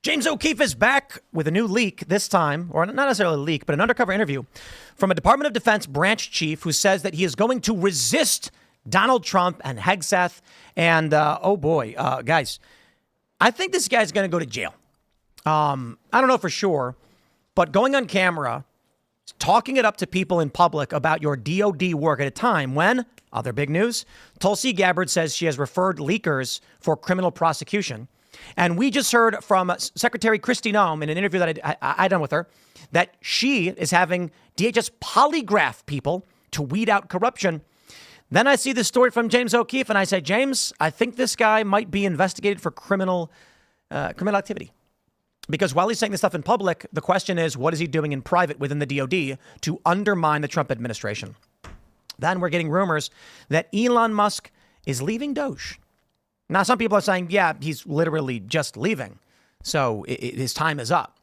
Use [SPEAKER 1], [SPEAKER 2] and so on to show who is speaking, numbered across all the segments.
[SPEAKER 1] James O'Keefe is back with a new leak this time, or not necessarily a leak, but an undercover interview from a Department of Defense branch chief who says that he is going to resist Donald Trump and Hegseth. And, guys, I think this guy's going to go to jail. I don't know for sure, but going on camera, talking it up to people in public about your DoD work at a time when, other big news, Tulsi Gabbard says she has referred leakers for criminal prosecution. And we just heard from Secretary Kristi Noem in an interview that I done with her that she is having DHS polygraph people to weed out corruption. Then I see this story from James O'Keefe and I say, James, I think this guy might be investigated for criminal activity. Because while he's saying this stuff in public, the question is, what is he doing in private within the DoD to undermine the Trump administration? Then we're getting rumors that Elon Musk is leaving Doge. Now, some people are saying, yeah, he's literally just leaving. So his time is up.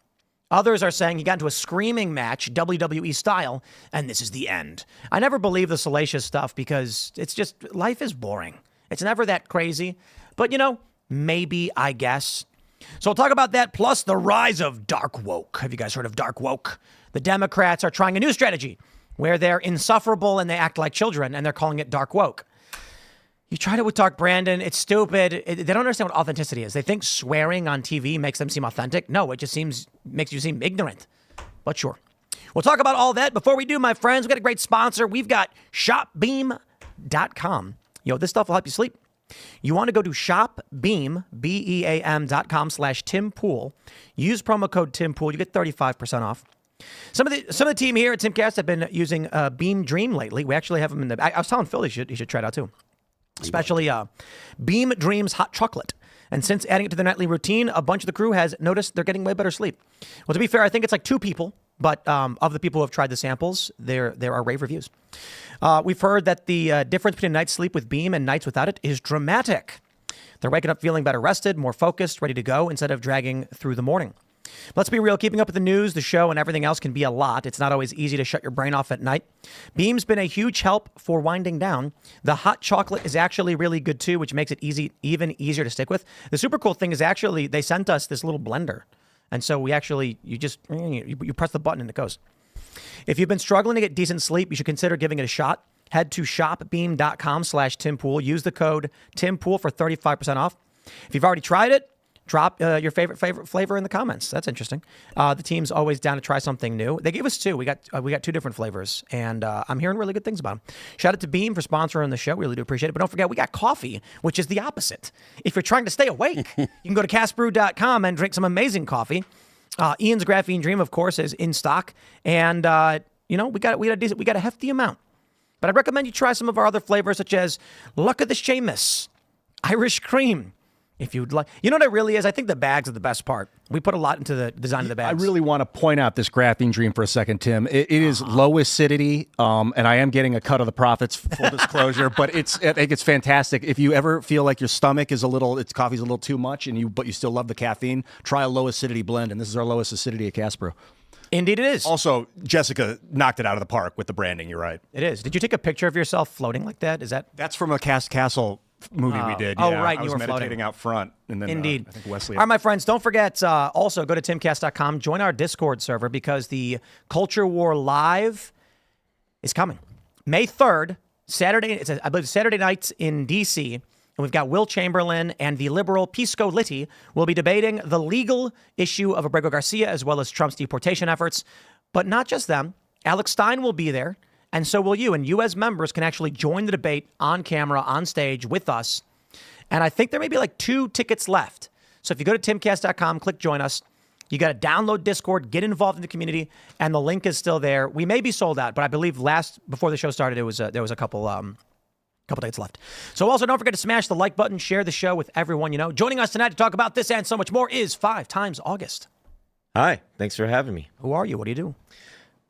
[SPEAKER 1] Others are saying he got into a screaming match, WWE style, and this is the end. I never believe the salacious stuff because it's just, life is boring. It's never that crazy. But, maybe, I guess. So we'll talk about that, plus the rise of dark woke. Have you guys heard of dark woke? The Democrats are trying a new strategy where they're insufferable and they act like children, and they're calling it dark woke. You tried it with Dark Brandon. It's stupid. They don't understand what authenticity is. They think swearing on TV makes them seem authentic. No, it just makes you seem ignorant. But sure. We'll talk about all that. Before we do, my friends, we've got a great sponsor. We've got shopbeam.com. This stuff will help you sleep. You want to go to shopbeam, BEAM.com/Tim Pool. Use promo code Tim Pool. You get 35% off. Some of the team here at Timcast have been using Beam Dream lately. We actually have them in the... I was telling Phil he should try it out too. Especially Beam Dreams Hot Chocolate. And since adding it to their nightly routine, a bunch of the crew has noticed they're getting way better sleep. Well, to be fair, I think it's like 2 people, but of the people who have tried the samples, there are rave reviews. We've heard that the difference between nights sleep with Beam and nights without it is dramatic. They're waking up feeling better rested, more focused, ready to go instead of dragging through the morning. Let's be real. Keeping up with the news, the show, and everything else can be a lot. It's not always easy to shut your brain off at night. Beam's been a huge help for winding down. The hot chocolate is actually really good too, which makes it even easier to stick with. The super cool thing is actually they sent us this little blender. And so you press the button and it goes. If you've been struggling to get decent sleep, you should consider giving it a shot. Head to shopbeam.com/TimPool. Use the code TimPool for 35% off. If you've already tried it, drop your favorite flavor in the comments. That's interesting. The team's always down to try something new. They gave us 2. We got 2 different flavors, and I'm hearing really good things about them. Shout out to Beam for sponsoring the show. We really do appreciate it. But don't forget, we got coffee, which is the opposite. If you're trying to stay awake, you can go to castbrew.com and drink some amazing coffee. Ian's Graphene Dream, of course, is in stock, and we got a hefty amount. But I'd recommend you try some of our other flavors, such as Luck of the Seamus, Irish Cream. If you'd like, what it really is? I think the bags are the best part. We put a lot into the design of the bags.
[SPEAKER 2] I really want to point out this Graphene Dream for a second, Tim. It is low acidity, and I am getting a cut of the profits, full disclosure, but I think it's fantastic. If you ever feel like your stomach is coffee's a little too much, but you still love the caffeine, try a low acidity blend, and this is our lowest acidity at Casper.
[SPEAKER 1] Indeed it is.
[SPEAKER 3] Also, Jessica knocked it out of the park with the branding. You're right.
[SPEAKER 1] It is. Did you take a picture of yourself floating like that?
[SPEAKER 3] That's from a Castle movie we did.
[SPEAKER 1] Oh,
[SPEAKER 3] yeah.
[SPEAKER 1] right.
[SPEAKER 3] I
[SPEAKER 1] You
[SPEAKER 3] was
[SPEAKER 1] were
[SPEAKER 3] meditating
[SPEAKER 1] floating
[SPEAKER 3] out front. And then,
[SPEAKER 1] Indeed.
[SPEAKER 3] I think Wesley.
[SPEAKER 1] All right, my friends, don't forget, also go to timcast.com, join our Discord server because the Culture War Live is coming. May 3rd, Saturday, I believe Saturday nights in D.C., and we've got Will Chamberlain and the liberal Pisco Litti will be debating the legal issue of Abrego Garcia as well as Trump's deportation efforts. But not just them. Alex Stein will be there. And so will you. And you as members can actually join the debate on camera, on stage with us. And I think there may be like 2 tickets left. So if you go to timcast.com, click join us. You got to download Discord, get involved in the community, and the link is still there. We may be sold out, but I believe before the show started, there was a couple tickets left. So also don't forget to smash the like button, share the show with everyone you know. Joining us tonight to talk about this and so much more is 5 times August.
[SPEAKER 4] Hi, thanks for having me.
[SPEAKER 1] Who are you? What do you do?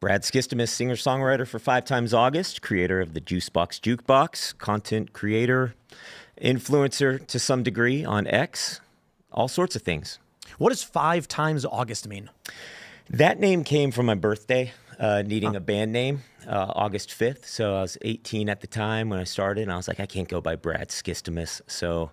[SPEAKER 4] Brad Skistimus, singer-songwriter for 5 times August, creator of the Juicebox Jukebox, content creator, influencer to some degree on X, all sorts of things.
[SPEAKER 1] What does 5 times August mean?
[SPEAKER 4] That name came from my birthday, needing a band name, August 5th. So I was 18 at the time when I started, and I was like, I can't go by Brad Skistimus. So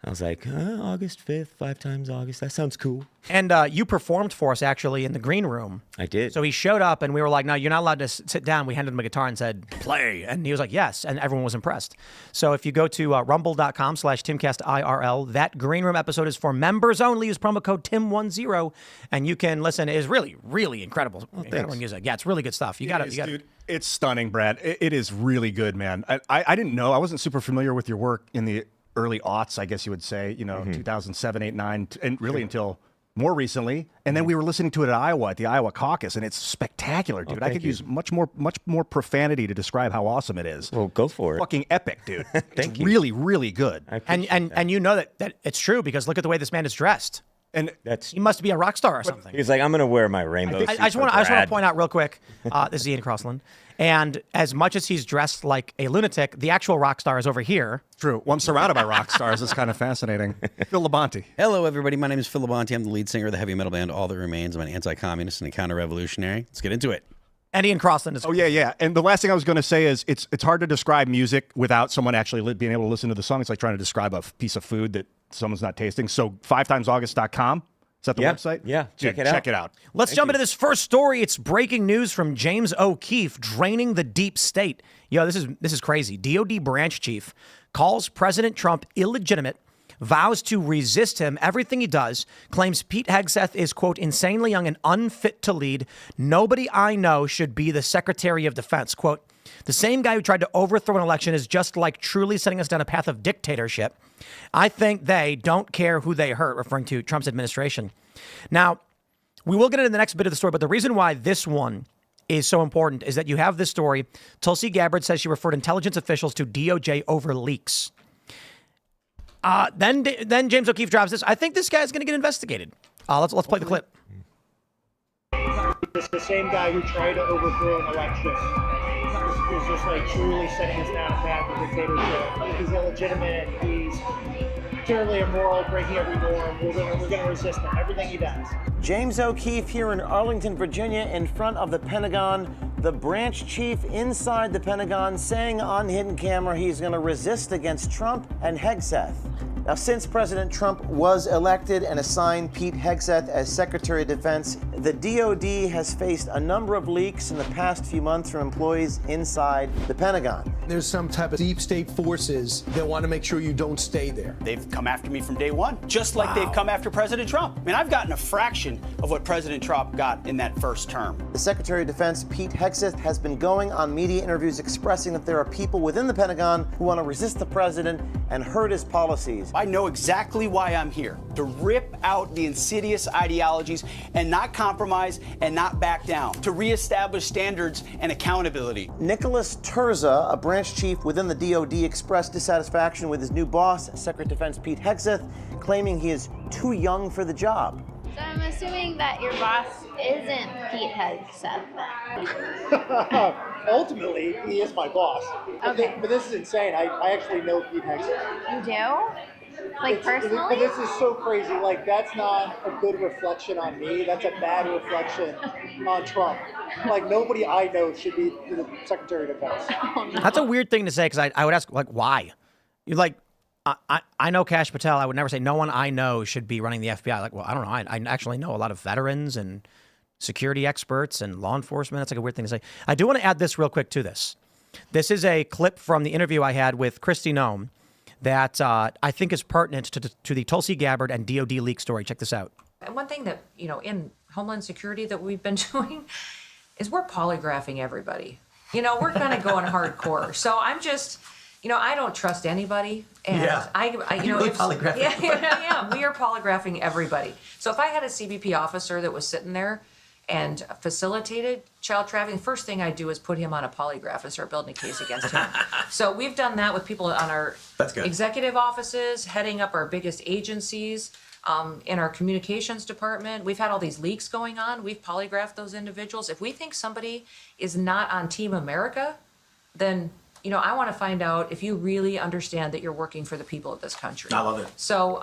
[SPEAKER 4] I was like, August 5th, 5 times August. That sounds cool.
[SPEAKER 1] And you performed for us, actually, in the green room.
[SPEAKER 4] I did.
[SPEAKER 1] So he showed up, and we were like, no, you're not allowed to sit down. We handed him a guitar and said, play. And he was like, yes. And everyone was impressed. So if you go to rumble.com/Timcast IRL, that green room episode is for members only. Use promo code TIM10, and you can listen. It is really, really incredible. Incredible music. Yeah, it's really good stuff. You got it.
[SPEAKER 3] Dude, it's stunning, Brad. It is really good, man. I didn't know. I wasn't super familiar with your work in the early aughts, I guess you would say, 2007, 8, 9, and really until more recently. And then we were listening to it at the Iowa caucus, and it's spectacular, dude. I could use much more profanity to describe how awesome it is.
[SPEAKER 4] Well, go for it.
[SPEAKER 3] Fucking epic, dude.
[SPEAKER 4] Thank you.
[SPEAKER 3] Really, really good.
[SPEAKER 1] And you know that it's true because look at the way this man is dressed.
[SPEAKER 3] And
[SPEAKER 1] he must be a rock star or something.
[SPEAKER 4] He's like, I'm going to wear my rainbow suit.
[SPEAKER 1] I just want to point out real quick, this is Ian Crossland. And as much as he's dressed like a lunatic, the actual rock star is over here.
[SPEAKER 3] True. Well, I'm surrounded by rock stars. It's kind of fascinating. Phil Labonte.
[SPEAKER 5] Hello, everybody. My name is Phil Labonte. I'm the lead singer of the heavy metal band All That Remains. I'm an anti-communist and a counter-revolutionary. Let's get into it.
[SPEAKER 1] And Ian Crossland is.
[SPEAKER 3] Oh, yeah. And the last thing I was going to say is it's hard to describe music without someone actually being able to listen to the song. It's like trying to describe a piece of food that someone's not tasting. So 5timesaugust.com. Is that the website?
[SPEAKER 4] Yeah,
[SPEAKER 3] Dude,
[SPEAKER 4] check it out.
[SPEAKER 1] Let's jump into this first story. It's breaking news from James O'Keefe, draining the deep state. Yo, this is crazy. DoD branch chief calls President Trump illegitimate, vows to resist him, everything he does, claims Pete Hegseth is, quote, insanely young and unfit to lead. Nobody I know should be the Secretary of Defense. Quote, the same guy who tried to overthrow an election is just like truly setting us down a path of dictatorship. I think they don't care who they hurt, referring to Trump's administration. Now, we will get into the next bit of the story, but the reason why this one is so important is that you have this story. Tulsi Gabbard says she referred intelligence officials to DOJ over leaks. Then James O'Keefe drops this. I think this guy's going to get investigated. Let's play the clip.
[SPEAKER 6] It's the same guy who tried to overthrow an election. He's just like truly setting us down a path of dictatorship. He's illegitimate. He's terribly immoral, breaking every norm. We're going to resist him. Everything he does.
[SPEAKER 7] James O'Keefe here in Arlington, Virginia, in front of the Pentagon. The branch chief inside the Pentagon saying on hidden camera he's going to resist against Trump and Hegseth. Now, since President Trump was elected and assigned Pete Hegseth as Secretary of Defense, the DoD has faced a number of leaks in the past few months from employees inside the Pentagon.
[SPEAKER 8] There's some type of deep state forces that want to make sure you don't stay there.
[SPEAKER 9] They've come after me from day one, just like they've come after President Trump. I mean, I've gotten a fraction of what President Trump got in that first term.
[SPEAKER 7] The Secretary of Defense, Pete Hegseth, has been going on media interviews expressing that there are people within the Pentagon who want to resist the president and hurt his policies.
[SPEAKER 9] I know exactly why I'm here, to rip out the insidious ideologies and not compromise and not back down, to reestablish standards and accountability.
[SPEAKER 7] Nicholas Terza, a branch chief within the DoD, expressed dissatisfaction with his new boss, Secretary of Defense Pete Hegseth, claiming he is too young for the job.
[SPEAKER 10] So I'm assuming that your boss isn't Pete Hegseth then.
[SPEAKER 6] Ultimately, he is my boss.
[SPEAKER 10] Okay.
[SPEAKER 6] But this is insane. I actually know Pete Hegseth.
[SPEAKER 10] You do? Like personally?
[SPEAKER 6] But this is so crazy. Like, that's not a good reflection on me. That's a bad reflection on Trump. Like, nobody I know should be the Secretary of Defense.
[SPEAKER 10] Oh, no.
[SPEAKER 1] That's a weird thing to say because I would ask, like, why? You're like, I know Kash Patel. I would never say no one I know should be running the FBI. Like, well, I don't know. I actually know a lot of veterans and security experts and law enforcement. That's like a weird thing to say. I do want to add this real quick to this. This is a clip from the interview I had with Kristi Noem that I think is pertinent to the Tulsi Gabbard and DOD leak story. Check this out.
[SPEAKER 11] And one thing that, in Homeland Security that we've been doing is we're polygraphing everybody. We're kind of going hardcore. So I'm just, I don't trust anybody. And I
[SPEAKER 1] really polygraphing
[SPEAKER 11] yeah, we are polygraphing everybody. So if I had a CBP officer that was sitting there and facilitated child trafficking, first thing I do is put him on a polygraph and start building a case against him. So we've done that with people on our executive offices, heading up our biggest agencies, in our communications department. We've had all these leaks going on. We've polygraphed those individuals. If we think somebody is not on Team America, then, I want to find out if you really understand that you're working for the people of this country.
[SPEAKER 1] I love it.
[SPEAKER 11] So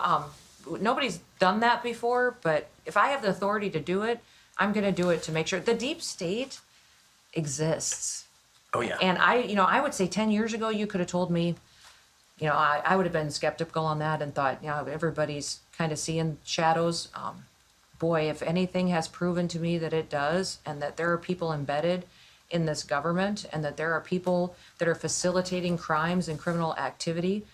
[SPEAKER 11] nobody's done that before, but if I have the authority to do it, I'm going to do it to make sure the deep state exists.
[SPEAKER 1] Oh, yeah.
[SPEAKER 11] And I would say 10 years ago, you could have told me You know, I would have been skeptical on that and thought, you know, everybody's kind of seeing shadows. Boy, if anything has proven to me that it does, and that there are people embedded in this government, and that there are people that are facilitating crimes and criminal activity,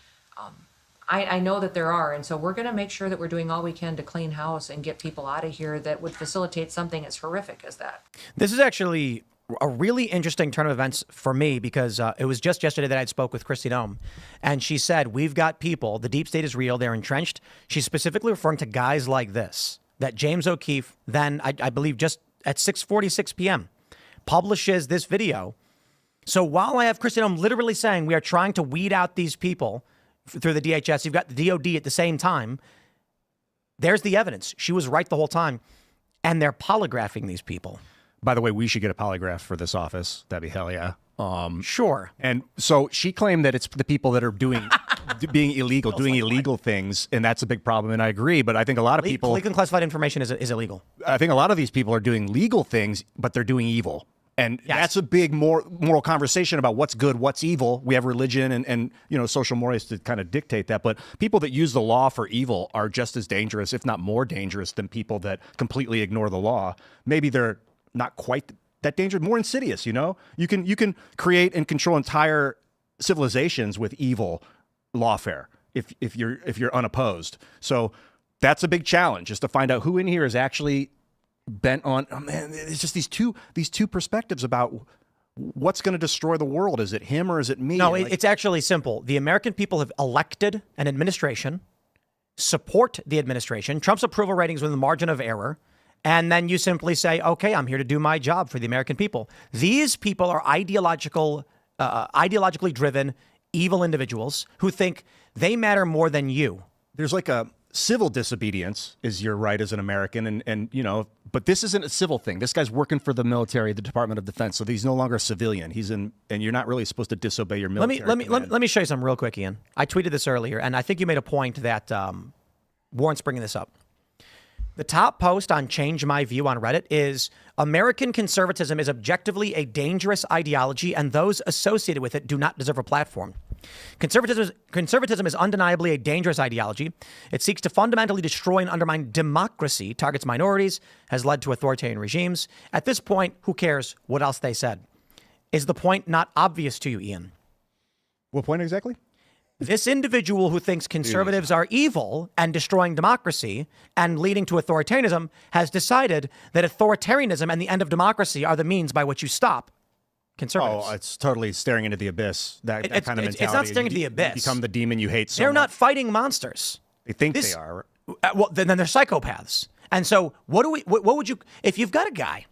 [SPEAKER 11] I know that there are. And so we're going to make sure that we're doing all we can to clean house and get people out of here that would facilitate something as horrific as that.
[SPEAKER 1] This is actually a really interesting turn of events for me, because it was just yesterday that I spoke with Christine Ohm, and she said, we've got people, the deep state is real, they're entrenched. She's specifically referring to guys like this, that James O'Keefe then, I believe just at 6:46 p.m., publishes this video. So while I have Christine Ohm literally saying we are trying to weed out these people through the DHS, you've got the DoD at the same time, there's the evidence. She was right the whole time, and they're polygraphing these people.
[SPEAKER 3] By the way, we should get a polygraph for this office. That'd be hell yeah.
[SPEAKER 1] Sure.
[SPEAKER 3] And so she claimed that it's the people that are doing illegal things, and that's a big problem. And I agree, but I think a lot of people
[SPEAKER 1] leaking classified information is illegal.
[SPEAKER 3] I think a lot of these people are doing legal things, but they're doing evil. And that's a big moral conversation about what's good, what's evil. We have religion and you know, social mores to kind of dictate that. But people that use the law for evil are just as dangerous, if not more dangerous, than people that completely ignore the law. Maybe they're not quite that dangerous, more insidious. You know, you can create and control entire civilizations with evil lawfare if you're unopposed. So that's a big challenge, just to find out who in here is actually bent on. Oh man, it's just these two perspectives about what's going to destroy the world. Is it him or is it me?
[SPEAKER 1] No, it's actually simple. The American people have elected an administration, support the administration. Trump's approval ratings within the margin of error. And then you simply say, okay, I'm here to do my job for the American people. These people are ideologically driven, evil individuals who think they matter more than you.
[SPEAKER 3] There's like a civil disobedience is your right as an American. And you know, but this isn't a civil thing. This guy's working for the military, the Department of Defense. So he's no longer a civilian. He's in, and you're not really supposed to disobey your military.
[SPEAKER 1] Let me show you something real quick, Ian. I tweeted this earlier, and I think you made a point that warrants bringing this up. The top post on Change My View on Reddit is American conservatism is objectively a dangerous ideology, and those associated with it do not deserve a platform. Conservatism is undeniably a dangerous ideology. It seeks to fundamentally destroy and undermine democracy, targets minorities, has led to authoritarian regimes. At this point, who cares what else they said? Is the point not obvious to you, Ian?
[SPEAKER 3] What point exactly?
[SPEAKER 1] This individual who thinks conservatives are evil and destroying democracy and leading to authoritarianism has decided that authoritarianism and the end of democracy are the means by which you stop conservatives.
[SPEAKER 3] Oh, it's totally staring into the abyss. That kind of mentality.
[SPEAKER 1] It's not staring into the abyss.
[SPEAKER 3] You become the demon you hate so
[SPEAKER 1] They're
[SPEAKER 3] much.
[SPEAKER 1] not fighting monsters.
[SPEAKER 3] They think they are.
[SPEAKER 1] Well, then they're psychopaths. And so what would you, if you've got a guy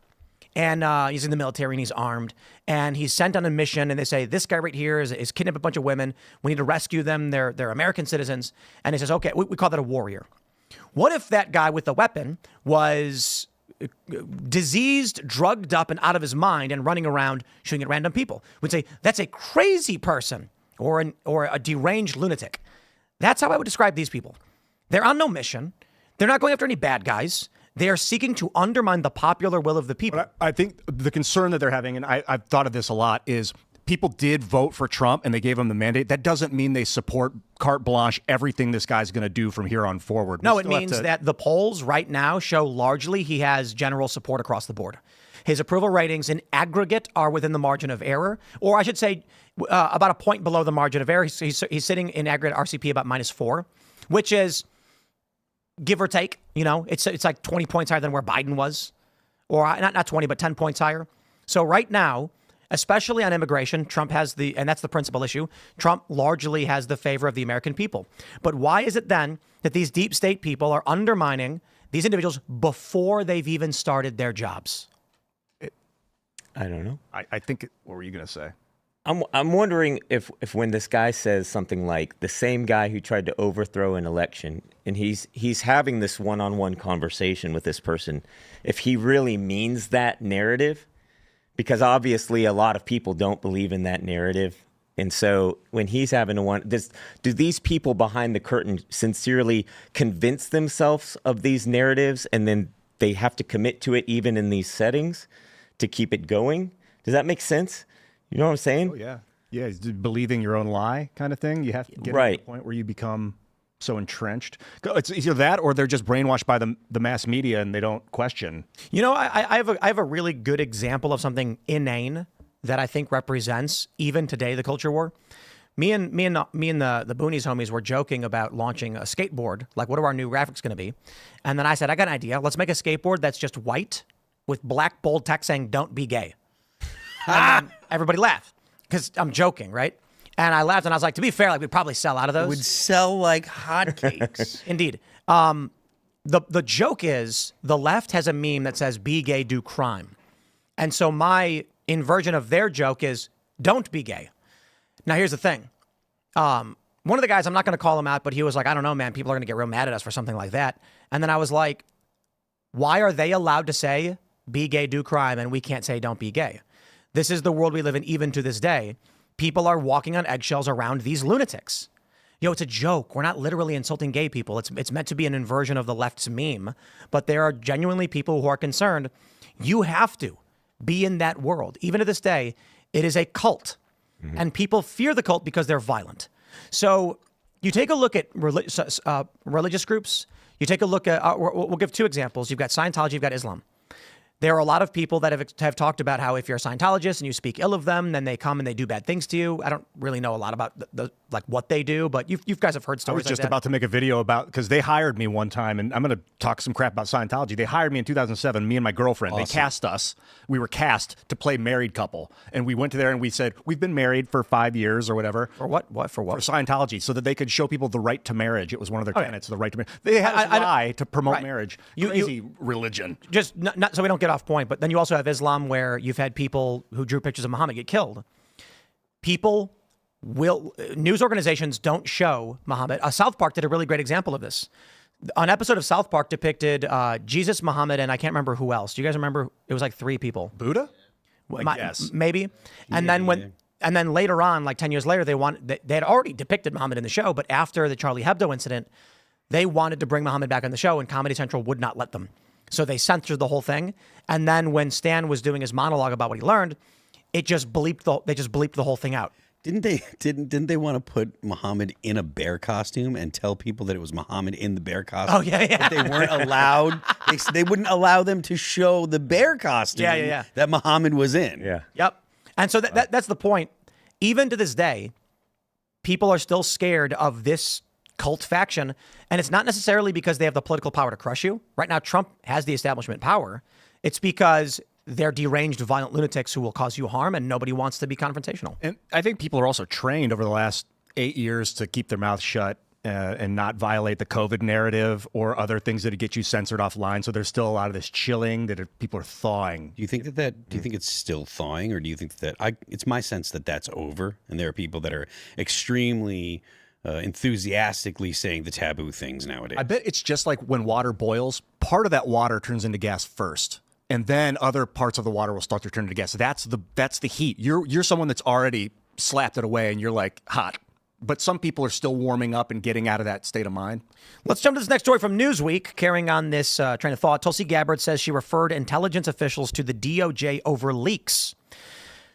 [SPEAKER 1] and he's in the military and he's armed and he's sent on a mission and they say, this guy right here is kidnapped a bunch of women. We need to rescue them. They're American citizens. And he says, okay, we call that a warrior. What if that guy with the weapon was diseased, drugged up and out of his mind and running around shooting at random people? We'd say that's a crazy person or a deranged lunatic. That's how I would describe these people. They're on no mission. They're not going after any bad guys. They are seeking to undermine the popular will of the people.
[SPEAKER 3] But I think the concern that they're having, and I've thought of this a lot, is people did vote for Trump and they gave him the mandate. That doesn't mean they support carte blanche everything this guy's going to do from here on forward.
[SPEAKER 1] No, it means that the polls right now show largely he has general support across the board. His approval ratings in aggregate are within the margin of error, or I should say about a point below the margin of error. He's sitting in aggregate RCP about -4, which is give or take, you know, it's like 20 points higher than where Biden was, or not 20, but 10 points higher. So right now, especially on immigration, Trump has and that's the principal issue. Trump largely has the favor of the American people. But why is it then that these deep state people are undermining these individuals before they've even started their jobs?
[SPEAKER 4] I don't know.
[SPEAKER 3] I think, what were you going to say?
[SPEAKER 4] I'm wondering if when this guy says something like the same guy who tried to overthrow an election and he's having this one-on-one conversation with this person, if he really means that narrative, because obviously a lot of people don't believe in that narrative. And so when he's having do these people behind the curtain sincerely convince themselves of these narratives and then they have to commit to it even in these settings to keep it going? Does that make sense? You know what I'm saying?
[SPEAKER 3] Oh, yeah. Yeah, it's believing your own lie kind of thing. You have to get to the point where you become so entrenched. It's either that or they're just brainwashed by the mass media and they don't question.
[SPEAKER 1] You know, I have a really good example of something inane that I think represents even today the culture war. Me and the Boonies homies were joking about launching a skateboard. Like, what are our new graphics going to be? And then I said, I got an idea. Let's make a skateboard that's just white with black bold text saying "Don't be gay." And then everybody laughed because I'm joking, right? And I laughed and I was like, to be fair, like we'd probably sell out of those.
[SPEAKER 5] It would sell like hotcakes.
[SPEAKER 1] Indeed. The joke is the left has a meme that says "Be gay, do crime," and so my inversion of their joke is "Don't be gay." Now here's the thing. One of the guys, I'm not going to call him out, but he was like, I don't know, man, people are going to get real mad at us for something like that. And then I was like, why are they allowed to say "Be gay, do crime," and we can't say "Don't be gay"? This is the world we live in even to this day. People are walking on eggshells around these lunatics. It's a joke. We're not literally insulting gay people. It's meant to be an inversion of the left's meme. But there are genuinely people who are concerned. You have to be in that world. Even to this day, it is a cult. Mm-hmm. And people fear the cult because they're violent. So you take a look at religious groups. You take a look at, we'll give two examples. You've got Scientology, you've got Islam. There are a lot of people that have talked about how if you're a Scientologist and you speak ill of them, then they come and they do bad things to you. I don't really know a lot about like what they do, but you guys have heard stories.
[SPEAKER 3] I was just about to make a video about, because they hired me one time, and I'm going to talk some crap about Scientology. They hired me in 2007, me and my girlfriend. Awesome. They cast us. We were cast to play married couple, and we went to there and we said we've been married for 5 years or whatever.
[SPEAKER 1] For what? For what?
[SPEAKER 3] For Scientology, so that they could show people the right to marriage. It was one of their tenets, the right to marriage. They had us lie to promote marriage. Crazy religion.
[SPEAKER 1] Just not so we don't get off point, but then you also have Islam, where you've had people who drew pictures of Muhammad get killed. News organizations don't show Muhammad. South Park did a really great example of this. An episode of South Park depicted Jesus, Muhammad, and I can't remember who else. Do you guys remember? It was like 3 people.
[SPEAKER 3] Buddha? Yes.
[SPEAKER 1] Maybe. And then later on, like 10 years later, they had already depicted Muhammad in the show, but after the Charlie Hebdo incident, they wanted to bring Muhammad back on the show, and Comedy Central would not let them. So they censored the whole thing. And then when Stan was doing his monologue about what he learned, they just bleeped the whole thing out.
[SPEAKER 5] Didn't they want to put Muhammad in a bear costume and tell people that it was Muhammad in the bear costume?
[SPEAKER 1] Oh yeah.
[SPEAKER 5] But they weren't allowed. They wouldn't allow them to show the bear costume that Muhammad was in.
[SPEAKER 4] Yeah.
[SPEAKER 1] Yep. And so that's the point. Even to this day, people are still scared of this cult faction, and it's not necessarily because they have the political power to crush you. Right now, Trump has the establishment power. It's because they're deranged, violent lunatics who will cause you harm, and nobody wants to be confrontational.
[SPEAKER 3] And I think people are also trained over the last 8 years to keep their mouth shut and not violate the COVID narrative or other things that get you censored offline. So there's still a lot of this chilling that people are thawing.
[SPEAKER 5] Do you think do you think it's still thawing, or do you think that it's my sense that that's over, and there are people that are extremely enthusiastically saying the taboo things nowadays?
[SPEAKER 3] I bet it's just like when water boils, part of that water turns into gas first, and then other parts of the water will start to turn into gas. That's the heat. You're someone that's already slapped it away, and you're like hot. But some people are still warming up and getting out of that state of mind.
[SPEAKER 1] Let's jump to this next story from Newsweek. Carrying on this train of thought, Tulsi Gabbard says she referred intelligence officials to the DOJ over leaks.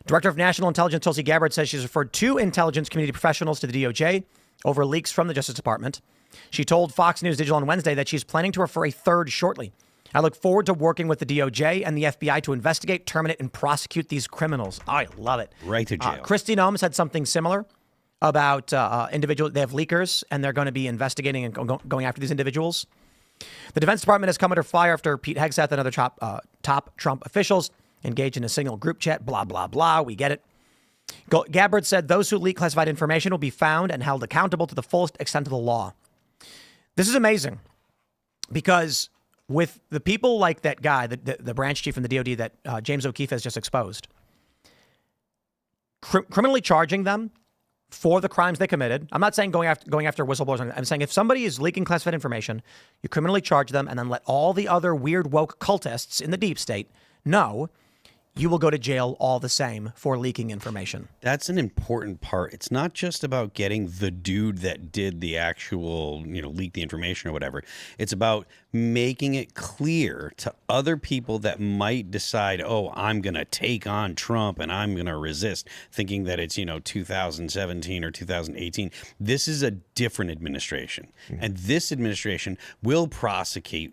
[SPEAKER 1] Director of National Intelligence Tulsi Gabbard says she's referred 2 intelligence community professionals to the DOJ over leaks from the Justice Department. She told Fox News Digital on Wednesday that she's planning to refer a 3rd shortly. I look forward to working with the DOJ and the FBI to investigate, terminate, and prosecute these criminals. I love it.
[SPEAKER 5] Right to jail.
[SPEAKER 1] Christine Owens said something similar about individual. They have leakers, and they're going to be investigating and going after these individuals. The Defense Department has come under fire after Pete Hegseth and other top Trump officials engaged in a single group chat. Blah, blah, blah. We get it. Gabbard said those who leak classified information will be found and held accountable to the fullest extent of the law. This is amazing because with the people like that guy, the branch chief in the DoD that James OKeefe has just exposed, criminally charging them for the crimes they committed. I'm not saying going after whistleblowers. I'm saying if somebody is leaking classified information, you criminally charge them and then let all the other weird woke cultists in the deep state know. you will go to jail all the same for leaking information.
[SPEAKER 5] That's an important part. It's not just about getting the dude that did the actual, leak the information or whatever. It's about making it clear to other people that might decide, oh, I'm going to take on Trump and I'm going to resist, thinking that it's, 2017 or 2018. This is a different administration. And this administration will prosecute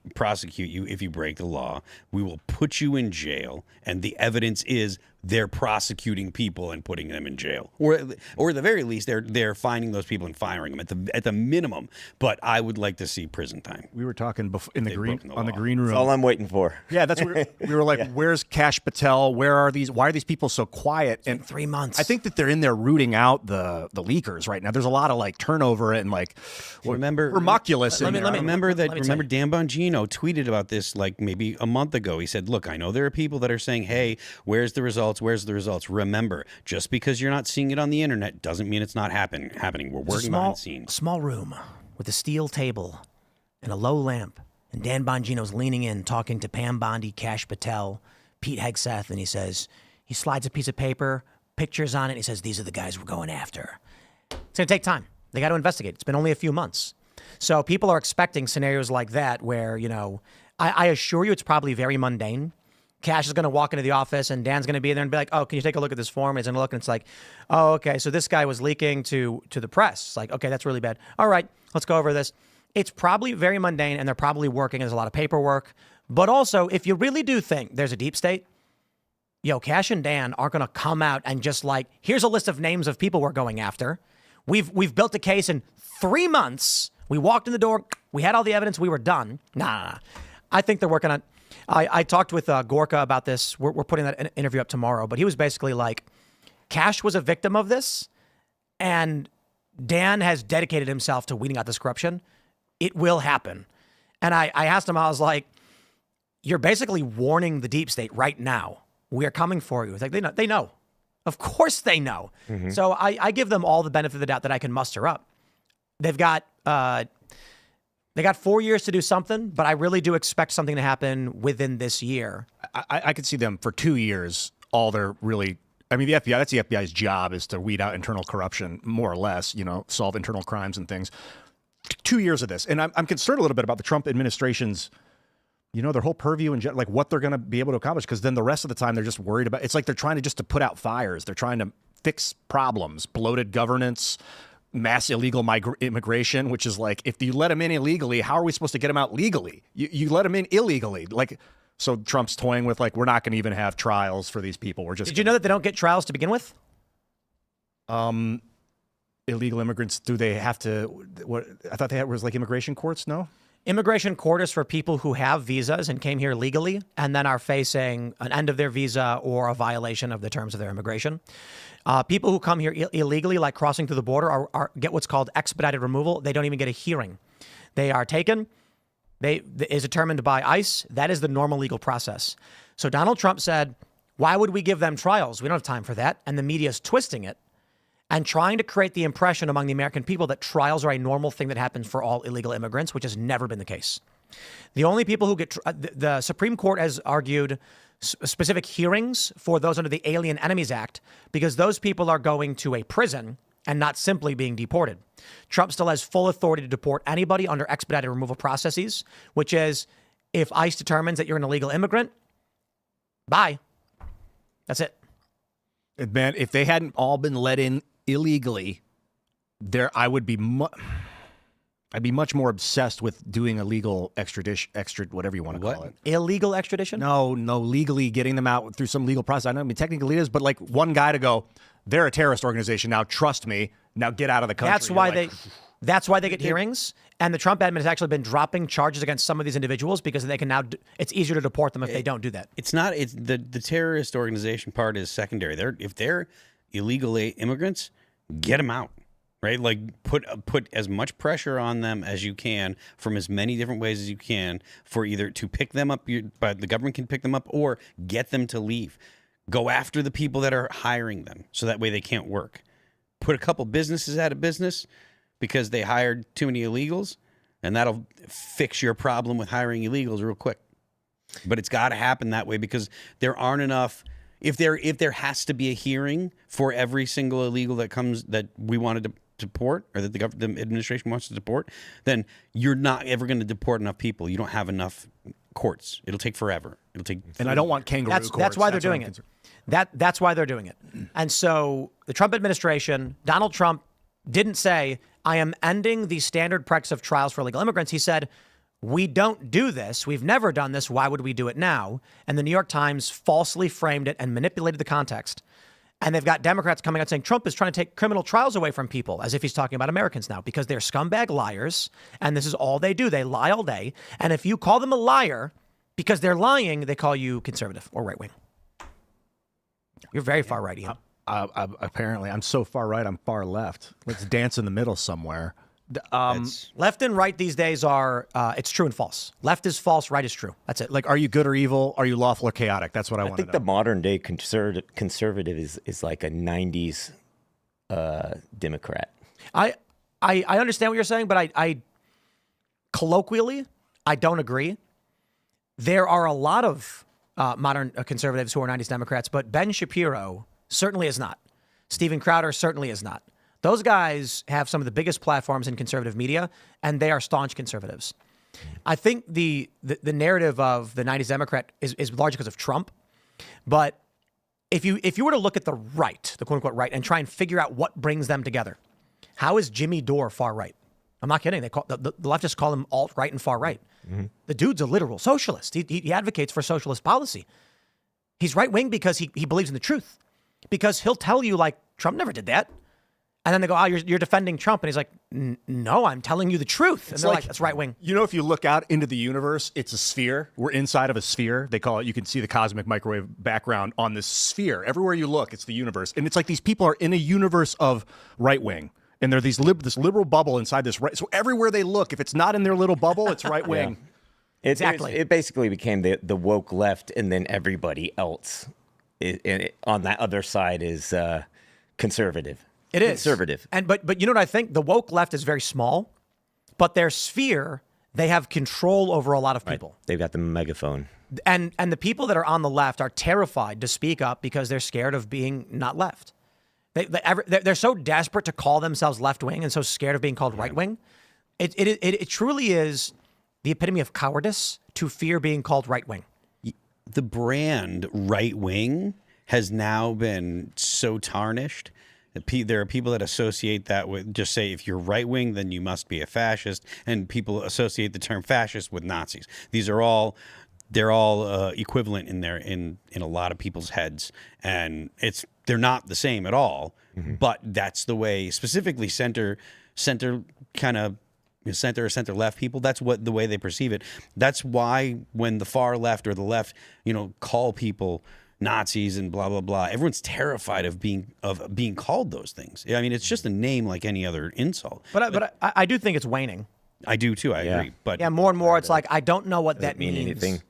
[SPEAKER 5] you if you break the law. We will put you in jail. And the evidence is they're prosecuting people and putting them in jail, or at the very least, they're finding those people and firing them at the minimum. But I would like to see prison time.
[SPEAKER 3] We were talking in the green room.
[SPEAKER 4] That's all I'm waiting for.
[SPEAKER 3] Yeah, that's what we were like. Where's Kash Patel? Where are these? Why are these people so quiet?
[SPEAKER 1] And 3 months.
[SPEAKER 3] I think that they're in there rooting out the leakers right now. There's a lot of turnover and
[SPEAKER 5] remember
[SPEAKER 3] Homunculus.
[SPEAKER 5] Remember Dan Bongino tweeted about this maybe a month ago. He said, "Look, I know there are people that are saying, hey, where's the results? Where's the results? Remember, just because you're not seeing it on the internet doesn't mean it's not happening. We're working behind the scenes."
[SPEAKER 1] Small room with a steel table and a low lamp, and Dan Bongino's leaning in, talking to Pam Bondi, Kash Patel, Pete Hegseth, and he slides a piece of paper, pictures on it, and he says, "These are the guys we're going after." It's going to take time. They got to investigate. It's been only a few months. So people are expecting scenarios like that where, I assure you it's probably very mundane. Kash is going to walk into the office and Dan's going to be there and be like, "Oh, can you take a look at this form?" And he's going to look and it's like, "Oh, okay. So this guy was leaking to the press." It's like, "Okay, that's really bad. All right, let's go over this." It's probably very mundane and they're probably working. There's a lot of paperwork. But also, if you really do think there's a deep state, Kash and Dan aren't going to come out and just here's a list of names of people we're going after. We've built a case in 3 months. We walked in the door. We had all the evidence. We were done. Nah. I think they're working on. I talked with Gorka about this. We're putting that interview up tomorrow. But he was basically like, Kash was a victim of this, and Dan has dedicated himself to weeding out this corruption. It will happen. And I asked him, I was like, "You're basically warning the deep state right now. We are coming for you." It's like, they know. Of course they know. Mm-hmm. So I give them all the benefit of the doubt that I can muster up. They've got 4 years to do something, but I really do expect something to happen within this year.
[SPEAKER 3] I could see them for 2 years. All they're really, the FBI, that's the FBI's job, is to weed out internal corruption, more or less, solve internal crimes and things. 2 years of this. And I'm concerned a little bit about the Trump administration's, their whole purview and what they're going to be able to accomplish. Because then the rest of the time they're just worried about, it's like they're trying to put out fires. They're trying to fix problems, bloated governance, mass illegal immigration, which is like, if you let them in illegally, how are we supposed to get them out legally? You let them in illegally. So Trump's toying with we're not going to even have trials for these people.
[SPEAKER 1] Did you know that they don't get trials to begin with?
[SPEAKER 3] Illegal immigrants, do they have to, what I thought was immigration courts? No?
[SPEAKER 1] Immigration court is for people who have visas and came here legally and then are facing an end of their visa or a violation of the terms of their immigration. People who come here illegally, like crossing through the border, get what's called expedited removal. They don't even get a hearing. They are taken. Is determined by ICE. That is the normal legal process. So Donald Trump said, "Why would we give them trials? We don't have time for that." And the media is twisting it and trying to create the impression among the American people that trials are a normal thing that happens for all illegal immigrants, which has never been the case. The only people who get the Supreme Court has argued specific hearings for those under the Alien Enemies Act because those people are going to a prison and not simply being deported. Trump still has full authority to deport anybody under expedited removal processes, which is if ICE determines that you're an illegal immigrant, bye. That's it.
[SPEAKER 3] Man, if they hadn't all been let in illegally, I'd be much more obsessed with doing illegal extradition, whatever you want to call it.
[SPEAKER 1] Illegal extradition?
[SPEAKER 3] No, legally getting them out through some legal process. Technically it is, but one guy to go, they're a terrorist organization. Now trust me. Now get out of the country.
[SPEAKER 1] That's why they get hearings. And the Trump admin has actually been dropping charges against some of these individuals because they can now. It's easier to deport them if they don't do that.
[SPEAKER 5] It's not. It's the terrorist organization part is secondary. If they're illegal immigrants, get them out. Right, put as much pressure on them as you can from as many different ways as you can for either to pick them up, but the government can pick them up, or get them to leave. Go after the people that are hiring them, so that way they can't work. Put a couple businesses out of business because they hired too many illegals, and that'll fix your problem with hiring illegals real quick. But it's got to happen that way because there aren't enough if there has to be a hearing for every single illegal that we wanted to deport, or that the administration wants to deport, then you're not ever going to deport enough people. You don't have enough courts. It'll take forever. It'll take.
[SPEAKER 3] And I don't want kangaroo courts.
[SPEAKER 1] That's why they're doing it. That's why they're doing it. And so the Trump administration, Donald Trump didn't say, I am ending the standard practice of trials for illegal immigrants. He said, we don't do this. We've never done this. Why would we do it now? And the New York Times falsely framed it and manipulated the context. And they've got Democrats coming out saying Trump is trying to take criminal trials away from people, as if he's talking about Americans now, because they're scumbag liars. And this is all they do. They lie all day. And if you call them a liar because they're lying, they call you conservative or right wing. You're very far right, Ian.
[SPEAKER 3] Apparently, I'm so far right, I'm far left. Let's dance in the middle somewhere.
[SPEAKER 1] Left and right these days are, it's true and false. Left is false, right is true. That's it.
[SPEAKER 3] Like, are you good or evil? Are you lawful or chaotic? That's what I want to know.
[SPEAKER 4] I think the modern day conservative is like a 90s Democrat.
[SPEAKER 1] I understand what you're saying, but I colloquially, I don't agree. There are a lot of modern conservatives who are 90s Democrats, but Ben Shapiro certainly is not. Steven Crowder certainly is not. Those guys have some of the biggest platforms in conservative media, and they are staunch conservatives. I think the narrative of the 90s Democrat is largely because of Trump. But if you were to look at the right, the quote unquote right, and try and figure out what brings them together, how is Jimmy Dore far right? I'm not kidding. They call the leftists call him alt right and far right. Mm-hmm. The dude's a literal socialist. He advocates for socialist policy. He's right wing because he believes in the truth. Because he'll tell you, like, Trump never did that. And then they go, oh, you're defending Trump. And he's like, no, I'm telling you the truth. And they're like, that's right wing.
[SPEAKER 3] You know, if you look out into the universe, it's a sphere. We're inside of a sphere. They call it, you can see the cosmic microwave background on this sphere. Everywhere you look, it's the universe. And it's like these people are in a universe of right wing. And they're this liberal bubble inside this right. So everywhere they look, if it's not in their little bubble, it's right wing.
[SPEAKER 4] Yeah.
[SPEAKER 1] Exactly.
[SPEAKER 4] It basically became the woke left, and then everybody else on that other side is conservative.
[SPEAKER 1] It is
[SPEAKER 4] conservative.
[SPEAKER 1] But you know what I think? The woke left is very small, but their sphere, they have control over a lot of people.
[SPEAKER 4] Right. They've got the megaphone.
[SPEAKER 1] And the people that are on the left are terrified to speak up because they're scared of being not left. They're so desperate to call themselves left wing and so scared of being called right wing. It truly is the epitome of cowardice to fear being called right wing.
[SPEAKER 5] The brand right wing has now been so tarnished. There are people that associate that with, just say, if you're right wing, then you must be a fascist. And people associate the term fascist with Nazis. They're all equivalent in a lot of people's heads, and they're not the same at all. Mm-hmm. But that's the way, specifically center kind of center or center left people. That's the way they perceive it. That's why when the far left or the left, call people Nazis and blah blah blah, everyone's terrified of being called those things. I mean, it's just a name like any other insult.
[SPEAKER 1] But I do think it's waning.
[SPEAKER 5] I do too. I agree. But
[SPEAKER 1] more and more, it's like, I don't know what that means.
[SPEAKER 4] Anything.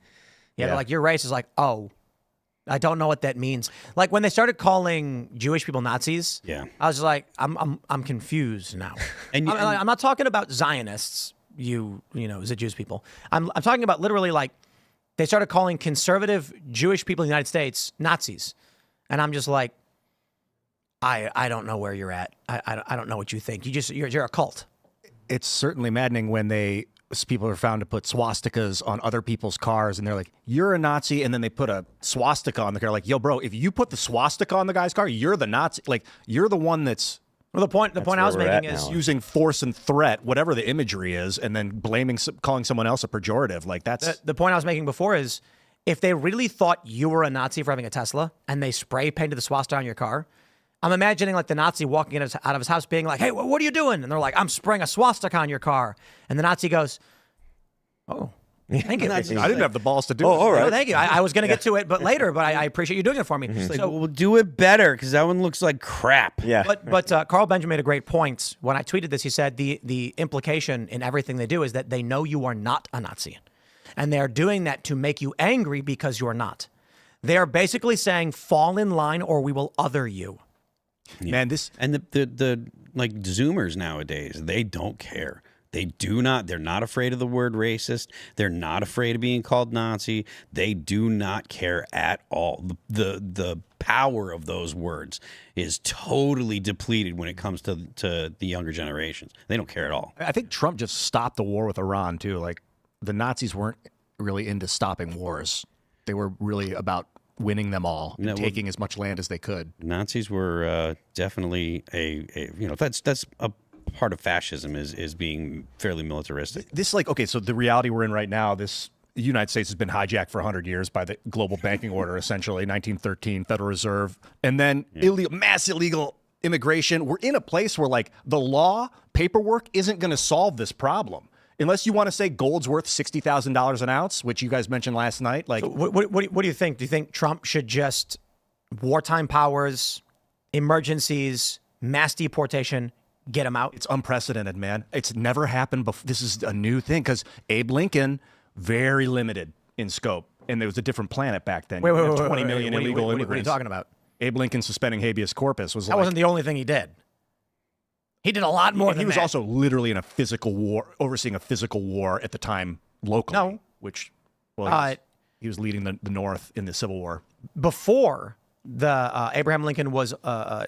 [SPEAKER 1] Yeah, like your race is like, oh, I don't know what that means. Like when they started calling Jewish people Nazis, I was just like, I'm confused now. And I'm not talking about Zionists, the Jewish people. I'm talking about literally, like, they started calling conservative Jewish people in the United States Nazis, and I'm just like, I don't know where you're at. I don't know what you think. You're a cult.
[SPEAKER 3] It's certainly maddening when people are found to put swastikas on other people's cars, and they're like, you're a Nazi, and then they put a swastika on the car. Like, yo, bro, if you put the swastika on the guy's car, you're the Nazi. Like, you're the one that's...
[SPEAKER 1] Well, the point I was making is
[SPEAKER 3] using force and threat, whatever the imagery is, and then calling someone else a pejorative. Like, that's...
[SPEAKER 1] The point I was making before is, if they really thought you were a Nazi for having a Tesla, and they spray painted the swastika on your car, I'm imagining like the Nazi walking out of his house being like, hey, what are you doing? And they're like, I'm spraying a swastika on your car. And the Nazi goes, oh, thank you.
[SPEAKER 3] I didn't have the balls to do it.
[SPEAKER 1] Oh, all right. No, thank you. I was going to get to it, but later, but I appreciate you doing it for me.
[SPEAKER 5] Mm-hmm. So we'll do it better because that one looks like crap.
[SPEAKER 4] Yeah.
[SPEAKER 1] But Carl Benjamin made a great point. When I tweeted this, he said the implication in everything they do is that they know you are not a Nazi. And they're doing that to make you angry because you're not. They are basically saying, fall in line or we will other you.
[SPEAKER 5] Yeah. Man, the like Zoomers nowadays, they don't care. They're not afraid of the word racist. They're not afraid of being called Nazi. They do not care at all. The power of those words is totally depleted when it comes to the younger generations. They don't care at all.
[SPEAKER 3] I think Trump just stopped the war with Iran too. Like the Nazis weren't really into stopping wars. They were really about winning them all and taking as much land as they could.
[SPEAKER 5] Nazis were definitely that's a part of fascism is being fairly militaristic.
[SPEAKER 3] This so the reality we're in right now, the United States has been hijacked for 100 years by the global banking order, essentially 1913 Federal Reserve, and then mass illegal immigration. We're in a place where like the law paperwork isn't going to solve this problem. Unless you want to say gold's worth $60,000 an ounce, which you guys mentioned last night. Like,
[SPEAKER 1] so what do you think? Do you think Trump should just wartime powers, emergencies, mass deportation, get him out?
[SPEAKER 3] It's unprecedented, man. It's never happened before. This is a new thing because Abe Lincoln, very limited in scope, and there was a different planet back then.
[SPEAKER 1] Wait,
[SPEAKER 3] 20 million illegal immigrants.
[SPEAKER 1] What are you talking about?
[SPEAKER 3] Abe Lincoln suspending habeas corpus was
[SPEAKER 1] that wasn't the only thing he did. He did a lot more than that.
[SPEAKER 3] He was also literally in a physical war, overseeing a physical war at the time locally.
[SPEAKER 1] No.
[SPEAKER 3] Which, he was leading the North in the Civil War.
[SPEAKER 1] Before the Abraham Lincoln was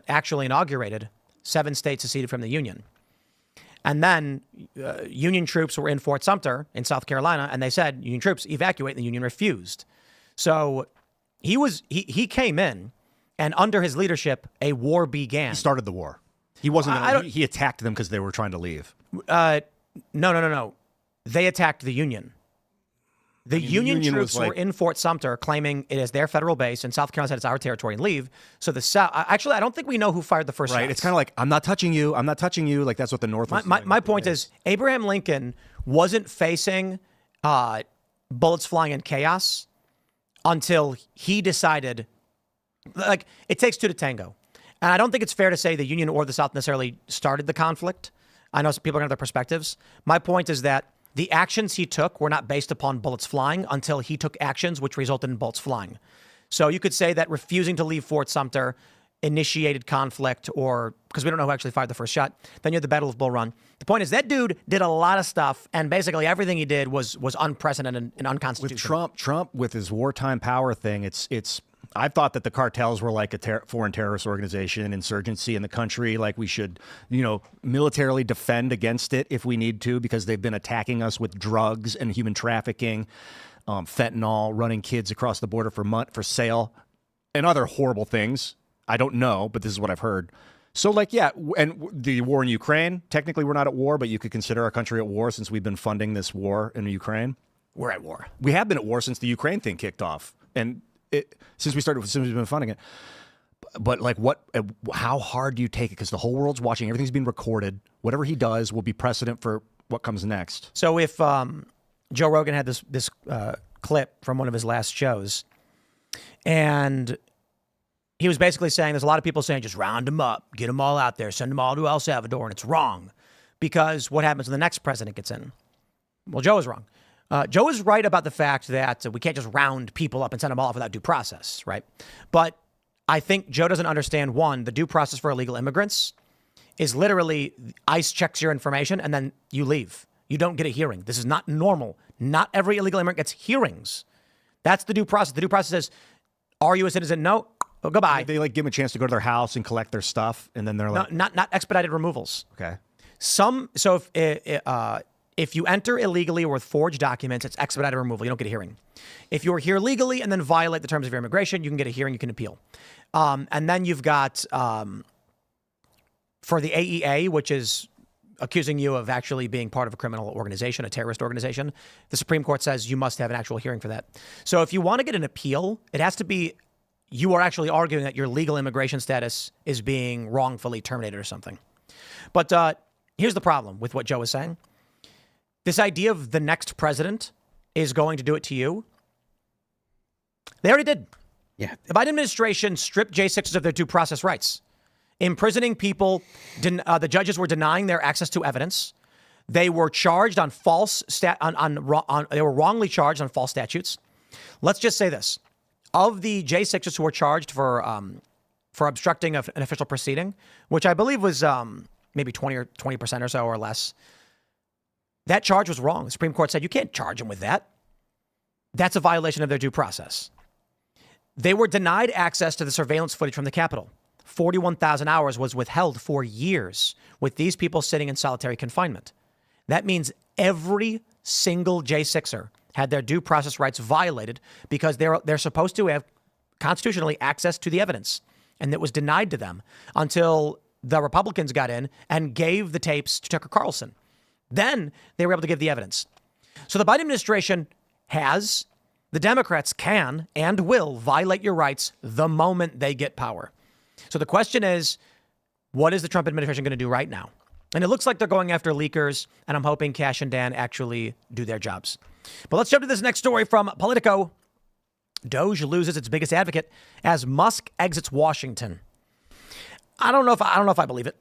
[SPEAKER 1] actually inaugurated, 7 states seceded from the Union. And then Union troops were in Fort Sumter in South Carolina, and they said, Union troops, evacuate, and the Union refused. So he came in, and under his leadership, a war began.
[SPEAKER 3] He started the war. He wasn't. He attacked them because they were trying to leave.
[SPEAKER 1] No. They attacked the Union. The Union troops were in Fort Sumter, claiming it is their federal base, and South Carolina said it's our territory and leave. So the South. Actually, I don't think we know who fired the first shots.
[SPEAKER 3] It's kind of like I'm not touching you. I'm not touching you. Like that's what the North was doing.
[SPEAKER 1] My point is, Abraham Lincoln wasn't facing bullets flying and chaos until he decided. Like it takes two to tango. And I don't think it's fair to say the Union or the South necessarily started the conflict. I know some people are going to have their perspectives. My point is that the actions he took were not based upon bullets flying until he took actions which resulted in bullets flying. So you could say that refusing to leave Fort Sumter initiated conflict, or because we don't know who actually fired the first shot. Then you had the Battle of Bull Run. The point is that dude did a lot of stuff, and basically everything he did was unprecedented and unconstitutional.
[SPEAKER 3] With Trump with his wartime power thing, it's. I thought that the cartels were like a foreign terrorist organization, insurgency in the country. Like we should, militarily defend against it if we need to, because they've been attacking us with drugs and human trafficking, fentanyl, running kids across the border for sale, and other horrible things. I don't know, but this is what I've heard. So and the war in Ukraine, technically we're not at war, but you could consider our country at war since we've been funding this war in Ukraine.
[SPEAKER 1] We're at war.
[SPEAKER 3] We have been at war since the Ukraine thing kicked off. And since we've been funding it. But how hard do you take it? Because the whole world's watching. Everything's being recorded. Whatever he does will be precedent for what comes next.
[SPEAKER 1] So if Joe Rogan had this clip from one of his last shows, and he was basically saying there's a lot of people saying just round them up, get them all out there, send them all to El Salvador, and it's wrong. Because what happens when the next president gets in? Well, Joe is wrong. Joe is right about the fact that we can't just round people up and send them all off without due process, right? But I think Joe doesn't understand, one, the due process for illegal immigrants is literally ICE checks your information and then you leave. You don't get a hearing. This is not normal. Not every illegal immigrant gets hearings. That's the due process. The due process is, are you a citizen? No. Oh, goodbye.
[SPEAKER 3] They give them a chance to go to their house and collect their stuff, and then they're like...
[SPEAKER 1] No, not expedited removals.
[SPEAKER 3] Okay.
[SPEAKER 1] So if you enter illegally or with forged documents, it's expedited removal. You don't get a hearing. If you're here legally and then violate the terms of your immigration, you can get a hearing. You can appeal. And then you've got for the AEA, which is accusing you of actually being part of a criminal organization, a terrorist organization. The Supreme Court says you must have an actual hearing for that. So if you want to get an appeal, it has to be you are actually arguing that your legal immigration status is being wrongfully terminated or something. But here's the problem with what Joe is saying. This idea of the next president is going to do it to you. They already did.
[SPEAKER 5] Yeah.
[SPEAKER 1] The Biden administration stripped J6s of their due process rights, imprisoning people. The judges were denying their access to evidence. They were charged on they were wrongly charged on false statutes. Let's just say this: of the J6s who were charged for obstructing an official proceeding, which I believe was maybe 20% or so or less. That charge was wrong. The Supreme Court said you can't charge them with that. That's a violation of their due process. They were denied access to the surveillance footage from the Capitol. 41,000 hours was withheld for years with these people sitting in solitary confinement. That means every single J6er had their due process rights violated because they're supposed to have constitutionally access to the evidence. And it was denied to them until the Republicans got in and gave the tapes to Tucker Carlson. Then they were able to give the evidence. So the Biden administration has, the Democrats can and will violate your rights the moment they get power. So the question is, what is the Trump administration going to do right now? And it looks like they're going after leakers, and I'm hoping Cash and Dan actually do their jobs. But let's jump to this next story from Politico. Doge loses its biggest advocate as Musk exits Washington. I don't know if I believe it.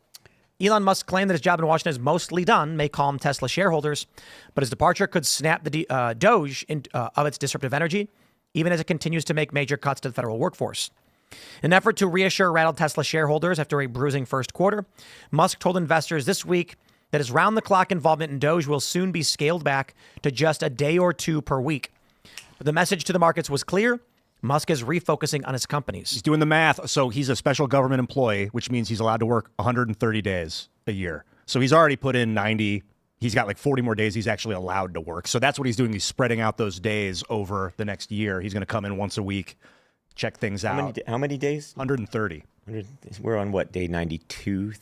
[SPEAKER 1] Elon Musk claimed that his job in Washington is mostly done, may calm Tesla shareholders, but his departure could snap the Doge of its disruptive energy, even as it continues to make major cuts to the federal workforce. In an effort to reassure rattled Tesla shareholders after a bruising first quarter, Musk told investors this week that his round-the-clock involvement in Doge will soon be scaled back to just a day or two per week. But the message to the markets was clear. Musk is refocusing on his companies.
[SPEAKER 3] He's doing the math. So he's a special government employee, which means he's allowed to work 130 days a year. So he's already put in 90. He's got like 40 more days he's actually allowed to work. So that's what he's doing. He's spreading out those days over the next year. He's going to come in once a week, check things out.
[SPEAKER 4] How many days?
[SPEAKER 3] 130.
[SPEAKER 4] We're on what, day 92,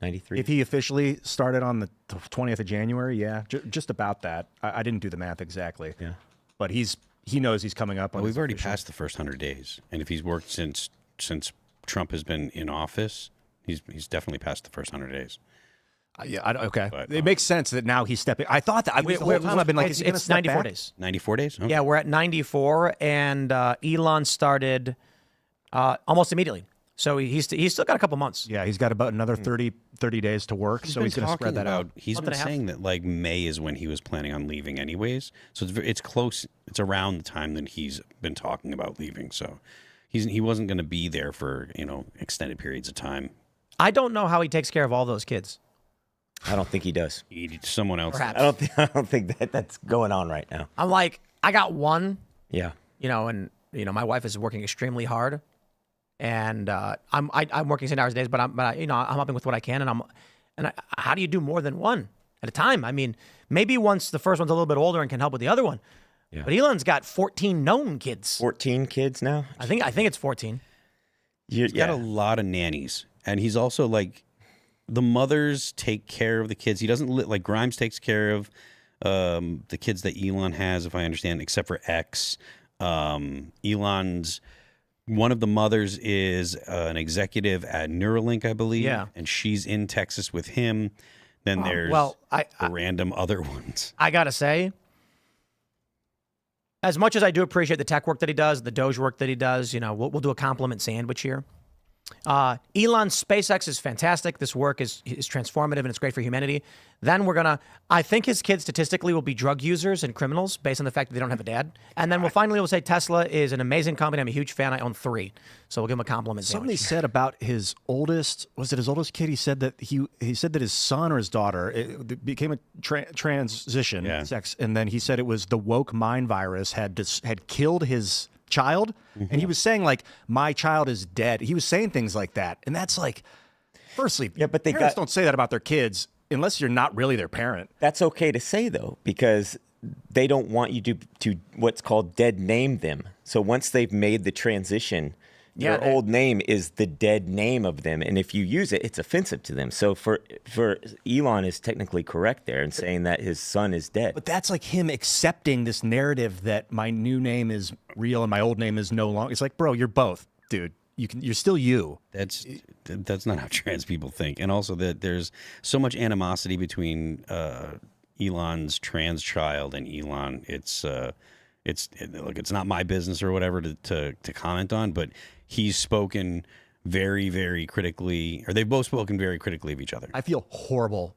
[SPEAKER 4] 93?
[SPEAKER 3] If he officially started on the 20th of January, yeah, just about that. I didn't do the math exactly.
[SPEAKER 4] Yeah.
[SPEAKER 3] But he knows he's coming up on.
[SPEAKER 5] Well, we've already passed the first 100 days, and if he's worked since Trump has been in office, he's definitely passed the first 100 days.
[SPEAKER 3] Okay.
[SPEAKER 5] But,
[SPEAKER 3] it makes sense that now he's stepping. I thought that the whole time I've been like,
[SPEAKER 1] it's 94 days.
[SPEAKER 5] 94 days? Okay.
[SPEAKER 1] Yeah, we're at 94, and Elon started almost immediately. So he's still got a couple months.
[SPEAKER 3] Yeah, he's got about another 30 days to work, so he's going to spread that out.
[SPEAKER 5] He's been saying that like May is when he was planning on leaving anyways. So it's close. It's around the time that he's been talking about leaving. So he wasn't going to be there for, extended periods of time.
[SPEAKER 1] I don't know how he takes care of all those kids.
[SPEAKER 4] I don't think he does.
[SPEAKER 5] Someone else.
[SPEAKER 1] Perhaps.
[SPEAKER 4] I don't think that's going on right now.
[SPEAKER 1] I'm like, I got one.
[SPEAKER 4] Yeah.
[SPEAKER 1] And my wife is working extremely hard. And I'm working 10 hours a day, but I'm helping with what I can. How do you do more than one at a time? I mean, maybe once the first one's a little bit older and can help with the other one. Yeah. But Elon's got 14 known kids.
[SPEAKER 4] 14 kids now?
[SPEAKER 1] I think it's 14.
[SPEAKER 5] He's got a lot of nannies, and he's also like, the mothers take care of the kids. He doesn't like Grimes takes care of the kids that Elon has, if I understand, except for X. Elon's. One of the mothers is an executive at Neuralink, I believe.
[SPEAKER 1] Yeah.
[SPEAKER 5] And she's in Texas with him. Then there's the random other ones. I
[SPEAKER 1] got to say, as much as I do appreciate the tech work that he does, the Doge work that he does, we'll do a compliment sandwich here. Elon's SpaceX is fantastic. This work is transformative and it's great for humanity. Then I think his kids statistically will be drug users and criminals based on the fact that they don't have a dad. And then we'll say Tesla is an amazing company. I'm a huge fan. I own 3. So we'll give him a compliment sandwich.
[SPEAKER 3] Somebody said about his oldest, was it his oldest kid? He said that he said that his son or his daughter it became a transition sex. And then he said it was the woke mind virus had killed his child. Mm-hmm. And he was saying like, my child is dead. He was saying things like that. And that's like, firstly, but parents don't say that about their kids unless you're not really their parent.
[SPEAKER 4] That's okay to say though, because they don't want you to what's called dead name them. So once they've made the transition, your old name is the dead name of them. And if you use it, it's offensive to them. So for Elon is technically correct there in saying that his son is dead.
[SPEAKER 3] But that's like him accepting this narrative that my new name is real and my old name is no longer. It's like, bro, you're both, dude. You're still you.
[SPEAKER 5] That's not how trans people think. And also that there's so much animosity between Elon's trans child and Elon. It's not my business or whatever to comment on, but he's spoken very, very critically, or they've both spoken very critically of each other.
[SPEAKER 3] I feel horrible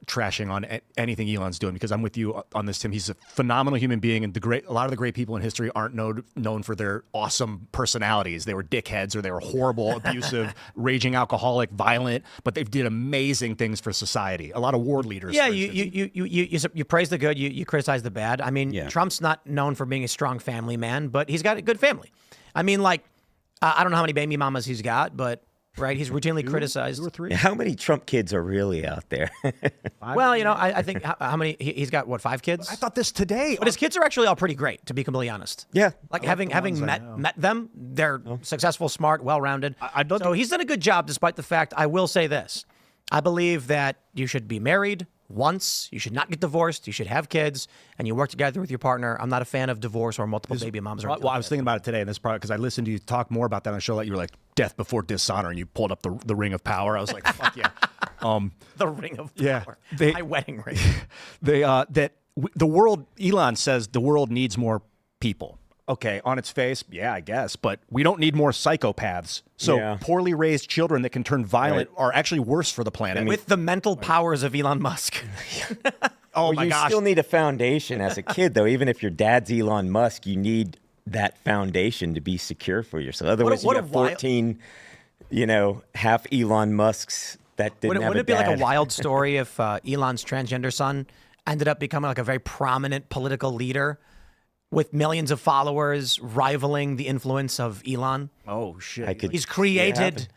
[SPEAKER 3] trashing on anything Elon's doing, because I'm with you on this, Tim. He's a phenomenal human being, and a lot of the great people in history aren't known for their awesome personalities. They were dickheads, or they were horrible, abusive, raging alcoholic, violent, but they did amazing things for society. A lot of war leaders.
[SPEAKER 1] Yeah, you praise the good, you criticize the bad. I mean, Trump's not known for being a strong family man, but he's got a good family. I mean, like, I don't know how many baby mamas he's got, but right, he's routinely criticized.
[SPEAKER 3] 2 or 3.
[SPEAKER 4] How many Trump kids are really out there?
[SPEAKER 1] Well, you know, I think how many he's got? What, 5 kids?
[SPEAKER 3] I thought this today.
[SPEAKER 1] But his kids are actually all pretty great, to be completely honest.
[SPEAKER 4] Yeah,
[SPEAKER 1] like having met them, they're successful, smart, well-rounded. So he's done a good job, despite the fact. I will say this: I believe that you should be married once. You should not get divorced. You should have kids, and you work together with your partner. I'm not a fan of divorce or multiple baby moms.
[SPEAKER 3] Well, I was thinking about it today, and this part, because I listened to you talk more about that on the show. Like you were like death before dishonor, and you pulled up the ring of power. I was like, fuck yeah.
[SPEAKER 1] The ring of power.
[SPEAKER 3] Yeah,
[SPEAKER 1] my wedding ring.
[SPEAKER 3] The world. Elon says the world needs more people. Okay, on its face, yeah, I guess, but we don't need more psychopaths. So poorly raised children that can turn violent are actually worse for the planet.
[SPEAKER 1] With the mental powers of Elon Musk.
[SPEAKER 4] Oh my gosh. You still need a foundation as a kid, though. Even if your dad's Elon Musk, you need that foundation to be secure for yourself. Otherwise, you have 14, half Elon Musks that didn't have a dad.
[SPEAKER 1] Wouldn't it be like a wild story if Elon's transgender son ended up becoming like a very prominent political leader with millions of followers, rivaling the influence of Elon?
[SPEAKER 3] Oh shit!
[SPEAKER 1] He's created.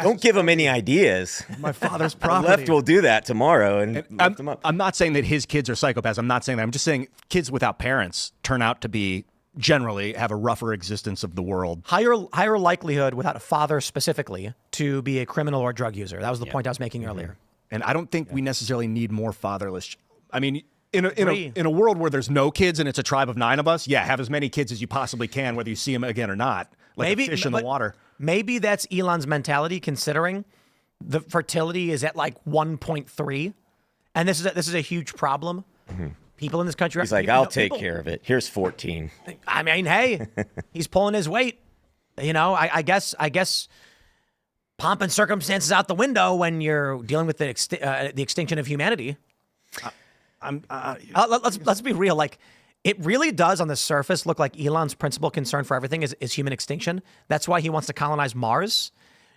[SPEAKER 4] Don't give him any ideas.
[SPEAKER 3] My father's property.
[SPEAKER 4] The left will do that tomorrow and lift him up.
[SPEAKER 3] I'm not saying that his kids are psychopaths. I'm not saying that. I'm just saying kids without parents turn out to be generally have a rougher existence of the world.
[SPEAKER 1] Higher likelihood without a father specifically to be a criminal or drug user. That was the point I was making earlier.
[SPEAKER 3] And I don't think we necessarily need more fatherless. I mean, in a world where there's no kids and it's a tribe of 9 of us, have as many kids as you possibly can, whether you see them again or not. Like a fish in the water.
[SPEAKER 1] Maybe that's Elon's mentality, considering the fertility is at like 1.3, and this is a huge problem. Mm-hmm. People in this country.
[SPEAKER 4] He's like, I'll take care of it. Here's 14.
[SPEAKER 1] I mean, hey, he's pulling his weight. I guess pomp and circumstances out the window when you're dealing with the extinction of humanity. Let's be real. Like, it really does on the surface look like Elon's principal concern for everything is human extinction. That's why he wants to colonize Mars,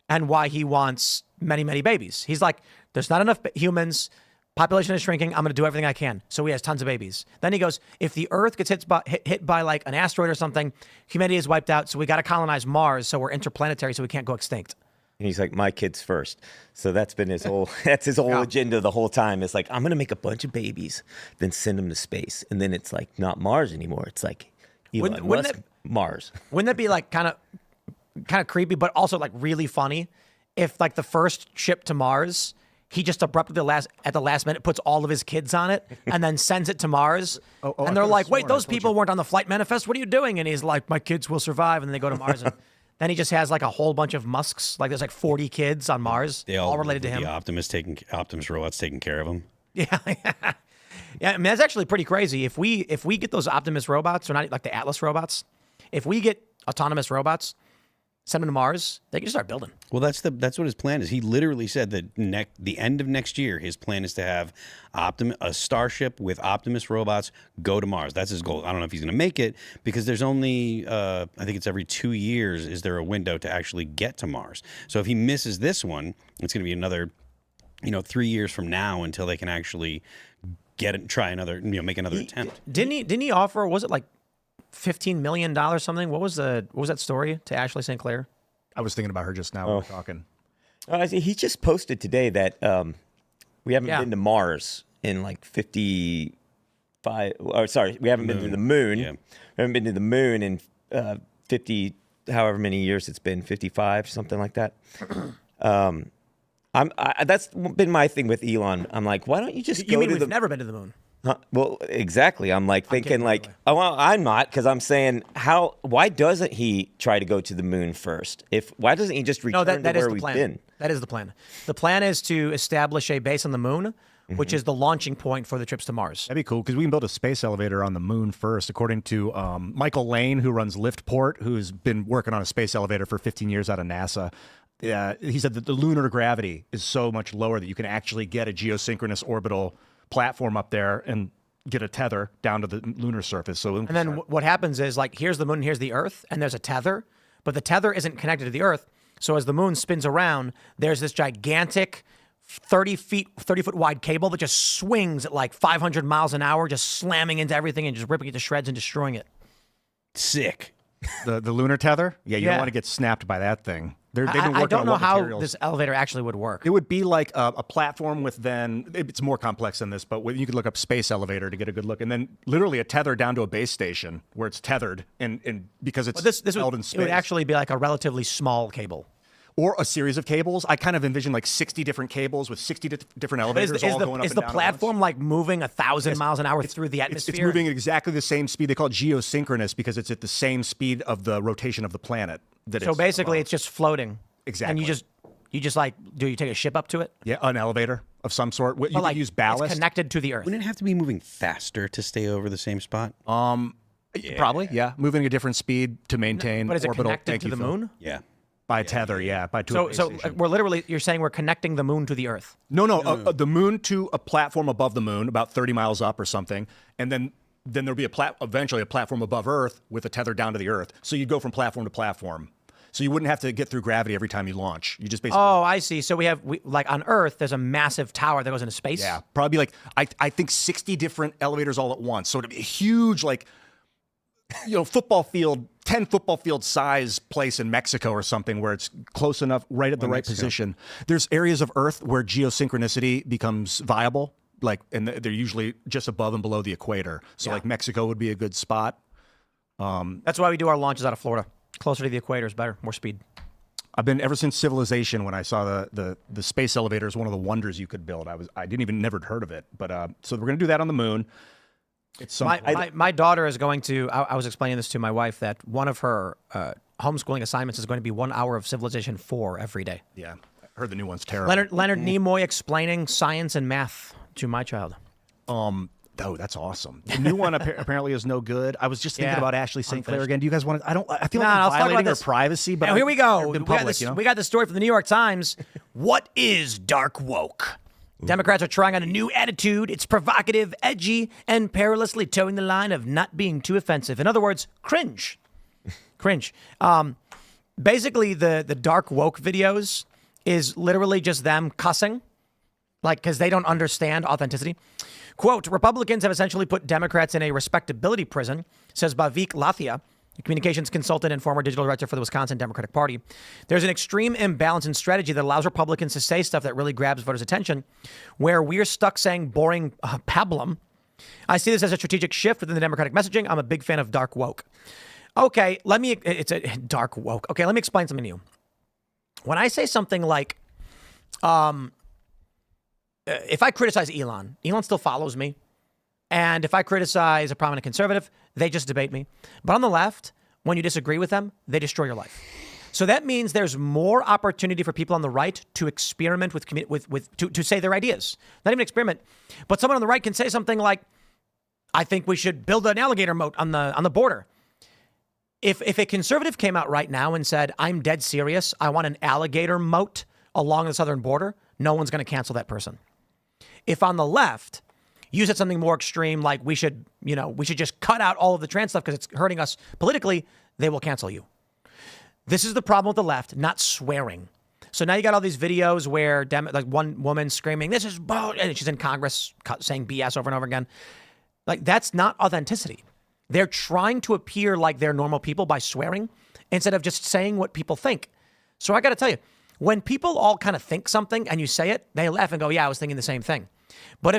[SPEAKER 1] and why he wants many, many babies. He's like, there's not enough humans. Population is shrinking. I'm going to do everything I can. So he has tons of babies. Then he goes, if the Earth gets hit by like an asteroid or something, humanity is wiped out. So we got to colonize Mars. So we're interplanetary. So we can't go extinct.
[SPEAKER 4] And he's like, my kids first. So that's been his whole agenda the whole time. It's like, I'm going to make a bunch of babies, then send them to space. And then it's like, not Mars anymore. It's like, Elon Musk, Mars.
[SPEAKER 1] Wouldn't that be like kind of creepy, but also like really funny if like the first ship to Mars, he just abruptly at the last minute puts all of his kids on it and then sends it to Mars. And they're like, wait, those people weren't on the flight manifest. What are you doing? And he's like, my kids will survive. And then they go to Mars. And then he just has like a whole bunch of Musks. Like there's like 40 kids on Mars, all related to him.
[SPEAKER 5] The Optimus robots taking care of him.
[SPEAKER 1] Yeah. Yeah. I mean, that's actually pretty crazy. If we get those Optimus robots, or not like the Atlas robots, if we get autonomous robots, send them to Mars, they can just start building.
[SPEAKER 5] Well, that's what his plan is. He literally said that the end of next year, his plan is to have a starship with Optimus robots go to Mars. That's his goal. I don't know if he's going to make it, because there's only, I think it's every 2 years is there a window to actually get to Mars. So if he misses this one, it's going to be another, 3 years from now until they can actually try another, make another attempt.
[SPEAKER 1] Didn't he offer? Was it like $15 million something? What was that story to Ashley St. Clair?
[SPEAKER 3] I was thinking about her just now when we were talking.
[SPEAKER 4] He just posted today that we haven't been to Mars in like 55. Or sorry, we haven't been to the moon. Yeah. We haven't been to the moon in 50, however many years it's been, 55, something like that. That's been my thing with Elon. I'm like, why don't you just go to
[SPEAKER 1] we've never been to the moon?
[SPEAKER 4] Well, exactly. I'm like thinking like, I'm not, because I'm saying why doesn't he try to go to the moon first? Why doesn't he just return to where we've been?
[SPEAKER 1] That is the plan. The plan is to establish a base on the moon, which is the launching point for the trips to Mars.
[SPEAKER 3] That'd be cool, because we can build a space elevator on the moon first, according to Michael Lane, who runs Liftport, who's been working on a space elevator for 15 years out of NASA. he said that the lunar gravity is so much lower that you can actually get a geosynchronous orbital platform up there and get a tether down to the lunar surface. So,
[SPEAKER 1] and then what happens is, like, here's the moon, here's the Earth, and there's a tether, but the tether isn't connected to the Earth. So as the moon spins around, there's this gigantic 30 foot wide cable that just swings at like 500 miles an hour, just slamming into everything and just ripping it to shreds and destroying it.
[SPEAKER 5] Sick.
[SPEAKER 3] The lunar tether? Yeah, you
[SPEAKER 1] Yeah.
[SPEAKER 3] don't want to get snapped by that thing. They've been working
[SPEAKER 1] I don't
[SPEAKER 3] on
[SPEAKER 1] know
[SPEAKER 3] what
[SPEAKER 1] how
[SPEAKER 3] materials.
[SPEAKER 1] this elevator actually would work.
[SPEAKER 3] It would be like a platform with it's more complex than this, but you could look up space elevator to get a good look. And then literally a tether down to a base station where it's tethered and because it's held in space.
[SPEAKER 1] It would actually be like a relatively small cable.
[SPEAKER 3] Or a series of cables. I kind of envision like 60 different cables with 60 different elevators all going up
[SPEAKER 1] Is
[SPEAKER 3] and
[SPEAKER 1] the
[SPEAKER 3] down at
[SPEAKER 1] platform like moving 1,000 miles an hour through the
[SPEAKER 3] once.
[SPEAKER 1] atmosphere?
[SPEAKER 3] It's moving at exactly the same speed. They call it geosynchronous because it's at the same speed of the rotation of the planet.
[SPEAKER 1] So basically, it's just floating.
[SPEAKER 3] Exactly.
[SPEAKER 1] And you just like, do you take a ship up to it?
[SPEAKER 3] Yeah, an elevator of some sort. You
[SPEAKER 1] But, like,
[SPEAKER 3] could use ballast.
[SPEAKER 1] It's connected to the Earth.
[SPEAKER 5] Wouldn't it have to be moving faster to stay over the same spot?
[SPEAKER 3] Probably, yeah. Moving at a different speed to maintain
[SPEAKER 1] But is it
[SPEAKER 3] orbital.
[SPEAKER 1] connected
[SPEAKER 3] Thank
[SPEAKER 1] to
[SPEAKER 3] you,
[SPEAKER 1] the
[SPEAKER 3] Phil.
[SPEAKER 1] moon?
[SPEAKER 5] Yeah.
[SPEAKER 3] By tether, yeah. By
[SPEAKER 1] So we're literally, you're saying we're connecting the moon to the Earth.
[SPEAKER 3] No. The moon to a platform above the moon, about 30 miles up or something, and then there'll be eventually a platform above Earth with a tether down to the Earth. So you'd go from platform to platform. So you wouldn't have to get through gravity every time you launch. You just basically.
[SPEAKER 1] Oh, I see. So we like on Earth, there's a massive tower that goes into space.
[SPEAKER 3] Yeah, probably like I think 60 different elevators all at once. So it'd be a huge football field, 10 football field size place in Mexico or something where it's close enough, right at the right position. There's areas of Earth where geosynchronicity becomes viable, and they're usually just above and below the equator. So like Mexico would be a good spot.
[SPEAKER 1] That's why we do our launches out of Florida. Closer to the equator is better, more speed.
[SPEAKER 3] I've been ever since Civilization when I saw the space elevator is one of the wonders you could build. I didn't even never heard of it, but so we're gonna do that on the moon. It's
[SPEAKER 1] my daughter is going to. I was explaining this to my wife that one of her homeschooling assignments is going to be 1 hour of Civilization 4 every day.
[SPEAKER 3] Yeah, I heard the new one's terrible.
[SPEAKER 1] Leonard Nimoy explaining science and math to my child.
[SPEAKER 3] Oh, that's awesome. The new one apparently is no good. I was just thinking about Ashley St. Clair again. Do you guys want to? I feel like I'm violating her privacy, but
[SPEAKER 1] here we go.
[SPEAKER 3] We
[SPEAKER 1] got this story from the New York Times. What is dark woke? Democrats are trying on a new attitude. It's provocative, edgy, and perilously towing the line of not being too offensive. In other words, cringe. Cringe. Basically, the dark woke videos is literally just them cussing, because they don't understand authenticity. Quote, Republicans have essentially put Democrats in a respectability prison, says Bhavik Lathia, a communications consultant and former digital director for the Wisconsin Democratic Party. There's an extreme imbalance in strategy that allows Republicans to say stuff that really grabs voters' attention, where we're stuck saying boring pablum. I see this as a strategic shift within the Democratic messaging. I'm a big fan of dark woke. Okay, it's a dark woke. Okay, let me explain something to you. When I say something like, if I criticize Elon still follows me. And if I criticize a prominent conservative, they just debate me. But on the left, when you disagree with them, they destroy your life. So that means there's more opportunity for people on the right to experiment to say their ideas. Not even experiment, but someone on the right can say something like, I think we should build an alligator moat on the border. If a conservative came out right now and said, I'm dead serious, I want an alligator moat along the southern border, no one's going to cancel that person. If on the left, you said something more extreme, like we should just cut out all of the trans stuff because it's hurting us politically, they will cancel you. This is the problem with the left, not swearing. So now you got all these videos where one woman screaming, this is bull, and she's in Congress saying BS over and over again. That's not authenticity. They're trying to appear like they're normal people by swearing instead of just saying what people think. So I got to tell you, when people all kind of think something and you say it, they laugh and go, yeah, I was thinking the same thing. But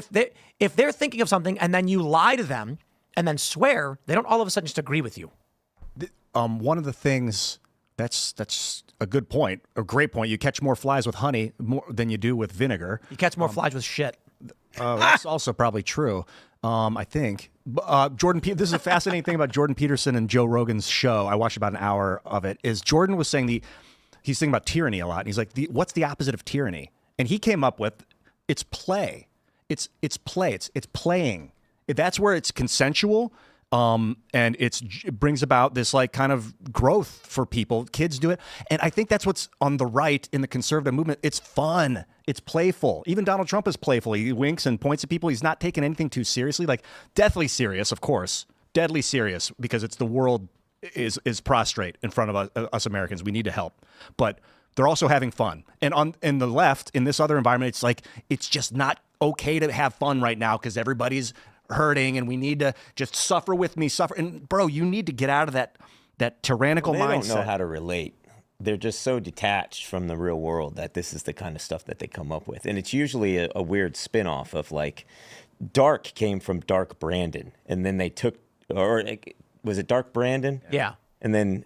[SPEAKER 1] if they're thinking of something and then you lie to them and then swear, they don't all of a sudden just agree with you.
[SPEAKER 3] One of the things that's a good point, a great point. You catch more flies with honey more than you do with vinegar.
[SPEAKER 1] You catch more flies with shit.
[SPEAKER 3] That's also probably true. I think. This is a fascinating thing about Jordan Peterson and Joe Rogan's show. I watched about an hour of it. Is Jordan was saying he's thinking about tyranny a lot, and he's like, what's the opposite of tyranny? And he came up with it's play. It's play. It's playing. That's where it's consensual. And it brings about this like kind of growth for people. Kids do it. And I think that's what's on the right in the conservative movement. It's fun. It's playful. Even Donald Trump is playful. He winks and points at people. He's not taking anything too seriously, like deathly serious, of course, deadly serious, because it's the world is prostrate in front of us Americans. We need to help. But they're also having fun. And in the left, in this other environment, it's like, it's just not okay to have fun right now because everybody's hurting and we need to just suffer with me, suffer. And bro, you need to get out of that tyrannical mindset.
[SPEAKER 4] They don't know how to relate. They're just so detached from the real world that this is the kind of stuff that they come up with. And it's usually a weird spin-off of like, Dark came from Dark Brandon. And then they took, or was it Dark Brandon?
[SPEAKER 1] Yeah.
[SPEAKER 4] And then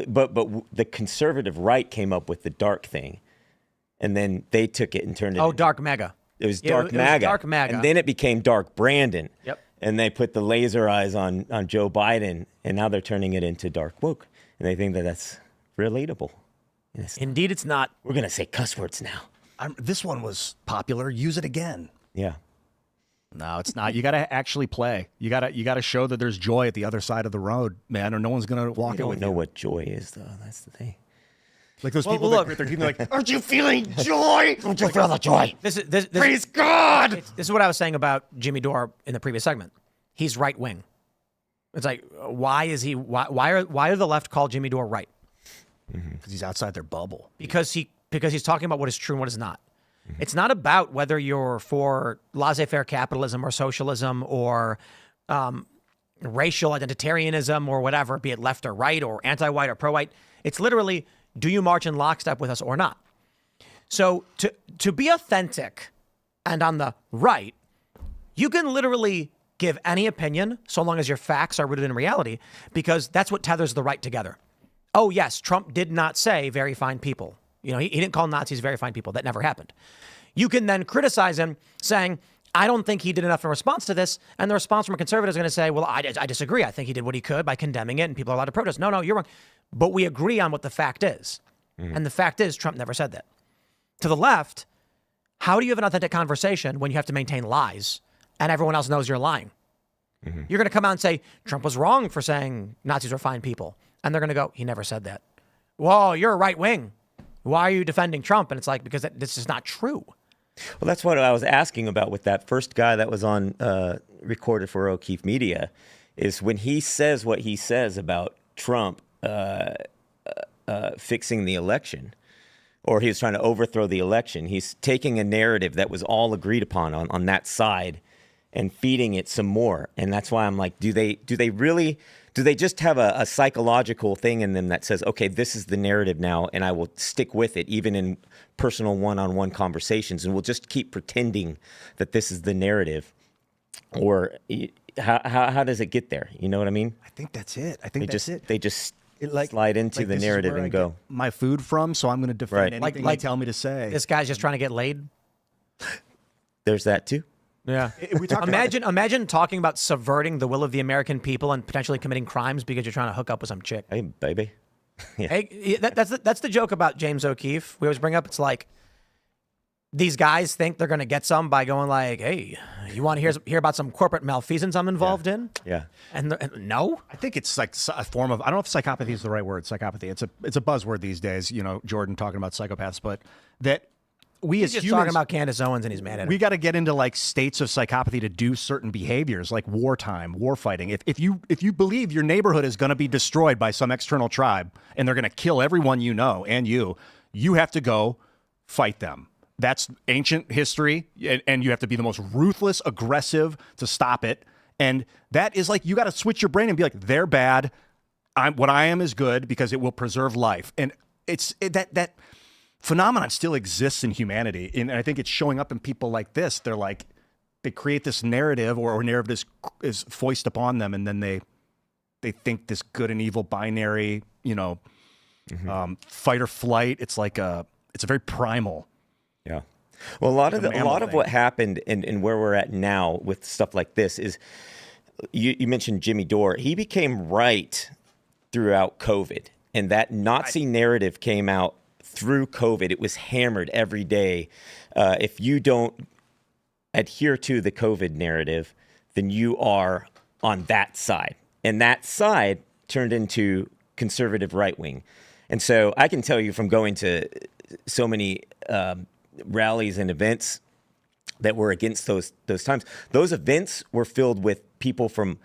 [SPEAKER 4] but the conservative right came up with the dark thing. And then they took it and turned it into
[SPEAKER 1] Dark MAGA.
[SPEAKER 4] It was Dark MAGA.
[SPEAKER 1] Dark MAGA.
[SPEAKER 4] And then it became Dark Brandon.
[SPEAKER 1] Yep.
[SPEAKER 4] And they put the laser eyes on Joe Biden, and now they're turning it into Dark Woke. And they think that that's relatable.
[SPEAKER 1] Indeed, it's not.
[SPEAKER 4] We're going to say cuss words now.
[SPEAKER 3] This one was popular. Use it again.
[SPEAKER 4] Yeah.
[SPEAKER 3] No, it's not. You got to actually play. You got to show that there's joy at the other side of the road, man, or no one's going to walk it with you.
[SPEAKER 4] I don't know what joy is, though. That's the thing.
[SPEAKER 3] Like those people that they're like, aren't you feeling joy?
[SPEAKER 1] Don't you feel the joy? Praise God! This is what I was saying about Jimmy Dore in the previous segment. He's right wing. It's like, why is he? Why are the left call Jimmy Dore right?
[SPEAKER 3] Because he's outside their bubble.
[SPEAKER 1] Because he's talking about what is true and what is not. It's not about whether you're for laissez-faire capitalism or socialism or racial identitarianism or whatever, be it left or right or anti-white or pro-white. It's literally, do you march in lockstep with us or not? So to be authentic and on the right, you can literally give any opinion so long as your facts are rooted in reality, because that's what tethers the right together. Oh, yes, Trump did not say very fine people. You know, he didn't call Nazis very fine people. That never happened. You can then criticize him saying, I don't think he did enough in response to this. And the response from a conservative is going to say, well, I disagree. I think he did what he could by condemning it and people are allowed to protest. No, you're wrong. But we agree on what the fact is. And the fact is Trump never said that. To the left, how do you have an authentic conversation when you have to maintain lies and everyone else knows you're lying? You're going to come out and say, Trump was wrong for saying Nazis were fine people. And they're going to go, he never said that. Whoa, you're a right wing. Why are you defending Trump? And it's like, because this is not true.
[SPEAKER 4] Well, that's what I was asking about with that first guy that was on recorded for OKeefe Media, is when he says what he says about Trump fixing the election, or he was trying to overthrow the election. He's taking a narrative that was all agreed upon on that side and feeding it some more. And that's why I'm like, do they just have a psychological thing in them that says, okay, this is the narrative now, and I will stick with it, even in personal one-on-one conversations, and we'll just keep pretending that this is the narrative? Or how does it get there? You know what I mean?
[SPEAKER 3] I think that's it. That's it.
[SPEAKER 4] They just slide into the narrative and go.
[SPEAKER 3] My food from, so I'm going to defend anything they tell me to say.
[SPEAKER 1] This guy's just trying to get laid.
[SPEAKER 4] There's that too.
[SPEAKER 1] Yeah. Imagine talking about subverting the will of the American people and potentially committing crimes because you're trying to hook up with some chick.
[SPEAKER 4] Hey, baby.
[SPEAKER 1] Yeah. Hey, that's the joke about James O'Keefe. We always bring up, it's like these guys think they're going to get some by going like, hey, you want to hear about some corporate malfeasance I'm involved in?
[SPEAKER 4] Yeah.
[SPEAKER 1] And no?
[SPEAKER 3] I think it's like a form of, I don't know if psychopathy is the right word, psychopathy. It's a buzzword these days, you know, Jordan talking about psychopaths, but that
[SPEAKER 1] he's just talking about Candace Owens and he's mad at her.
[SPEAKER 3] We got to get into like states of psychopathy to do certain behaviors like wartime, war fighting. If you believe your neighborhood is going to be destroyed by some external tribe and they're going to kill everyone you know and you have to go fight them. That's ancient history, and you have to be the most ruthless, aggressive to stop it. And that is like, you got to switch your brain and be like, they're bad. What I am is good because it will preserve life. And that phenomenon still exists in humanity. And I think it's showing up in people like this. They're like, they create this narrative or narrative is foisted upon them. And then they think this good and evil binary, fight or flight. It's like it's a very primal.
[SPEAKER 4] Yeah. Well, a lot of what happened and where we're at now with stuff like this is, you mentioned Jimmy Dore. He became right throughout COVID, and that Nazi narrative came out through COVID. It was hammered every day. If you don't adhere to the COVID narrative, then you are on that side. And that side turned into conservative right wing. And so I can tell you from going to so many rallies and events that were against those times, those events were filled with people from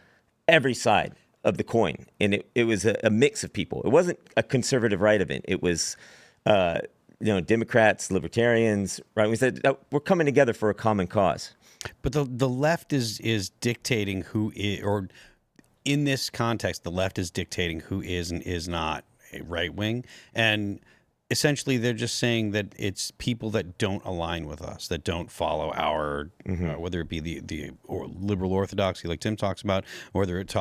[SPEAKER 4] every side of the coin. And it was a mix of people. It wasn't a conservative right event. It was, Democrats, libertarians, right? We said we're coming together for a common cause.
[SPEAKER 5] But the left is dictating who is, or in this context, the left is dictating who is and is not a right wing. And essentially, they're just saying that it's people that don't align with us, that don't follow our, whether it be the or liberal orthodoxy, like Tim talks about, or whether it's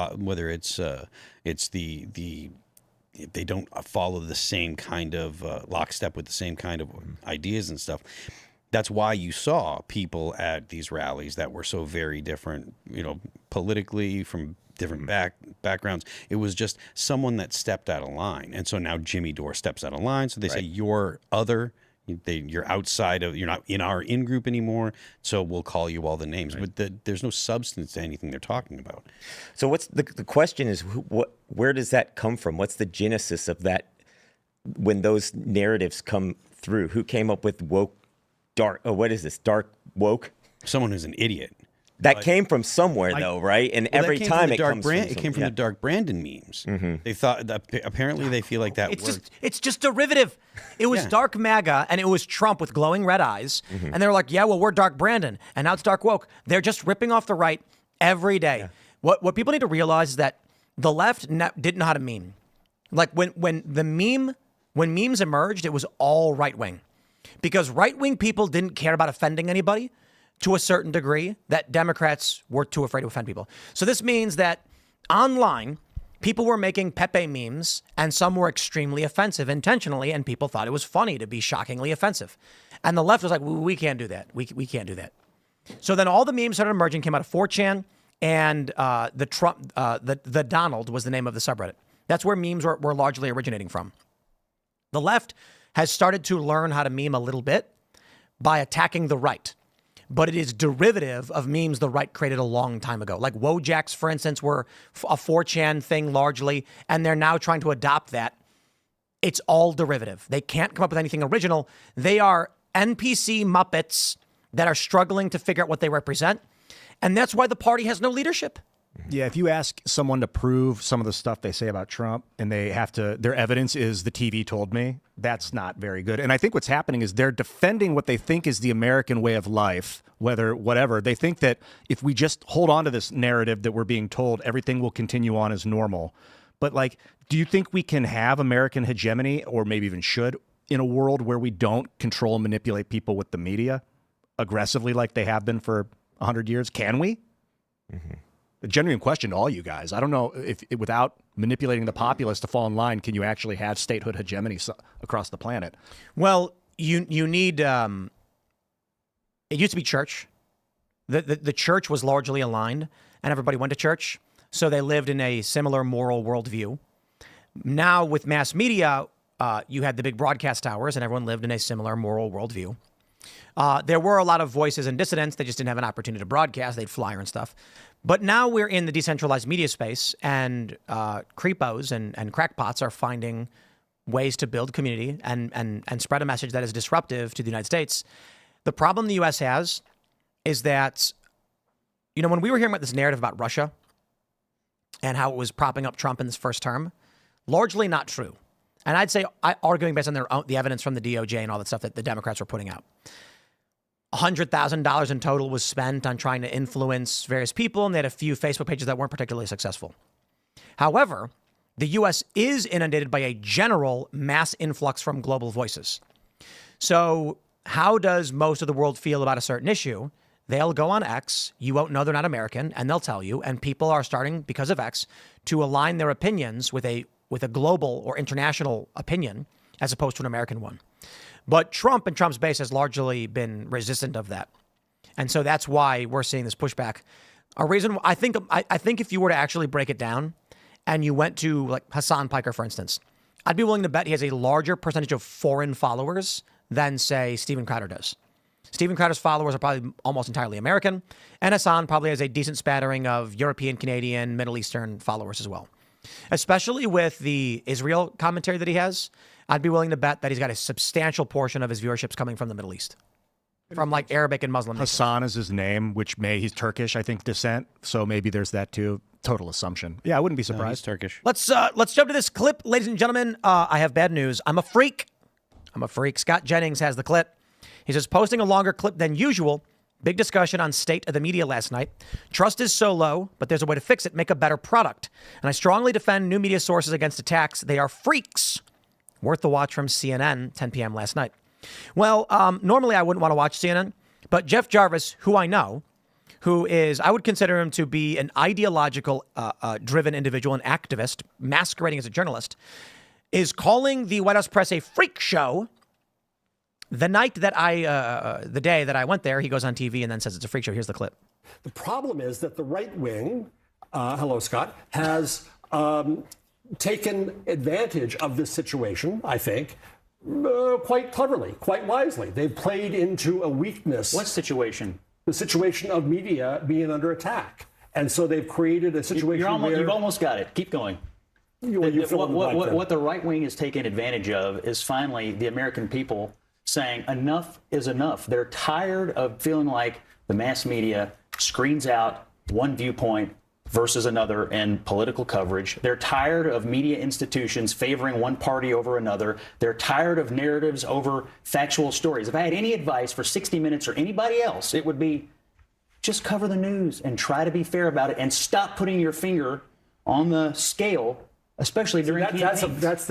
[SPEAKER 5] they don't follow the same kind of lockstep with the same kind of ideas and stuff. That's why you saw people at these rallies that were so very different, politically, from different backgrounds. It was just someone that stepped out of line. And so now Jimmy Dore steps out of line. So they say, you're other, you're outside of, you're not in our in-group anymore, so we'll call you all the names. But there's no substance to anything they're talking about.
[SPEAKER 4] So what's the question is, where does that come from? What's the genesis of that when those narratives come through? Who came up with woke? Dark woke?
[SPEAKER 5] Someone who's an idiot.
[SPEAKER 4] That came from somewhere, though, right? And every time it comes
[SPEAKER 5] it came from the Dark Brandon memes. They thought that apparently they feel like that worked.
[SPEAKER 1] It's just derivative. It was Dark MAGA and it was Trump with glowing red eyes, and they were like, "Yeah, well, we're Dark Brandon, and now it's Dark Woke." They're just ripping off the right every day. Yeah. What people need to realize is that the left didn't know how to meme. Like when memes emerged, it was all right wing. Because right-wing people didn't care about offending anybody to a certain degree that Democrats were too afraid to offend people. So this means that online, people were making Pepe memes and some were extremely offensive intentionally, and people thought it was funny to be shockingly offensive. And the left was like, we can't do that. We can't do that. So then all the memes started emerging, came out of 4chan, and the Donald was the name of the subreddit. That's where memes were largely originating from. The left has started to learn how to meme a little bit by attacking the right. But it is derivative of memes the right created a long time ago. Like Wojaks, for instance, were a 4chan thing largely, and they're now trying to adopt that. It's all derivative. They can't come up with anything original. They are NPC Muppets that are struggling to figure out what they represent. And that's why the party has no leadership.
[SPEAKER 3] Yeah, if you ask someone to prove some of the stuff they say about Trump and they have to, their evidence is the TV told me, that's not very good. And I think what's happening is they're defending what they think is the American way of life, whatever. They think that if we just hold on to this narrative that we're being told, everything will continue on as normal. But do you think we can have American hegemony, or maybe even should, in a world where we don't control and manipulate people with the media aggressively like they have been for 100 years? Can we? A genuine question to all you guys. I don't know if without manipulating the populace to fall in line, can you actually have statehood hegemony across the planet?
[SPEAKER 1] Well, you need, it used to be church. The church was largely aligned and everybody went to church. So they lived in a similar moral worldview. Now with mass media, you had the big broadcast towers and everyone lived in a similar moral worldview. There were a lot of voices and dissidents. They just didn't have an opportunity to broadcast. They'd flyer and stuff. But now we're in the decentralized media space, and creepos and crackpots are finding ways to build community and spread a message that is disruptive to the United States. The problem the U.S. has is that, when we were hearing about this narrative about Russia and how it was propping up Trump in this first term, largely not true. And I'd say, arguing based on the evidence from the DOJ and all that stuff that the Democrats were putting out. $100,000 in total was spent on trying to influence various people, and they had a few Facebook pages that weren't particularly successful. However, the U.S. is inundated by a general mass influx from global voices. So how does most of the world feel about a certain issue? They'll go on X, you won't know they're not American, and they'll tell you, and people are starting, because of X, to align their opinions with a global or international opinion as opposed to an American one. But Trump and Trump's base has largely been resistant of that. And so that's why we're seeing this pushback. A reason, I think if you were to actually break it down and you went to like Hassan Piker, for instance, I'd be willing to bet he has a larger percentage of foreign followers than, say, Steven Crowder does. Steven Crowder's followers are probably almost entirely American. And Hassan probably has a decent spattering of European, Canadian, Middle Eastern followers as well. Especially with the Israel commentary that he has, I'd be willing to bet that he's got a substantial portion of his viewership's coming from the Middle East. From like Arabic and Muslim.
[SPEAKER 3] Hassan is his name, he's Turkish, I think, descent. So maybe there's that too. Total assumption. Yeah, I wouldn't be surprised.
[SPEAKER 5] No, he's Turkish.
[SPEAKER 1] Let's jump to this clip, ladies and gentlemen. I have bad news. I'm a freak. Scott Jennings has the clip. He says, posting a longer clip than usual. Big discussion on state of the media last night. Trust is so low, but there's a way to fix it. Make a better product. And I strongly defend new media sources against attacks. They are freaks. Worth the watch from CNN, 10 p.m. last night. Well, normally I wouldn't want to watch CNN, but Jeff Jarvis, who I know, I would consider him to be an ideological driven individual, an activist masquerading as a journalist, is calling the White House press a freak show. The day that I went there, he goes on TV and then says it's a freak show. Here's the clip.
[SPEAKER 12] The problem is that the right wing, hello, Scott, has taken advantage of this situation, I think, quite cleverly, quite wisely. They've played into a weakness.
[SPEAKER 13] What situation?
[SPEAKER 12] The situation of media being under attack. And so they've created a situation where...
[SPEAKER 13] You've almost got it. Keep going. What the right wing is taking advantage of is finally the American people saying enough is enough. They're tired of feeling like the mass media screens out one viewpoint versus another in political coverage. They're tired of media institutions favoring one party over another. They're tired of narratives over factual stories. If I had any advice for 60 Minutes or anybody else, it would be just cover the news and try to be fair about it and stop putting your finger on the scale, especially during campaigns.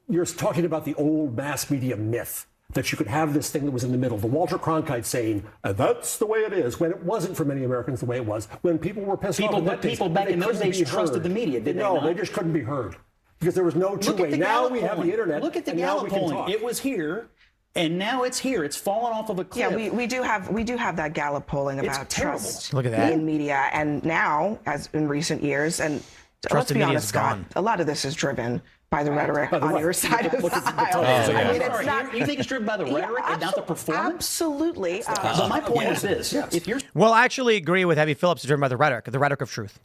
[SPEAKER 12] You're talking about the old mass media myth that you could have this thing that was in the middle. The Walter Cronkite saying, that's the way it is, when it wasn't for many Americans the way it was. When people were pissed off.
[SPEAKER 13] People back in those days trusted the media, did they not?
[SPEAKER 12] No, they just couldn't be heard because there was no two-way. Now we have the internet.
[SPEAKER 13] Look at the Gallup polling. It was here, and now it's here. It's fallen off of a cliff.
[SPEAKER 14] Yeah, we do have that Gallup polling about trust
[SPEAKER 1] Look at that.
[SPEAKER 14] in media, and now, as in recent years, and let's be honest, Scott, a lot of this is driven by the rhetoric on your side of the aisle. I mean, it's not.
[SPEAKER 13] You think it's driven by the rhetoric and not the performance?
[SPEAKER 14] Absolutely.
[SPEAKER 13] So my point is this: if you're
[SPEAKER 1] Well, I actually agree with Heavy Phillips, driven by the rhetoric of truth.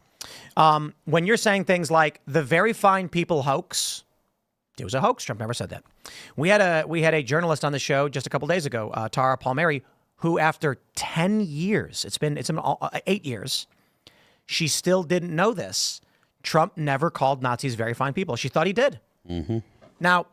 [SPEAKER 1] When you're saying things like the very fine people hoax, it was a hoax. Trump never said that. We had a journalist on the show just a couple days ago, Tara Palmieri, who after 10 years, it's been 8 years, she still didn't know this. Trump never called Nazis very fine people. She thought he did.
[SPEAKER 5] Mm-hmm.
[SPEAKER 1] Now,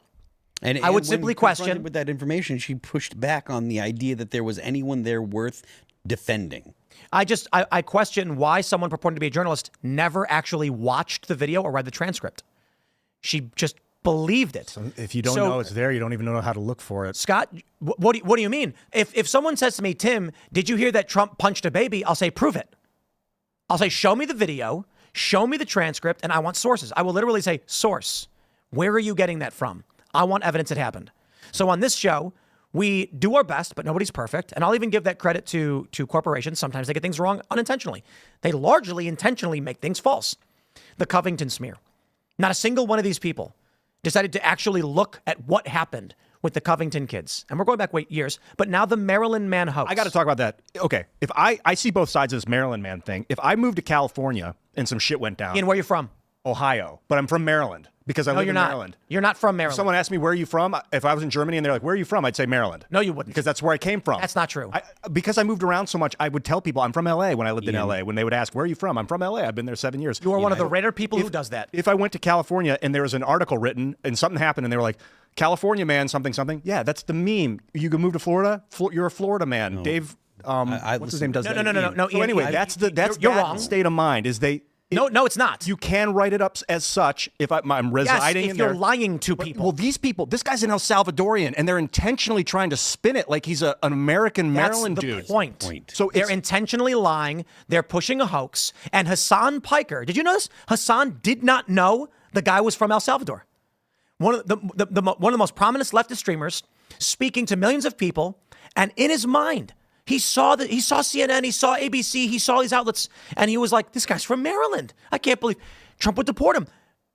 [SPEAKER 5] and
[SPEAKER 1] I would simply question.
[SPEAKER 5] With that information, she pushed back on the idea that there was anyone there worth defending.
[SPEAKER 1] I question why someone purporting to be a journalist never actually watched the video or read the transcript. She just believed it.
[SPEAKER 3] So if you don't know it's there, you don't even know how to look for it.
[SPEAKER 1] Scott, what do you mean? If someone says to me, Tim, did you hear that Trump punched a baby? I'll say, prove it. I'll say, show me the video. Show me the transcript, and I want sources. I will literally say, source. Where are you getting that from? I want evidence it happened. So on this show, we do our best, but nobody's perfect. And I'll even give that credit to corporations. Sometimes they get things wrong unintentionally. They largely intentionally make things false. The Covington smear. Not a single one of these people decided to actually look at what happened with the Covington kids. And we're going back years, but now the Maryland man hoax.
[SPEAKER 3] I got to talk about that. Okay, if I see both sides of this Maryland man thing. If I moved to California and some shit went down.
[SPEAKER 1] Ian, where are you from?
[SPEAKER 3] Ohio, but I'm from Maryland because I live in Maryland.
[SPEAKER 1] You're not from Maryland.
[SPEAKER 3] If someone asked me, where are you from? If I was in Germany and they're like, where are you from? I'd say Maryland.
[SPEAKER 1] No, you wouldn't.
[SPEAKER 3] Because that's where I came from.
[SPEAKER 1] That's not true.
[SPEAKER 3] Because I moved around so much, I would tell people I'm from LA when I lived in LA. When they would ask, where are you from? I'm from LA. I've been there 7 years.
[SPEAKER 1] You are one of the rare people who does that.
[SPEAKER 3] If I went to California and there was an article written and something happened and they were like, California man, something. Yeah, that's the meme. You can move to Florida. You're a Florida man. No. Dave, what's his name? Does that?
[SPEAKER 1] No.
[SPEAKER 3] So anyway, you're wrong. State of mind is they.
[SPEAKER 1] No, it's not.
[SPEAKER 3] You can write it up as such if I'm residing in there.
[SPEAKER 1] If you're lying to people.
[SPEAKER 3] Well, these people, this guy's an El Salvadorian, and they're intentionally trying to spin it like he's an American Maryland dude.
[SPEAKER 1] That's the point. So they're intentionally lying. They're pushing a hoax. And Hassan Piker, did you know this? Hassan did not know the guy was from El Salvador. One of the most prominent leftist streamers speaking to millions of people, and in his mind, he saw CNN, he saw ABC, he saw these outlets, and he was like, "This guy's from Maryland. I can't believe Trump would deport him."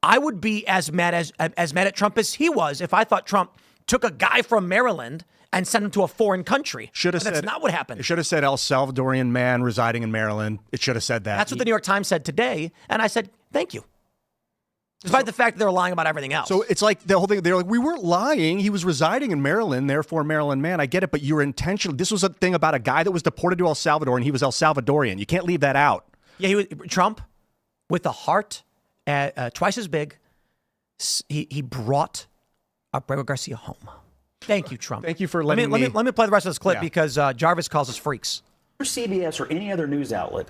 [SPEAKER 1] I would be as mad at Trump as he was if I thought Trump took a guy from Maryland and send him to a foreign country.
[SPEAKER 3] Should have
[SPEAKER 1] But
[SPEAKER 3] said
[SPEAKER 1] that's not what happened.
[SPEAKER 3] It should have said El Salvadorian man residing in Maryland. It should have said that.
[SPEAKER 1] That's what the New York Times said today, and I said, thank you. Despite the fact that they're lying about everything else.
[SPEAKER 3] So it's like the whole thing. They're like, we weren't lying. He was residing in Maryland, therefore Maryland man. I get it, but you're intentional. This was a thing about a guy that was deported to El Salvador, and he was El Salvadorian. You can't leave that out.
[SPEAKER 1] Yeah, he was Trump with a heart twice as big. He brought Abrego Garcia home. Thank you, Trump.
[SPEAKER 3] Thank you for letting me.
[SPEAKER 1] Let me play the rest of this clip because Jarvis calls us freaks.
[SPEAKER 13] CBS or any other news outlet,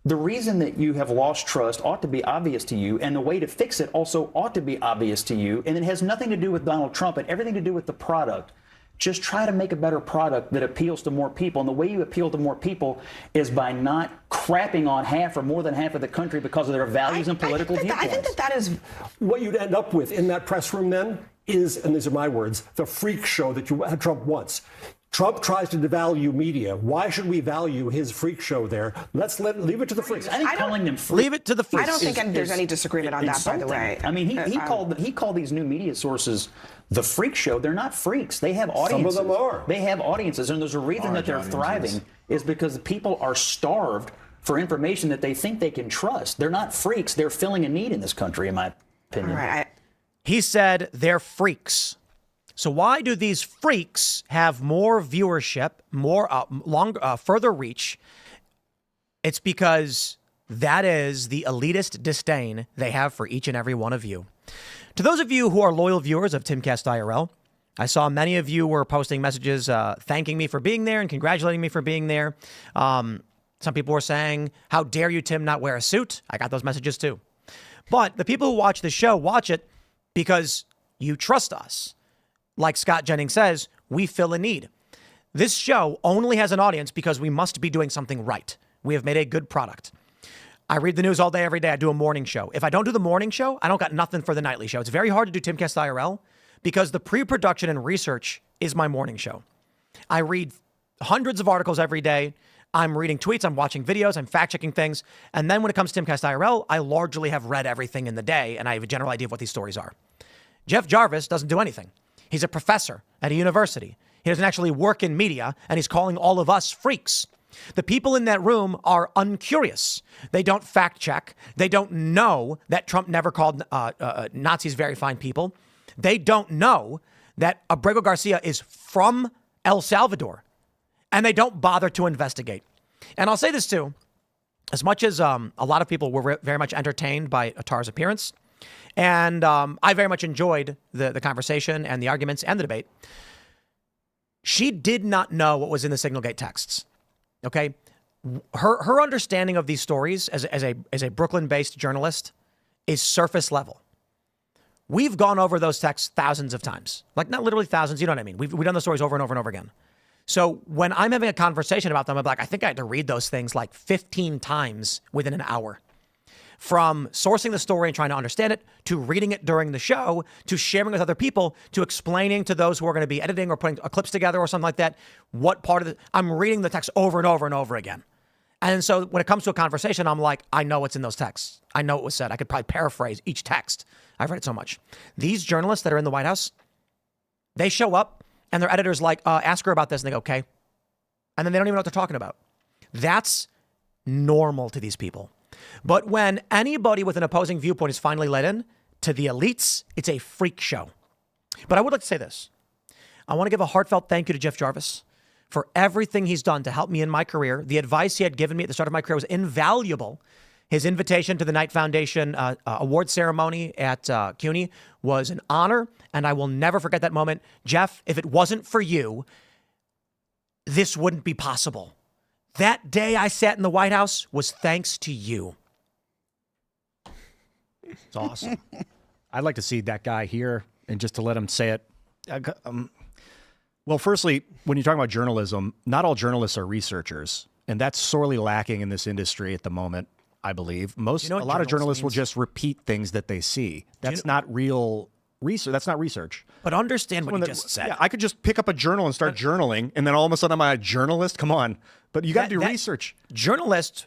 [SPEAKER 13] the reason that you have lost trust ought to be obvious to you, and the way to fix it also ought to be obvious to you, and it has nothing to do with Donald Trump and everything to do with the product. Just try to make a better product that appeals to more people, and the way you appeal to more people is by not crapping on half or more than half of the country because of their values and political viewpoints.
[SPEAKER 12] I think that is what you'd end up with in that press room then is, and these are my words, the freak show that Trump wants. Trump tries to devalue media. Why should we value his freak show there? Leave it to the freaks.
[SPEAKER 13] I think calling them freaks.
[SPEAKER 1] Leave it to the freaks.
[SPEAKER 14] I don't think there's any disagreement on that, by the way.
[SPEAKER 13] I mean, he called these new media sources the freak show. They're not freaks. They have audiences.
[SPEAKER 12] Some of them are.
[SPEAKER 13] They have audiences, and there's a reason that they're thriving is because people are starved for information that they think they can trust. They're not freaks. They're filling a need in this country, in my opinion.
[SPEAKER 14] Right.
[SPEAKER 1] He said they're freaks. So why do these freaks have more viewership, more further reach? It's because that is the elitist disdain they have for each and every one of you. To those of you who are loyal viewers of Timcast IRL, I saw many of you were posting messages thanking me for being there and congratulating me for being there. Some people were saying, how dare you, Tim, not wear a suit? I got those messages too. But the people who watch the show watch it because you trust us. Like Scott Jennings says, we fill a need. This show only has an audience because we must be doing something right. We have made a good product. I read the news all day, every day. I do a morning show. If I don't do the morning show, I don't got nothing for the nightly show. It's very hard to do Timcast IRL because the pre-production and research is my morning show. I read hundreds of articles every day. I'm reading tweets. I'm watching videos. I'm fact-checking things. And then when it comes to Timcast IRL, I largely have read everything in the day, and I have a general idea of what these stories are. Jeff Jarvis doesn't do anything. He's a professor at a university. He doesn't actually work in media, and he's calling all of us freaks. The people in that room are uncurious. They don't fact check. They don't know that Trump never called Nazis very fine people. They don't know that Abrego Garcia is from El Salvador, and they don't bother to investigate. And I'll say this too, as much as a lot of people were very much entertained by Attar's appearance, and I very much enjoyed the conversation and the arguments and the debate. She did not know what was in the Signalgate texts. Okay, her understanding of these stories as a Brooklyn-based journalist is surface level. We've gone over those texts thousands of times, like not literally thousands. You know what I mean? We've done the stories over and over and over again. So when I'm having a conversation about them, I'm like, I think I had to read those things like 15 times within an hour. From sourcing the story and trying to understand it, to reading it during the show, to sharing with other people, to explaining to those who are going to be editing or putting clips together or something like that, what part of I'm reading the text over and over and over again. And so when it comes to a conversation, I'm like, I know what's in those texts. I know what was said. I could probably paraphrase each text. I've read it so much. These journalists that are in the White House, they show up and their editor's like, ask her about this. And they go, okay. And then they don't even know what they're talking about. That's normal to these people. But when anybody with an opposing viewpoint is finally let in, to the elites, it's a freak show. But I would like to say this. I want to give a heartfelt thank you to Jeff Jarvis for everything he's done to help me in my career. The advice he had given me at the start of my career was invaluable. His invitation to the Knight Foundation award ceremony at CUNY was an honor, and I will never forget that moment. Jeff, if it wasn't for you, this wouldn't be possible. That day I sat in the White House was thanks to you.
[SPEAKER 3] It's awesome. I'd like to see that guy here and just to let him say it. Well, firstly, when you're talking about journalism, not all journalists are researchers, and that's sorely lacking in this industry at the moment, I believe. A lot of journalists will just repeat things that they see. That's not real research. That's not research.
[SPEAKER 1] But understand what you just said.
[SPEAKER 3] Yeah, I could just pick up a journal and start journaling, and then all of a sudden I'm a journalist. Come on. But you got to do research.
[SPEAKER 1] Journalist,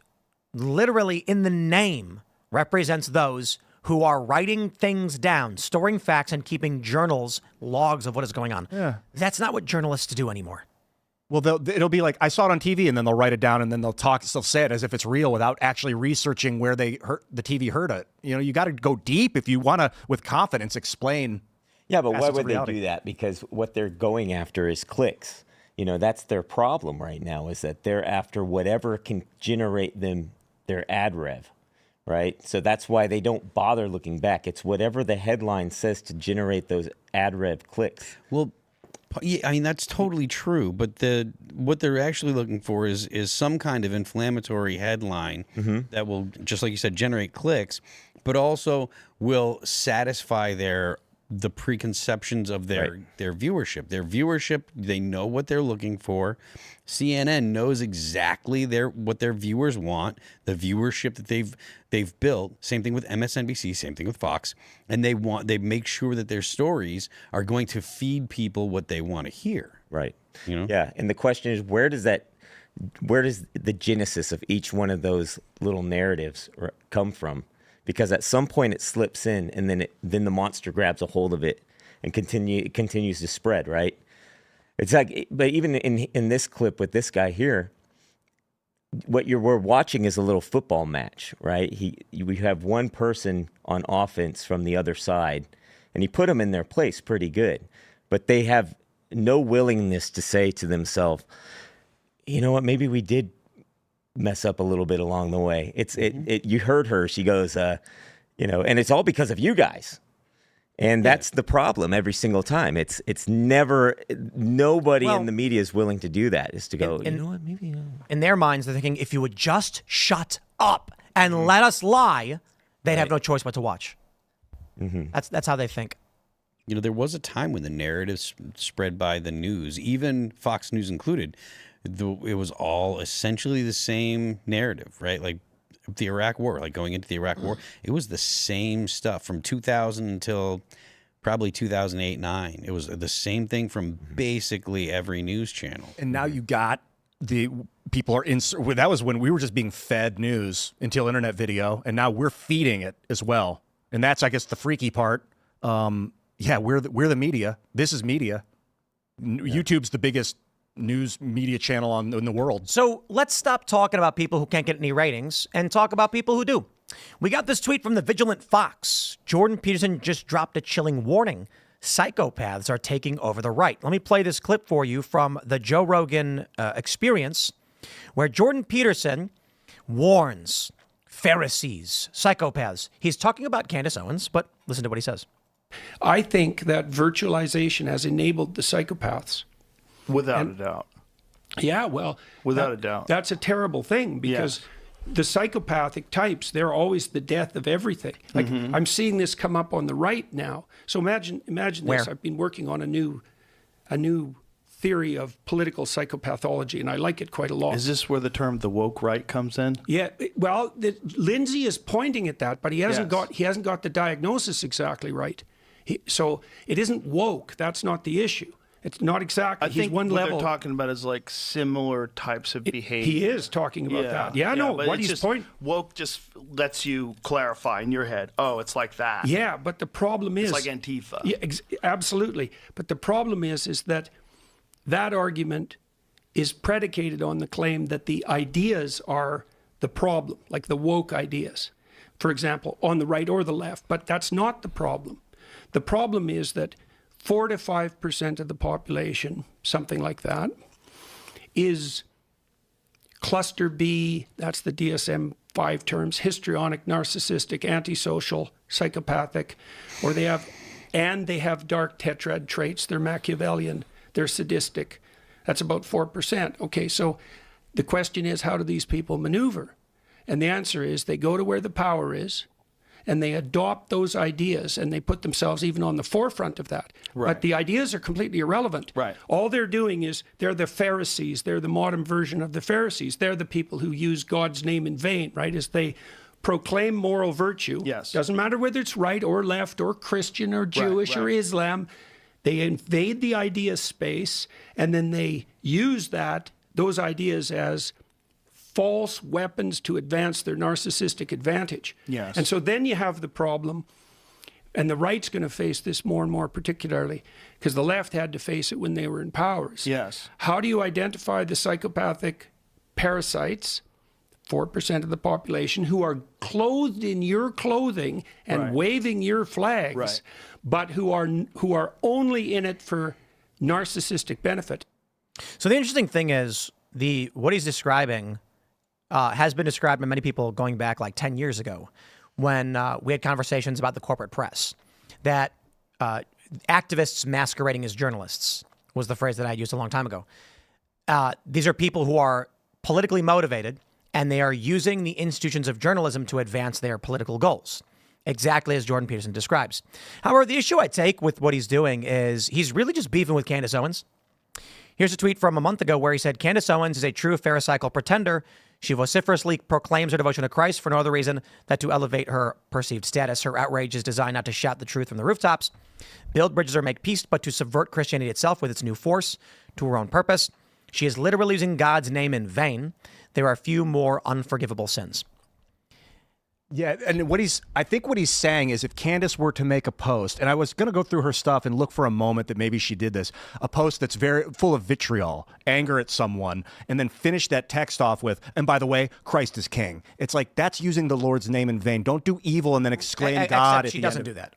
[SPEAKER 1] literally in the name, represents those who are writing things down, storing facts, and keeping journals, logs of what is going on.
[SPEAKER 3] Yeah.
[SPEAKER 1] That's not what journalists do anymore.
[SPEAKER 3] Well, it'll be like, I saw it on TV, and then they'll write it down, and then they'll say it as if it's real without actually researching where the TV heard it. You know, you got to go deep if you want to, with confidence, explain.
[SPEAKER 4] Yeah, but why
[SPEAKER 3] facets of
[SPEAKER 4] would they
[SPEAKER 3] reality.
[SPEAKER 4] do that? Because what they're going after is clicks. You know, that's their problem right now, is that they're after whatever can generate them their ad rev, right? So that's why they don't bother looking back. It's whatever the headline says to generate those ad rev clicks.
[SPEAKER 5] Well, yeah, I mean, that's totally true. But what they're actually looking for is some kind of inflammatory headline that will, just like you said, generate clicks, but also will satisfy the preconceptions of their viewership. Their viewership, they know what they're looking for. CNN knows exactly what their viewers want, the viewership that they've built. Same thing with MSNBC, same thing with Fox. And they make sure that their stories are going to feed people what they want to hear.
[SPEAKER 4] Right.
[SPEAKER 5] You know?
[SPEAKER 4] Yeah. And the question is, where does the genesis of each one of those little narratives come from? Because at some point it slips in, and then the monster grabs a hold of it and continues to spread, right? It's like, but even in this clip with this guy here, what we're watching is a little football match, right? We have one person on offense from the other side, and he put them in their place pretty good, but they have no willingness to say to themselves, you know what, maybe we did mess up a little bit along the way. You heard her. She goes, you know, and it's all because of you guys. And that's the problem every single time. It's never, nobody in the media is willing to do that, is to go, you know what, maybe.
[SPEAKER 1] In their minds, they're thinking, if you would just shut up and let us lie, they'd have no choice but to watch. That's how they think.
[SPEAKER 5] You know, there was a time when the narrative spread by the news, even Fox News included, it was all essentially the same narrative, right? Like the Iraq War, like going into the Iraq War, it was the same stuff from 2000 until probably 2008, 9. It was the same thing from basically every news channel.
[SPEAKER 3] And now you got the people are in. That was when we were just being fed news until internet video, and now we're feeding it as well. And that's, I guess, the freaky part. Yeah, we're the media. This is media. YouTube's the biggest news media channel in the world.
[SPEAKER 1] So let's stop talking about people who can't get any ratings and talk about people who do. We got this tweet from the Vigilant Fox. Jordan Peterson just dropped a chilling warning. Psychopaths are taking over the right. Let me play this clip for you from the Joe Rogan Experience, where Jordan Peterson warns Pharisees, psychopaths. He's talking about Candace Owens, but listen to what he says.
[SPEAKER 15] I think that virtualization has enabled the psychopaths.
[SPEAKER 16] Without a doubt.
[SPEAKER 15] Yeah, well,
[SPEAKER 16] without a doubt.
[SPEAKER 15] That's a terrible thing, because the psychopathic types, they're always the death of everything. Like I'm seeing this come up on the right now. So imagine this. I've been working on a new theory of political psychopathology, and I like it quite a lot.
[SPEAKER 16] Is this where the term the woke right comes in?
[SPEAKER 15] Yeah, well, Lindsay is pointing at that, but he hasn't got the diagnosis exactly right. So it isn't woke. That's not the issue. It's not exactly.
[SPEAKER 16] I think
[SPEAKER 15] he's one
[SPEAKER 16] what
[SPEAKER 15] level.
[SPEAKER 16] they're talking about is like similar types of behavior.
[SPEAKER 15] He is talking about that. Yeah, no. What he's pointing.
[SPEAKER 16] Woke just lets you clarify in your head. Oh, it's like that.
[SPEAKER 15] Yeah, but the problem is
[SPEAKER 16] it's like Antifa.
[SPEAKER 15] Yeah, absolutely. But the problem is that argument is predicated on the claim that the ideas are the problem, like the woke ideas, for example, on the right or the left. But that's not the problem. The problem is that 4 to 5% of the population, something like that, is cluster B, that's the DSM-5 terms, histrionic, narcissistic, antisocial, psychopathic, or they have dark tetrad traits, they're Machiavellian, they're sadistic. That's about 4%. Okay, so the question is, how do these people maneuver? And the answer is they go to where the power is, and they adopt those ideas, and they put themselves even on the forefront of that.
[SPEAKER 16] Right.
[SPEAKER 15] But the ideas are completely irrelevant.
[SPEAKER 16] Right.
[SPEAKER 15] All they're doing is they're the Pharisees. They're the modern version of the Pharisees. They're the people who use God's name in vain, right? As they proclaim moral virtue.
[SPEAKER 16] Yes.
[SPEAKER 15] Doesn't matter whether it's right or left or Christian or Jewish or Islam. They invade the idea space, and then they use those ideas as false weapons to advance their narcissistic advantage.
[SPEAKER 16] Yes.
[SPEAKER 15] And so then you have the problem, and the right's going to face this more and more, particularly because the left had to face it when they were in powers.
[SPEAKER 16] Yes.
[SPEAKER 15] How do you identify the psychopathic parasites, 4% of the population, who are clothed in your clothing and
[SPEAKER 16] Right.
[SPEAKER 15] waving your flags,
[SPEAKER 16] Right.
[SPEAKER 15] but who are only in it for narcissistic benefit?
[SPEAKER 1] So the interesting thing is what he's describing has been described by many people going back like 10 years ago when we had conversations about the corporate press, that activists masquerading as journalists was the phrase that I used a long time ago. These are people who are politically motivated, and they are using the institutions of journalism to advance their political goals, exactly as Jordan Peterson describes. However, the issue I take with what he's doing is he's really just beefing with Candace Owens. Here's a tweet from a month ago where he said, Candace Owens is a true pharisaical pretender. She vociferously proclaims her devotion to Christ for no other reason than to elevate her perceived status. Her outrage is designed not to shout the truth from the rooftops, build bridges or make peace, but to subvert Christianity itself with its new force to her own purpose. She is literally using God's name in vain. There are few more unforgivable sins.
[SPEAKER 3] Yeah, and I think what he's saying is if Candace were to make a post, and I was going to go through her stuff and look for a moment that maybe she did this, a post that's very full of vitriol, anger at someone, and then finish that text off with, and by the way, Christ is king. It's like, that's using the Lord's name in vain. Don't do evil and then exclaim God.
[SPEAKER 1] Except she doesn't do that.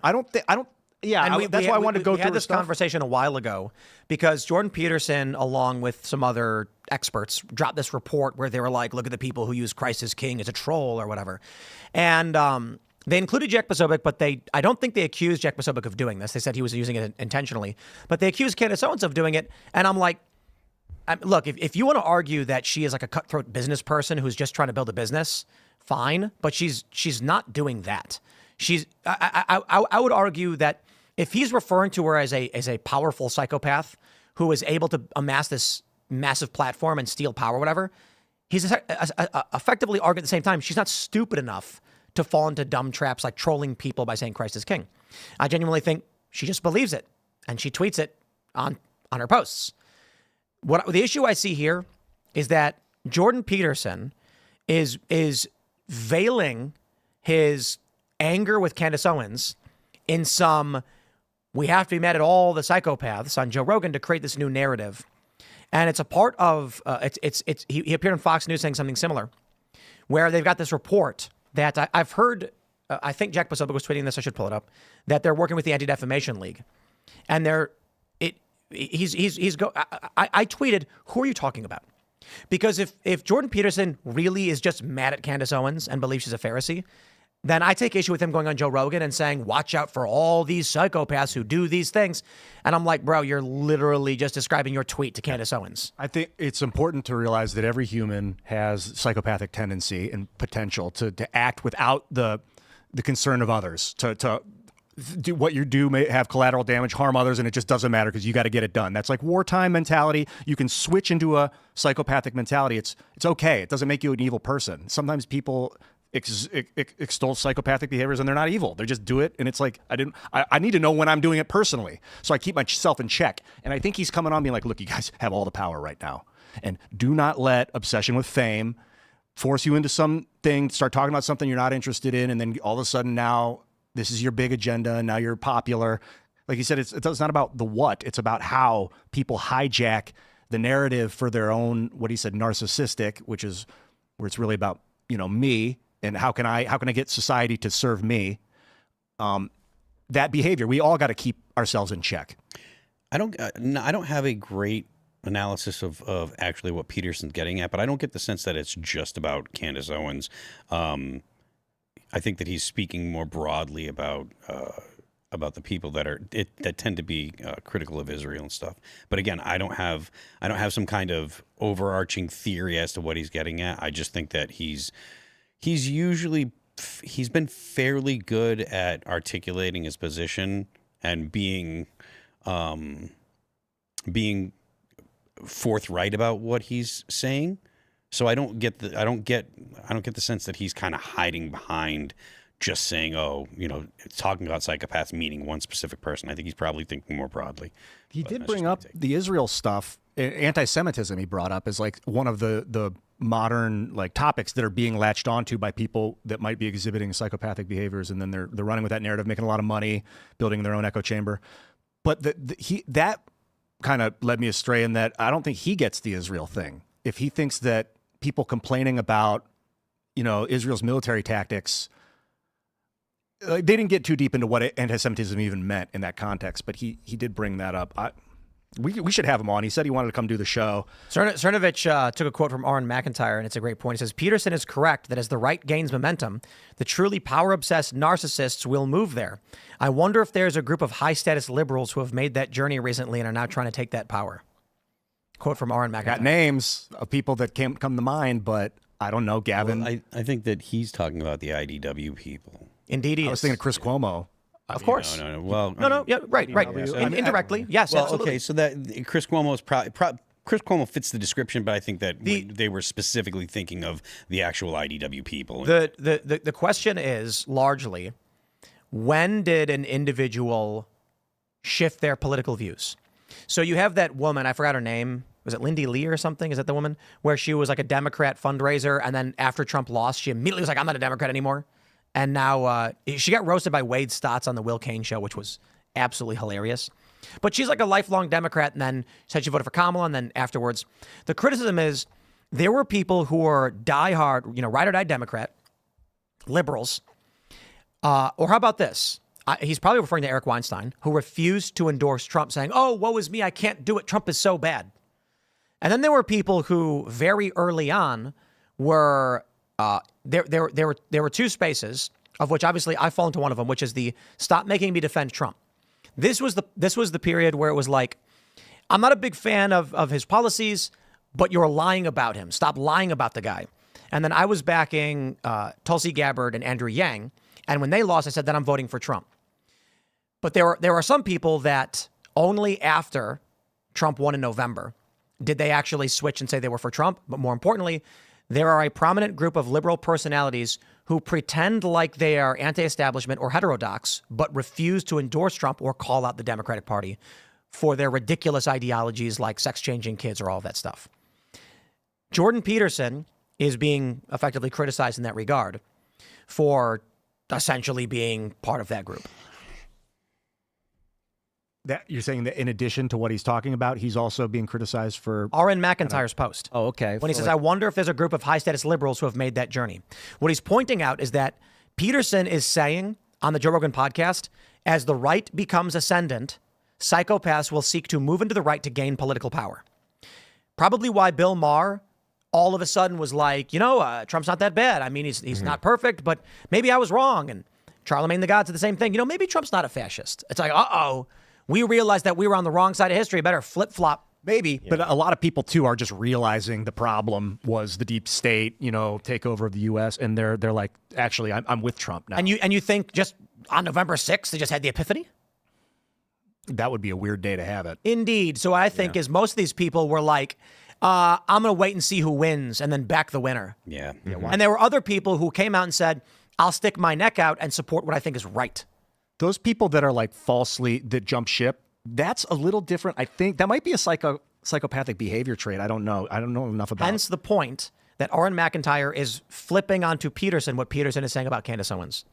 [SPEAKER 3] Yeah,
[SPEAKER 1] And
[SPEAKER 3] that's why I wanted to go
[SPEAKER 1] we
[SPEAKER 3] through
[SPEAKER 1] had
[SPEAKER 3] her
[SPEAKER 1] this
[SPEAKER 3] stuff.
[SPEAKER 1] conversation a while ago because Jordan Peterson, along with some other experts, dropped this report where they were like, look at the people who use Christ as king as a troll or whatever. And they included Jack Posobiec, but I don't think they accused Jack Posobiec of doing this. They said he was using it intentionally, but they accused Candace Owens of doing it. And I'm like, look, if you want to argue that she is like a cutthroat business person who's just trying to build a business, fine, but she's not doing that. I would argue that if he's referring to her as a powerful psychopath who is able to amass this massive platform and steal power or whatever, he's effectively arguing at the same time she's not stupid enough to fall into dumb traps like trolling people by saying Christ is king. I genuinely think she just believes it, and she tweets it on her posts. The issue I see here is that Jordan Peterson is veiling his anger with Candace Owens in some, we have to be mad at all the psychopaths on Joe Rogan to create this new narrative. And it's a part of, he appeared on Fox News saying something similar, where they've got this report that I've heard, I think Jack Posobiec was tweeting this, I should pull it up, that they're working with the Anti-Defamation League. And I tweeted, who are you talking about? Because if Jordan Peterson really is just mad at Candace Owens and believes she's a Pharisee, then I take issue with him going on Joe Rogan and saying, watch out for all these psychopaths who do these things. And I'm like, bro, you're literally just describing your tweet to Candace Owens.
[SPEAKER 3] I think it's important to realize that every human has psychopathic tendency and potential to act without the concern of others, to do what you do may have collateral damage, harm others, and it just doesn't matter because you got to get it done. That's like wartime mentality. You can switch into a psychopathic mentality. It's okay. It doesn't make you an evil person. Sometimes people extol psychopathic behaviors and they're not evil. They just do it. And it's like, I need to know when I'm doing it personally. So I keep myself in check. And I think he's coming on being like, look, you guys have all the power right now. And do not let obsession with fame force you into something, start talking about something you're not interested in. And then all of a sudden now this is your big agenda. And now you're popular. Like you said, it's not about the what, it's about how people hijack the narrative for their own, what he said, narcissistic, which is where it's really about, me. And how can I get society to serve me? That behavior, we all got to keep ourselves in check.
[SPEAKER 5] I don't have a great analysis of actually what Peterson's getting at, but I don't get the sense that it's just about Candace Owens. I think that he's speaking more broadly about the people that tend to be critical of Israel and stuff. But again, I don't have some kind of overarching theory as to what he's getting at. I just think that he's been fairly good at articulating his position and being forthright about what he's saying. So I don't get the sense that he's kind of hiding behind just saying, talking about psychopaths meaning one specific person. I think he's probably thinking more broadly.
[SPEAKER 3] He did bring up the Israel stuff anti-Semitism he brought up as like one of the modern like topics that are being latched onto by people that might be exhibiting psychopathic behaviors, and then they're running with that narrative, making a lot of money, building their own echo chamber. But that kind of led me astray in that I don't think he gets the Israel thing. If he thinks that people complaining about, Israel's military tactics, they didn't get too deep into what anti-Semitism even meant in that context, but he did bring that up. We should have him on. He said he wanted to come do the show.
[SPEAKER 1] Cernovich took a quote from Aaron McIntyre, and it's a great point. He says, Peterson is correct that as the right gains momentum, the truly power-obsessed narcissists will move there. I wonder if there's a group of high-status liberals who have made that journey recently and are now trying to take that power. Quote from Aaron McIntyre.
[SPEAKER 3] Got names of people that come to mind, but I don't know, Gavin.
[SPEAKER 5] Well, I think that he's talking about the IDW people.
[SPEAKER 1] Indeed he is.
[SPEAKER 3] I was thinking of Chris Cuomo.
[SPEAKER 1] Of course.
[SPEAKER 5] No. Well,
[SPEAKER 1] yeah, right. Indirectly, yes,
[SPEAKER 5] well,
[SPEAKER 1] absolutely.
[SPEAKER 5] okay, so that Chris Cuomo is Chris Cuomo fits the description, but I think that they were specifically thinking of the actual IDW people.
[SPEAKER 1] The question is largely, when did an individual shift their political views? So you have that woman, I forgot her name. Was it Lindy Lee or something? Is that the woman? Where she was like a Democrat fundraiser, and then after Trump lost, she immediately was like, I'm not a Democrat anymore. And now she got roasted by Wade Stotts on the Will Cain show, which was absolutely hilarious. But she's like a lifelong Democrat, and then said she voted for Kamala, and then afterwards. The criticism is there were people who were diehard, ride or die Democrat, liberals. Or how about this? He's probably referring to Eric Weinstein, who refused to endorse Trump, saying, oh, woe is me, I can't do it. Trump is so bad. And then there were people who very early on were... There were two spaces, of which obviously I fall into one of them, which is the stop making me defend Trump. This was the period where it was like, I'm not a big fan of his policies, but you're lying about him. Stop lying about the guy. And then I was backing Tulsi Gabbard and Andrew Yang, and when they lost, I said that I'm voting for Trump. But there are some people that only after Trump won in November did they actually switch and say they were for Trump. But more importantly, there are a prominent group of liberal personalities who pretend like they are anti-establishment or heterodox, but refuse to endorse Trump or call out the Democratic Party for their ridiculous ideologies like sex-changing kids or all that stuff. Jordan Peterson is being effectively criticized in that regard for essentially being part of that group.
[SPEAKER 3] That you're saying that in addition to what he's talking about, he's also being criticized for
[SPEAKER 1] Aaron McIntyre's post.
[SPEAKER 3] Oh, okay.
[SPEAKER 1] When he says, I wonder if there's a group of high status liberals who have made that journey. What he's pointing out is that Peterson is saying on the Joe Rogan podcast, as the right becomes ascendant, psychopaths will seek to move into the right to gain political power. Probably why Bill Maher all of a sudden was like, Trump's not that bad. I mean, he's not perfect, but maybe I was wrong. And Charlemagne the God said the same thing. Maybe Trump's not a fascist. It's like, we realized that we were on the wrong side of history. Better flip-flop.
[SPEAKER 3] Maybe. Yeah. But a lot of people, too, are just realizing the problem was the deep state, takeover of the U.S. And they're like, actually, I'm with Trump now.
[SPEAKER 1] And you think just on November 6th, they just had the epiphany?
[SPEAKER 3] That would be a weird day to have it.
[SPEAKER 1] Indeed. So what I think is most of these people were like, I'm going to wait and see who wins and then back the winner.
[SPEAKER 5] Yeah.
[SPEAKER 1] And there were other people who came out and said, I'll stick my neck out and support what I think is right.
[SPEAKER 3] Those people that are like that jump ship, that's a little different. I think that might be a psychopathic behavior trait. I don't know. I don't know enough about it.
[SPEAKER 1] Hence the point that Aaron McIntyre is flipping onto Peterson what Peterson is saying about Candace Owens.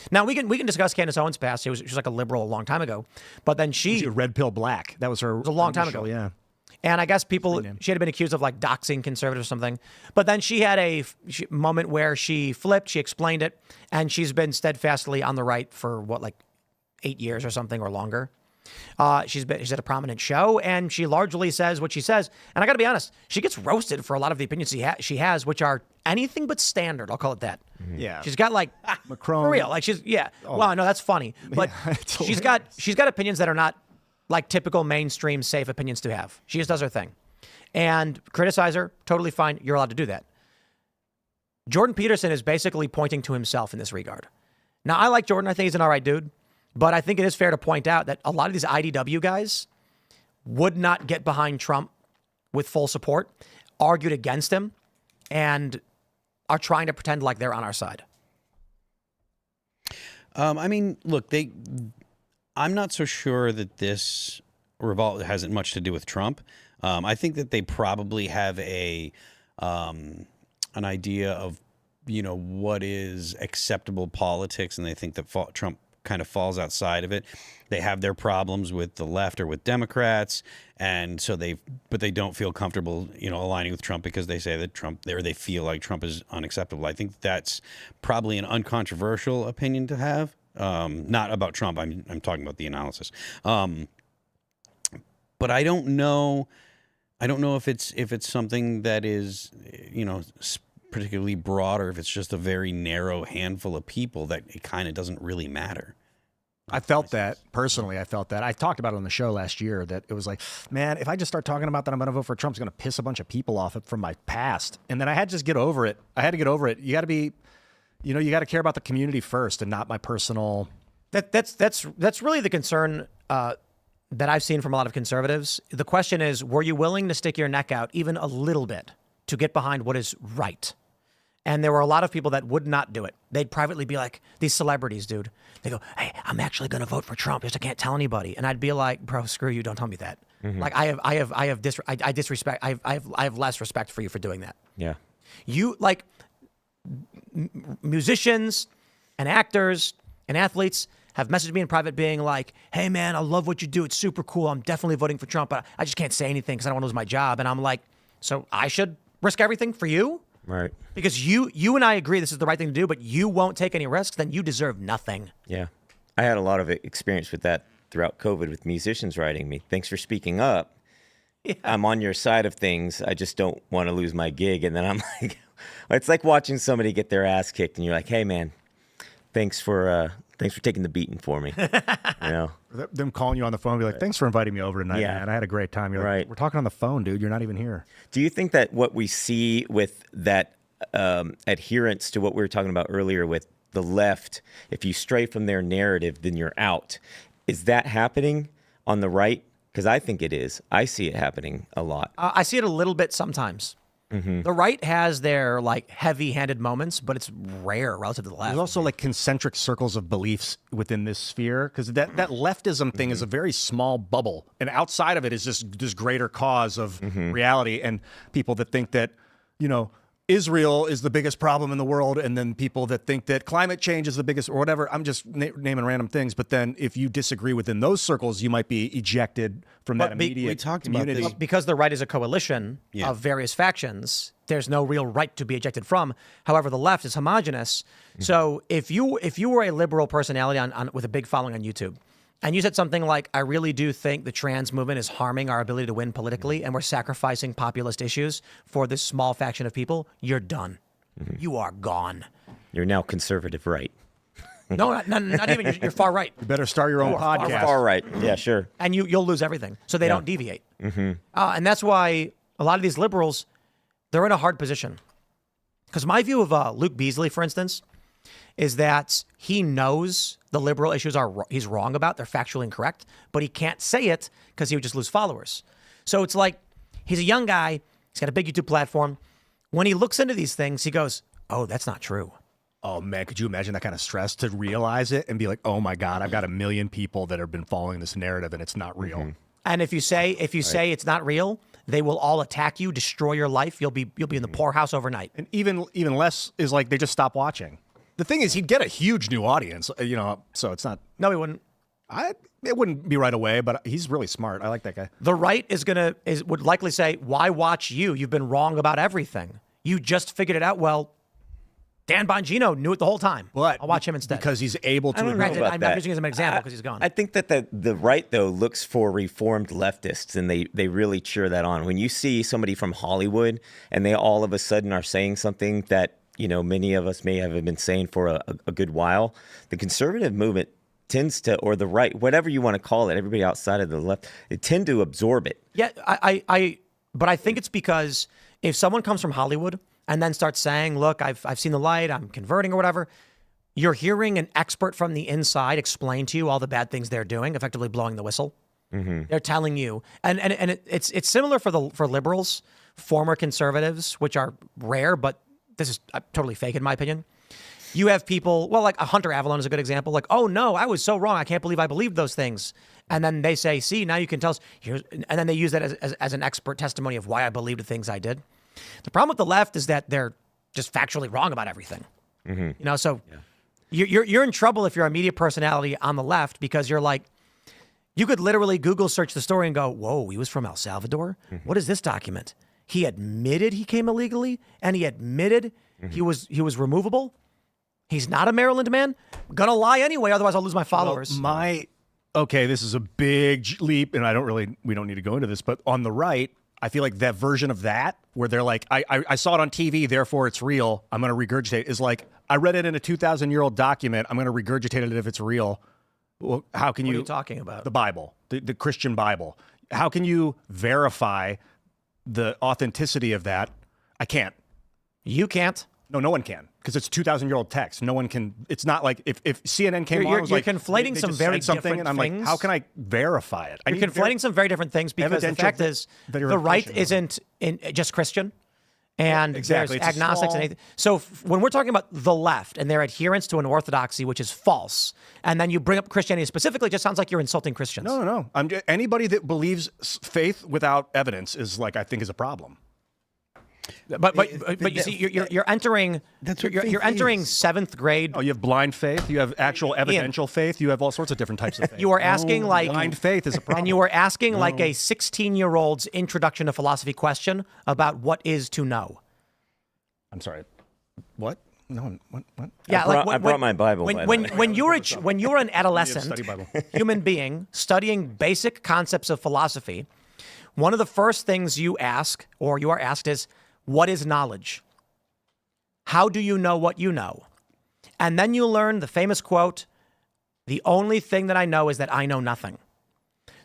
[SPEAKER 1] Now we can discuss Candace Owens' past. She was like a liberal a long time ago, but then she
[SPEAKER 3] Red Pill Black. That was her. It
[SPEAKER 1] was a long time ago.
[SPEAKER 3] Yeah.
[SPEAKER 1] And I guess she had been accused of like doxing conservatives or something. But then she had a moment where she flipped, she explained it, and she's been steadfastly on the right for 8 years or something or longer. She's at a prominent show, and she largely says what she says. And I got to be honest, she gets roasted for a lot of the opinions she has, which are anything but standard. I'll call it that.
[SPEAKER 3] Mm-hmm. Yeah.
[SPEAKER 1] She's got
[SPEAKER 3] Macron.
[SPEAKER 1] For real. Well, no, that's funny. But she's got opinions that are not like typical mainstream safe opinions to have. She just does her thing. And criticize her, totally fine. You're allowed to do that. Jordan Peterson is basically pointing to himself in this regard. Now, I like Jordan. I think he's an all right dude. But I think it is fair to point out that a lot of these IDW guys would not get behind Trump with full support, argued against him, and are trying to pretend like they're on our side.
[SPEAKER 5] I mean, look, I'm not so sure that this hasn't much to do with Trump. I think that they probably have an idea of, what is acceptable politics, and they think that Trump kind of falls outside of it. They have their problems with the left or with Democrats, and so but they don't feel comfortable, aligning with Trump because they say that they feel like Trump is unacceptable. I think that's probably an uncontroversial opinion to have. Not about Trump. I'm talking about the analysis. But I don't know. I don't know if it's something that is, particularly broad, or if it's just a very narrow handful of people that it kind of doesn't really matter.
[SPEAKER 3] I felt that personally. I talked about it on the show last year that it was like, man, if I just start talking about that I'm going to vote for Trump, it's going to piss a bunch of people off from my past. And then I had to just get over it. You got to be, you got to care about the community first and not my personal.
[SPEAKER 1] That's really the concern that I've seen from a lot of conservatives. The question is, were you willing to stick your neck out even a little bit to get behind what is right? And there were a lot of people that would not do it. They'd privately be like, these celebrities, dude. They go, hey, I'm actually going to vote for Trump. Just I can't tell anybody. And I'd be like, bro, screw you. Don't tell me that. Mm-hmm. Like I have less respect for you for doing that.
[SPEAKER 4] Yeah.
[SPEAKER 1] You like musicians and actors and athletes have messaged me in private being like, hey man, I love what you do. It's super cool. I'm definitely voting for Trump, but I just can't say anything because I don't want to lose my job. And I'm like, so I should risk everything for you?
[SPEAKER 4] Right.
[SPEAKER 1] Because you and I agree this is the right thing to do, but you won't take any risks, then you deserve nothing.
[SPEAKER 4] Yeah. I had a lot of experience with that throughout COVID with musicians writing me. Thanks for speaking up. Yeah. I'm on your side of things. I just don't want to lose my gig. And then I'm like, it's like watching somebody get their ass kicked and you're like, hey man, thanks for taking the beating for me.
[SPEAKER 3] Them calling you on the phone and be like, thanks for inviting me over tonight, man. I had a great time. You're like, we're talking on the phone, dude. You're not even here.
[SPEAKER 4] Do you think that what we see with that adherence to what we were talking about earlier with the left, if you stray from their narrative, then you're out. Is that happening on the right? Because I think it is. I see it happening a lot.
[SPEAKER 1] I see it a little bit sometimes. Mm-hmm. The right has their like heavy-handed moments, but it's rare relative to the left.
[SPEAKER 3] There's also like concentric circles of beliefs within this sphere, because that leftism thing is a very small bubble, and outside of it is just this greater cause of reality, and people that think that, Israel is the biggest problem in the world, and then people that think that climate change is the biggest, or whatever. I'm just naming random things, but then if you disagree within those circles, you might be ejected from that immediate community.
[SPEAKER 1] Because the right is a coalition of various factions, there's no real right to be ejected from. However, the left is homogenous. So if you were a liberal personality with a big following on YouTube, and you said something like, I really do think the trans movement is harming our ability to win politically, and we're sacrificing populist issues for this small faction of people, you're done. You are gone.
[SPEAKER 4] You're now conservative right.
[SPEAKER 1] No, not even. You're far right.
[SPEAKER 3] You better start your own podcast.
[SPEAKER 4] Far right. Yeah, sure.
[SPEAKER 1] And you'll lose everything. So they don't deviate. And that's why a lot of these liberals, they're in a hard position. Because my view of Luke Beasley, for instance, is that he knows the liberal issues he's wrong about. They're factually incorrect, but he can't say it because he would just lose followers. So it's like he's a young guy. He's got a big YouTube platform. When he looks into these things, he goes, oh, that's not true.
[SPEAKER 3] Oh, man, could you imagine that kind of stress to realize it and be like, oh, my God, I've got 1 million people that have been following this narrative and it's not real.
[SPEAKER 1] And if you say it's not real, they will all attack you, destroy your life. You'll be in the poorhouse overnight.
[SPEAKER 3] And even less is like they just stop watching. The thing is, he'd get a huge new audience, so it's not.
[SPEAKER 1] No, he wouldn't.
[SPEAKER 3] It wouldn't be right away, but he's really smart. I like that guy.
[SPEAKER 1] The right would likely say, why watch you? You've been wrong about everything. You just figured it out. Well, Dan Bongino knew it the whole time.
[SPEAKER 3] But
[SPEAKER 1] I'll watch him instead.
[SPEAKER 3] Because he's able to.
[SPEAKER 1] I'm not using it as an example because he's gone.
[SPEAKER 4] I think that the right, though, looks for reformed leftists, and they really cheer that on. When you see somebody from Hollywood and they all of a sudden are saying something that, many of us may have been saying for a good while, the conservative movement tends to, or the right, whatever you want to call it, everybody outside of the left, they tend to absorb it.
[SPEAKER 1] Yeah, but I think it's because if someone comes from Hollywood and then starts saying, look, I've seen the light, I'm converting or whatever, you're hearing an expert from the inside explain to you all the bad things they're doing, effectively blowing the whistle. They're telling you, and it's similar for liberals, former conservatives, which are rare, but this is totally fake in my opinion. You have people, like Hunter Avalon is a good example. Like, oh no, I was so wrong. I can't believe I believed those things. And then they say, see, now you can tell us, and then they use that as an expert testimony of why I believed the things I did. The problem with the left is that they're just factually wrong about everything. So you're in trouble if you're a media personality on the left, because you're like, you could literally Google search the story and go, whoa, he was from El Salvador? What is this document? He admitted he came illegally, and he admitted he was removable. He's not a Maryland man. I'm gonna lie anyway, otherwise I'll lose my followers.
[SPEAKER 3] Okay, this is a big leap, and we don't need to go into this, but on the right, I feel like that version of that, where they're like, I saw it on TV, therefore it's real, I'm going to regurgitate, is like, I read it in a 2,000-year-old document, I'm going to regurgitate it if it's real. Well, how can
[SPEAKER 1] What are you talking about?
[SPEAKER 3] The Bible, the Christian Bible. How can you verify the authenticity of that? I can't.
[SPEAKER 1] You can't?
[SPEAKER 3] No one can, because it's 2,000-year-old text. No one can. It's not like if CNN came on, it was
[SPEAKER 1] you're
[SPEAKER 3] like,
[SPEAKER 1] conflating
[SPEAKER 3] they
[SPEAKER 1] some
[SPEAKER 3] just
[SPEAKER 1] very
[SPEAKER 3] said something,
[SPEAKER 1] different
[SPEAKER 3] and I'm
[SPEAKER 1] things.
[SPEAKER 3] like, how can I verify it?
[SPEAKER 1] You're conflating some very different things, because the fact is the right isn't just Christian, and
[SPEAKER 3] exactly.
[SPEAKER 1] there's agnostics and anything. So when we're talking about the left and their adherence to an orthodoxy which is false, and then you bring up Christianity specifically, it just sounds like you're insulting Christians.
[SPEAKER 3] No. Anybody that believes faith without evidence is like, I think, is a problem.
[SPEAKER 1] But you see, you're entering you're entering seventh grade.
[SPEAKER 3] Oh, you have blind faith. You have actual evidential faith. You have all sorts of different types of faith.
[SPEAKER 1] You are asking
[SPEAKER 3] blind faith is a problem,
[SPEAKER 1] and you are asking like a 16-year-old's introduction to philosophy question about what is to know.
[SPEAKER 3] I'm sorry. What? No. What?
[SPEAKER 1] Yeah,
[SPEAKER 4] I brought my Bible.
[SPEAKER 1] When you're an adolescent human being studying basic concepts of philosophy, one of the first things you ask, or you are asked, is, what is knowledge? How do you know what you know? And then you learn the famous quote, the only thing that I know is that I know nothing.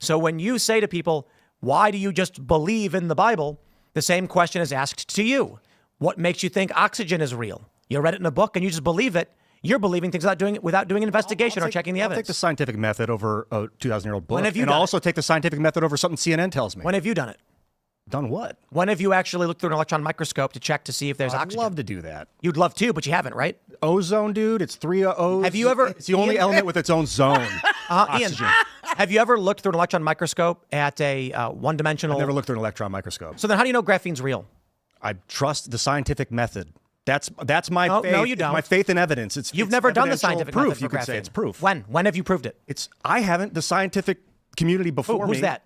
[SPEAKER 1] So when you say to people, why do you just believe in the Bible? The same question is asked to you. What makes you think oxygen is real? You read it in a book and you just believe it. You're believing things without doing an investigation or checking the evidence.
[SPEAKER 3] I'll take the scientific method over a 2,000-year-old book.
[SPEAKER 1] When have you
[SPEAKER 3] and
[SPEAKER 1] done
[SPEAKER 3] I'll also take the scientific method over something CNN tells me.
[SPEAKER 1] When have you done it?
[SPEAKER 3] Done what?
[SPEAKER 1] When have you actually looked through an electron microscope to check to see if there's oxygen?
[SPEAKER 3] I'd love to do that.
[SPEAKER 1] You'd love to, but you haven't, right?
[SPEAKER 3] Ozone, dude. It's 3 O's.
[SPEAKER 1] Have you ever?
[SPEAKER 3] It's the only element with its own zone. Oxygen.
[SPEAKER 1] Ian, have you ever looked through an electron microscope at a one-dimensional?
[SPEAKER 3] I've never looked through an electron microscope.
[SPEAKER 1] So then how do you know graphene's real?
[SPEAKER 3] I trust the scientific method. That's my faith.
[SPEAKER 1] No, you don't.
[SPEAKER 3] My faith in evidence.
[SPEAKER 1] You've never done the scientific
[SPEAKER 3] proof.
[SPEAKER 1] method for
[SPEAKER 3] You could
[SPEAKER 1] graphene.
[SPEAKER 3] say it's proof.
[SPEAKER 1] When have you proved it?
[SPEAKER 3] I haven't. The scientific community before me.
[SPEAKER 1] Who's that?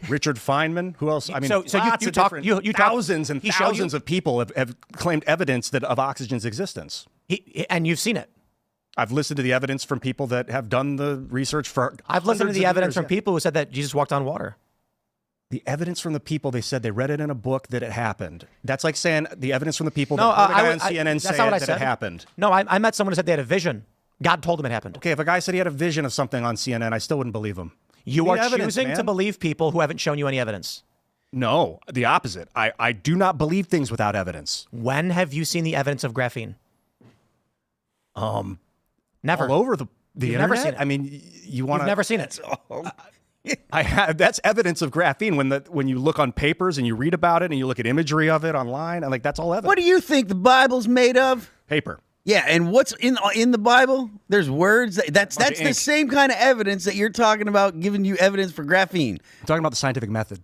[SPEAKER 3] Richard Feynman. Who else? I mean,
[SPEAKER 1] so
[SPEAKER 3] lots
[SPEAKER 1] you
[SPEAKER 3] of
[SPEAKER 1] talk.
[SPEAKER 3] different-
[SPEAKER 1] You talk.
[SPEAKER 3] thousands and thousands of people have claimed evidence of oxygen's existence.
[SPEAKER 1] And you've seen it.
[SPEAKER 3] I've listened to the evidence from people that have done the research for.
[SPEAKER 1] I've listened to
[SPEAKER 3] hundreds
[SPEAKER 1] the
[SPEAKER 3] of
[SPEAKER 1] evidence
[SPEAKER 3] years,
[SPEAKER 1] from people who said that Jesus walked on water.
[SPEAKER 3] The evidence from the people, they said they read it in a book that it happened. That's like saying the evidence from the people
[SPEAKER 1] No,
[SPEAKER 3] that heard a guy on
[SPEAKER 1] that's
[SPEAKER 3] CNN
[SPEAKER 1] not
[SPEAKER 3] say
[SPEAKER 1] what I
[SPEAKER 3] that
[SPEAKER 1] said.
[SPEAKER 3] it happened.
[SPEAKER 1] No, I met someone who said they had a vision. God told them it happened.
[SPEAKER 3] Okay, if a guy said he had a vision of something on CNN, I still wouldn't believe him.
[SPEAKER 1] You
[SPEAKER 3] need
[SPEAKER 1] are
[SPEAKER 3] evidence,
[SPEAKER 1] choosing to
[SPEAKER 3] man.
[SPEAKER 1] believe people who haven't shown you any evidence.
[SPEAKER 3] No, the opposite. I do not believe things without evidence.
[SPEAKER 1] When have you seen the evidence of graphene? Never.
[SPEAKER 3] All over the
[SPEAKER 1] You've
[SPEAKER 3] internet.
[SPEAKER 1] never seen it.
[SPEAKER 3] I mean, you want
[SPEAKER 1] You've never seen it.
[SPEAKER 3] I have. That's evidence of graphene when you look on papers and you read about it and you look at imagery of it online. And like that's all evidence.
[SPEAKER 5] What do you think the Bible's made of?
[SPEAKER 3] Paper.
[SPEAKER 5] Yeah, and what's in the Bible? There's words. That's
[SPEAKER 3] Bunch of
[SPEAKER 5] the
[SPEAKER 3] ink.
[SPEAKER 5] same kind of evidence that you're talking about, giving you evidence for graphene.
[SPEAKER 3] I'm talking about the scientific method.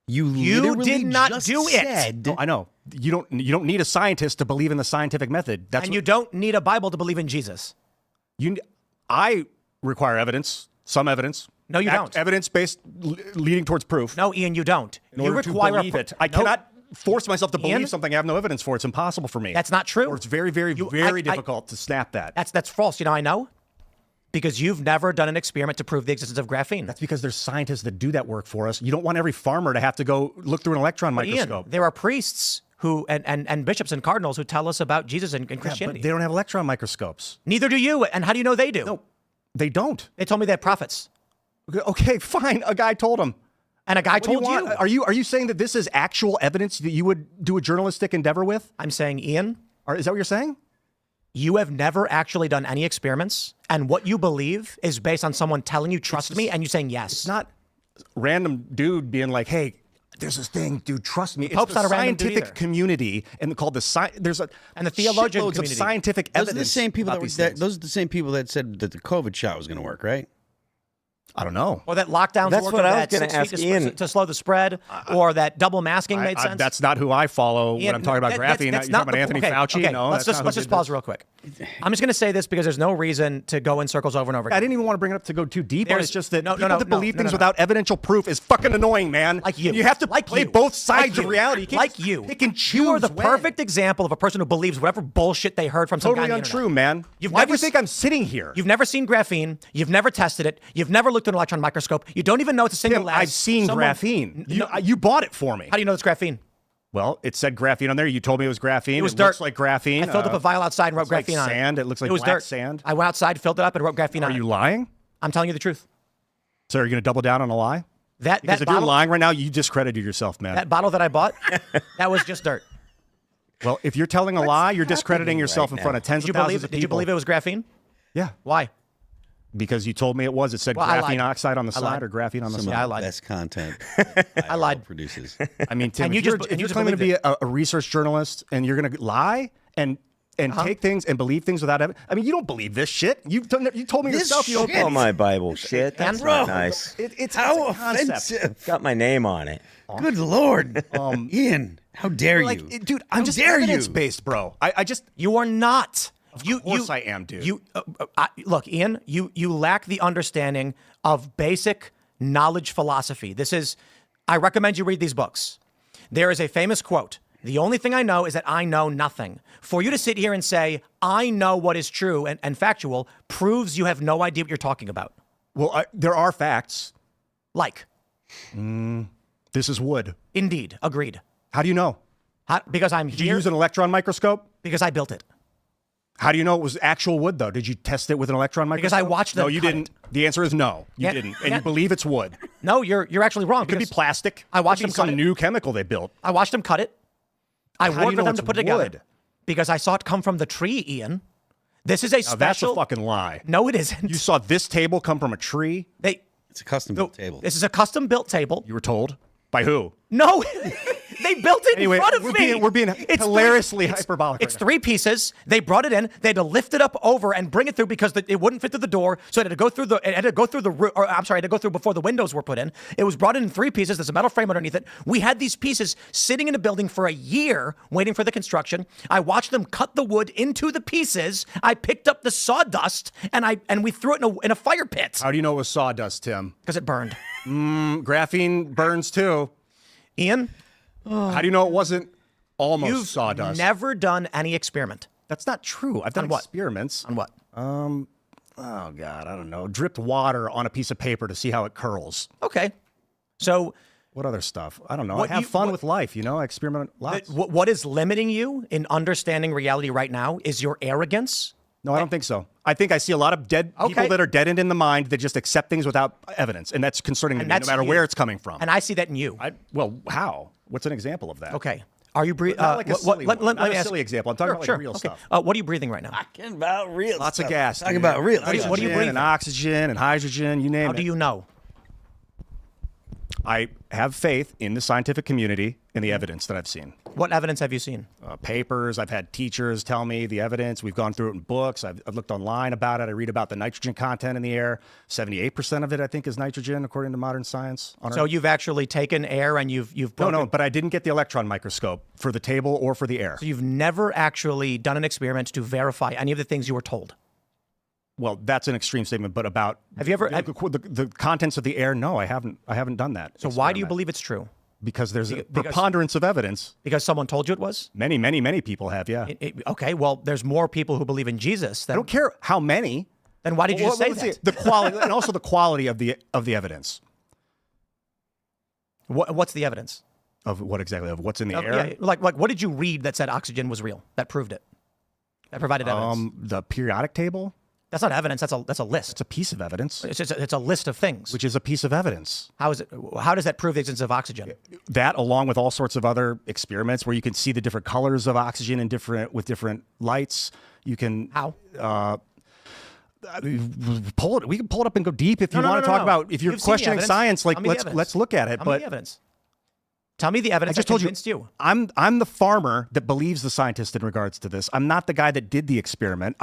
[SPEAKER 5] You
[SPEAKER 1] did not
[SPEAKER 5] just
[SPEAKER 1] do it.
[SPEAKER 5] said-
[SPEAKER 3] No, I know. You don't need a scientist to believe in the scientific method. That's
[SPEAKER 1] And you don't need a Bible to believe in Jesus.
[SPEAKER 3] I require evidence, some evidence.
[SPEAKER 1] No, you don't.
[SPEAKER 3] Evidence based leading towards proof.
[SPEAKER 1] No, Ian, you don't.
[SPEAKER 3] In order to believe it. I
[SPEAKER 1] No.
[SPEAKER 3] cannot force myself to believe
[SPEAKER 1] Ian?
[SPEAKER 3] something I have no evidence for. It's impossible for me.
[SPEAKER 1] That's not true.
[SPEAKER 3] Or it's very, very, very difficult to snap that.
[SPEAKER 1] That's false. You know, I know. Because you've never done an experiment to prove the existence of graphene.
[SPEAKER 3] That's because there's scientists that do that work for us. You don't want every farmer to have to go look through an electron
[SPEAKER 1] But
[SPEAKER 3] microscope.
[SPEAKER 1] Ian, there are priests who and bishops and cardinals who tell us about Jesus and Christianity.
[SPEAKER 3] But they don't have electron microscopes.
[SPEAKER 1] Neither do you. And how do you know they do?
[SPEAKER 3] No, they don't.
[SPEAKER 1] They told me they're prophets.
[SPEAKER 3] Okay, fine. A guy told them.
[SPEAKER 1] And a guy
[SPEAKER 3] What do
[SPEAKER 1] told you.
[SPEAKER 3] Are you saying that this is actual evidence that you would do a journalistic endeavor with?
[SPEAKER 1] I'm saying, Ian.
[SPEAKER 3] Is that what you're saying?
[SPEAKER 1] You have never actually done any experiments, and what you believe is based on someone telling you, trust me, and you saying yes.
[SPEAKER 3] It's not random dude being like, hey, there's this thing, dude, trust me. It's
[SPEAKER 1] Pope's
[SPEAKER 3] the
[SPEAKER 1] not a random dude
[SPEAKER 3] scientific
[SPEAKER 1] either.
[SPEAKER 3] community and called there's a
[SPEAKER 1] and the theologian
[SPEAKER 3] shitloads
[SPEAKER 1] community.
[SPEAKER 3] of scientific
[SPEAKER 5] Those
[SPEAKER 3] evidence.
[SPEAKER 5] are the same people
[SPEAKER 3] about these things.
[SPEAKER 5] those are the same people that said that the COVID shot was going to work, right?
[SPEAKER 3] I don't know.
[SPEAKER 1] Or that lockdowns
[SPEAKER 4] That's
[SPEAKER 1] worked
[SPEAKER 4] what I was
[SPEAKER 1] at
[SPEAKER 4] gonna
[SPEAKER 1] 6 feet
[SPEAKER 4] ask
[SPEAKER 1] to,
[SPEAKER 4] Ian.
[SPEAKER 1] to slow the spread, or that double masking made sense.
[SPEAKER 3] That's not who I follow
[SPEAKER 1] Ian,
[SPEAKER 3] when I'm talking about graphene. You're talking about Anthony Fauci?
[SPEAKER 1] Okay,
[SPEAKER 3] No,
[SPEAKER 1] let's
[SPEAKER 3] that's not who
[SPEAKER 1] just
[SPEAKER 3] did
[SPEAKER 1] pause
[SPEAKER 3] this.
[SPEAKER 1] real quick. I'm just going to say this because there's no reason to go in circles over and over again.
[SPEAKER 3] I didn't even want to bring it up to go too deep.
[SPEAKER 1] There's-
[SPEAKER 3] It's just that
[SPEAKER 1] no,
[SPEAKER 3] people
[SPEAKER 1] no,
[SPEAKER 3] that
[SPEAKER 1] no,
[SPEAKER 3] believe
[SPEAKER 1] no,
[SPEAKER 3] things
[SPEAKER 1] no.
[SPEAKER 3] without evidential proof is fucking annoying, man.
[SPEAKER 1] Like you.
[SPEAKER 3] You have to
[SPEAKER 1] Like
[SPEAKER 3] play
[SPEAKER 1] you.
[SPEAKER 3] both sides
[SPEAKER 1] Like
[SPEAKER 3] of
[SPEAKER 1] you.
[SPEAKER 3] reality. You can't
[SPEAKER 1] Like
[SPEAKER 3] just
[SPEAKER 1] you.
[SPEAKER 3] pick and choose.
[SPEAKER 1] You are the
[SPEAKER 3] when.
[SPEAKER 1] perfect example of a person who believes whatever bullshit they heard from some guy
[SPEAKER 3] Totally
[SPEAKER 1] on the
[SPEAKER 3] untrue,
[SPEAKER 1] internet.
[SPEAKER 3] man.
[SPEAKER 1] You've
[SPEAKER 3] Why
[SPEAKER 1] never
[SPEAKER 3] do you think I'm sitting here?
[SPEAKER 1] You've never seen graphene. You've never tested it. You've never looked at an electron microscope. You don't even know it's a single
[SPEAKER 3] Tim,
[SPEAKER 1] lattice.
[SPEAKER 3] I've seen
[SPEAKER 1] Someone-
[SPEAKER 3] graphene.
[SPEAKER 1] No.
[SPEAKER 3] You bought it for me.
[SPEAKER 1] How do you know it's graphene?
[SPEAKER 3] Well, it said graphene on there. You told me it was graphene.
[SPEAKER 1] It was
[SPEAKER 3] It
[SPEAKER 1] dirt.
[SPEAKER 3] looks like graphene.
[SPEAKER 1] I filled up a vial outside and wrote
[SPEAKER 3] it's like
[SPEAKER 1] graphene on it.
[SPEAKER 3] sand. It looks like
[SPEAKER 1] it was
[SPEAKER 3] black
[SPEAKER 1] dirt.
[SPEAKER 3] sand.
[SPEAKER 1] I went outside, filled it up, and wrote graphene on it.
[SPEAKER 3] Are you lying?
[SPEAKER 1] I'm telling you the truth.
[SPEAKER 3] So are you going to double down on a lie?
[SPEAKER 1] That
[SPEAKER 3] Because if
[SPEAKER 1] bottle,
[SPEAKER 3] you're lying right now, you discredited yourself, man.
[SPEAKER 1] that bottle that I bought, that was just dirt.
[SPEAKER 3] Well, if you're telling a lie, you're discrediting yourself in front of tens
[SPEAKER 1] Did you
[SPEAKER 3] of thousands
[SPEAKER 1] believe?
[SPEAKER 3] of
[SPEAKER 1] Did
[SPEAKER 3] people.
[SPEAKER 1] you believe it was graphene?
[SPEAKER 3] Yeah.
[SPEAKER 1] Why?
[SPEAKER 3] Because you told me it was. It said
[SPEAKER 1] Well, I
[SPEAKER 3] graphene
[SPEAKER 1] lied.
[SPEAKER 3] oxide on the
[SPEAKER 1] I
[SPEAKER 3] side
[SPEAKER 1] lied.
[SPEAKER 3] or graphene on the
[SPEAKER 5] Some
[SPEAKER 3] side.
[SPEAKER 5] of the best content
[SPEAKER 1] I lied.
[SPEAKER 5] produces.
[SPEAKER 3] I mean, Tim,
[SPEAKER 1] And
[SPEAKER 3] if
[SPEAKER 1] you
[SPEAKER 3] you're,
[SPEAKER 1] just-
[SPEAKER 3] if
[SPEAKER 1] and you
[SPEAKER 3] you're
[SPEAKER 1] just
[SPEAKER 3] claiming to be
[SPEAKER 1] believed
[SPEAKER 3] a research journalist and you're going to lie and take things and believe things without evidence, I mean, you don't believe this shit. You told me
[SPEAKER 5] This
[SPEAKER 3] yourself you don't
[SPEAKER 5] shit.
[SPEAKER 4] Oh, my Bible shit. That's not nice.
[SPEAKER 3] It's
[SPEAKER 5] How
[SPEAKER 3] a concept.
[SPEAKER 5] offensive.
[SPEAKER 4] Got my name on it.
[SPEAKER 5] Good Lord. Ian, how dare you?
[SPEAKER 3] Dude, I'm just
[SPEAKER 5] dare you?
[SPEAKER 3] evidence-based, bro. I just...
[SPEAKER 1] You are not. Of
[SPEAKER 3] course I am, dude.
[SPEAKER 1] Look, Ian. You lack the understanding of basic knowledge philosophy. I recommend you read these books. There is a famous quote. The only thing I know is that I know nothing. For you to sit here and say, I know what is true and factual, proves you have no idea what you're talking about.
[SPEAKER 3] Well, there are facts.
[SPEAKER 1] Like?
[SPEAKER 3] This is wood.
[SPEAKER 1] Indeed. Agreed.
[SPEAKER 3] How do you know?
[SPEAKER 1] Because I'm
[SPEAKER 3] Did
[SPEAKER 1] here.
[SPEAKER 3] you use an electron microscope?
[SPEAKER 1] Because I built it.
[SPEAKER 3] How do you know it was actual wood, though? Did you test it with an electron microscope?
[SPEAKER 1] Because I watched them
[SPEAKER 3] No, you
[SPEAKER 1] cut
[SPEAKER 3] didn't. The answer is no. You
[SPEAKER 1] Yeah,
[SPEAKER 3] didn't. And
[SPEAKER 1] yeah.
[SPEAKER 3] you believe it's wood.
[SPEAKER 1] No, you're actually wrong.
[SPEAKER 3] It could be
[SPEAKER 1] because
[SPEAKER 3] plastic.
[SPEAKER 1] I watched
[SPEAKER 3] Could be
[SPEAKER 1] them cut
[SPEAKER 3] some
[SPEAKER 1] it.
[SPEAKER 3] new chemical they built.
[SPEAKER 1] I watched them cut it. I
[SPEAKER 3] How do you
[SPEAKER 1] worked
[SPEAKER 3] know
[SPEAKER 1] with them
[SPEAKER 3] it's
[SPEAKER 1] to put it together.
[SPEAKER 3] wood?
[SPEAKER 1] Because I saw it come from the tree, Ian. This is a
[SPEAKER 3] Now,
[SPEAKER 1] special.
[SPEAKER 3] that's a fucking lie.
[SPEAKER 1] No, it isn't.
[SPEAKER 3] You saw this table come from a tree?
[SPEAKER 5] It's a custom built table.
[SPEAKER 1] This is a custom built table.
[SPEAKER 3] You were told? By who?
[SPEAKER 1] No, they built it
[SPEAKER 3] Anyway,
[SPEAKER 1] in front of
[SPEAKER 3] we're
[SPEAKER 1] me.
[SPEAKER 3] being
[SPEAKER 1] It's
[SPEAKER 3] hilariously
[SPEAKER 1] it's-
[SPEAKER 3] hyperbolic
[SPEAKER 1] It's
[SPEAKER 3] right
[SPEAKER 1] 3 pieces. They brought it in. They had to lift it up over and bring it through because it wouldn't fit through the door. So it had to go through it had to go through the roof. Or I'm sorry, it had to go through before the windows were put in. It was brought in 3 pieces. There's a metal frame underneath it. We had these pieces sitting in a building for a year waiting for the construction. I watched them cut the wood into the pieces. I picked up the sawdust and we threw it in a fire pit
[SPEAKER 3] How do you know it was sawdust, Tim?
[SPEAKER 1] because it burned.
[SPEAKER 3] Graphene burns too.
[SPEAKER 1] Ian,
[SPEAKER 3] How do you know it wasn't almost
[SPEAKER 1] you've
[SPEAKER 3] sawdust?
[SPEAKER 1] never done any experiment.
[SPEAKER 3] That's not true. I've done
[SPEAKER 1] On what?
[SPEAKER 3] experiments.
[SPEAKER 1] On what?
[SPEAKER 3] Oh God, I don't know. Dripped water on a piece of paper to see how it curls.
[SPEAKER 1] Okay. So
[SPEAKER 3] What other stuff? I don't know.
[SPEAKER 1] What
[SPEAKER 3] I have
[SPEAKER 1] you-
[SPEAKER 3] fun
[SPEAKER 1] what-
[SPEAKER 3] with life, you know. I experiment lots.
[SPEAKER 1] what is limiting you in understanding reality right now is your arrogance.
[SPEAKER 3] No, I don't think so. I think I see a lot of people
[SPEAKER 1] Okay.
[SPEAKER 3] that are deadened in the mind that just accept things without evidence, and that's concerning to
[SPEAKER 1] And
[SPEAKER 3] me, no
[SPEAKER 1] that's
[SPEAKER 3] matter
[SPEAKER 1] you.
[SPEAKER 3] where it's coming from.
[SPEAKER 1] And I see that in you.
[SPEAKER 3] Well, how? What's an example of that?
[SPEAKER 1] Okay. Are you breathing?
[SPEAKER 3] Not like a silly one. Not a silly example. I'm talking about like real stuff.
[SPEAKER 1] What are you breathing right now?
[SPEAKER 5] Talking about real
[SPEAKER 3] Lots
[SPEAKER 5] stuff.
[SPEAKER 3] of gas.
[SPEAKER 5] Talking
[SPEAKER 3] dude.
[SPEAKER 5] about real
[SPEAKER 1] What are you
[SPEAKER 5] stuff.
[SPEAKER 1] breathing?
[SPEAKER 3] And oxygen and hydrogen, you name
[SPEAKER 1] How
[SPEAKER 3] it.
[SPEAKER 1] do you know?
[SPEAKER 3] I have faith in the scientific community and the evidence that I've seen.
[SPEAKER 1] What evidence have you seen?
[SPEAKER 3] Papers. I've had teachers tell me the evidence. We've gone through it in books. I've looked online about it. I read about the nitrogen content in the air. 78% of it, I think, is nitrogen, according to modern science. On
[SPEAKER 1] So
[SPEAKER 3] Earth.
[SPEAKER 1] you've actually taken air and you've broken.
[SPEAKER 3] No, but I didn't get the electron microscope for the table or for the air.
[SPEAKER 1] So you've never actually done an experiment to verify any of the things you were told.
[SPEAKER 3] Well, that's an extreme statement, but about
[SPEAKER 1] Have you ever?
[SPEAKER 3] the contents of the air? No, I haven't. I haven't done that.
[SPEAKER 1] So why do you
[SPEAKER 3] experiment.
[SPEAKER 1] believe it's true?
[SPEAKER 3] Because there's a
[SPEAKER 1] Because-
[SPEAKER 3] preponderance of evidence.
[SPEAKER 1] Because someone told you it was?
[SPEAKER 3] Many, many, many people have. Yeah.
[SPEAKER 1] Okay, well, there's more people who believe in Jesus.
[SPEAKER 3] I don't care how many.
[SPEAKER 1] Then why did you
[SPEAKER 3] Well,
[SPEAKER 1] say
[SPEAKER 3] let's
[SPEAKER 1] that?
[SPEAKER 3] see, the quality and also the quality of the evidence.
[SPEAKER 1] What's the evidence?
[SPEAKER 3] Of what exactly? Of what's in the
[SPEAKER 1] Of-
[SPEAKER 3] air?
[SPEAKER 1] yeah, like what did you read that said oxygen was real? That proved it. That provided evidence.
[SPEAKER 3] The periodic table.
[SPEAKER 1] That's not evidence. That's a list.
[SPEAKER 3] It's a piece of evidence.
[SPEAKER 1] It's a list of things.
[SPEAKER 3] Which is a piece of evidence.
[SPEAKER 1] How is it? How does that prove the existence of oxygen?
[SPEAKER 3] That, along with all sorts of other experiments where you can see the different colors of oxygen in with different lights. You can
[SPEAKER 1] how.
[SPEAKER 3] Pull it. We can pull it up and go deep if you want to talk about. If you're
[SPEAKER 1] You've seen the
[SPEAKER 3] questioning
[SPEAKER 1] evidence.
[SPEAKER 3] science, like
[SPEAKER 1] Tell me the
[SPEAKER 3] let's
[SPEAKER 1] evidence.
[SPEAKER 3] look at it.
[SPEAKER 1] Tell me
[SPEAKER 3] But
[SPEAKER 1] the evidence. Tell me the evidence
[SPEAKER 3] I just
[SPEAKER 1] that
[SPEAKER 3] told
[SPEAKER 1] convinced you.
[SPEAKER 3] I'm the farmer that believes the scientist in regards to this. I'm not the guy that did the experiment.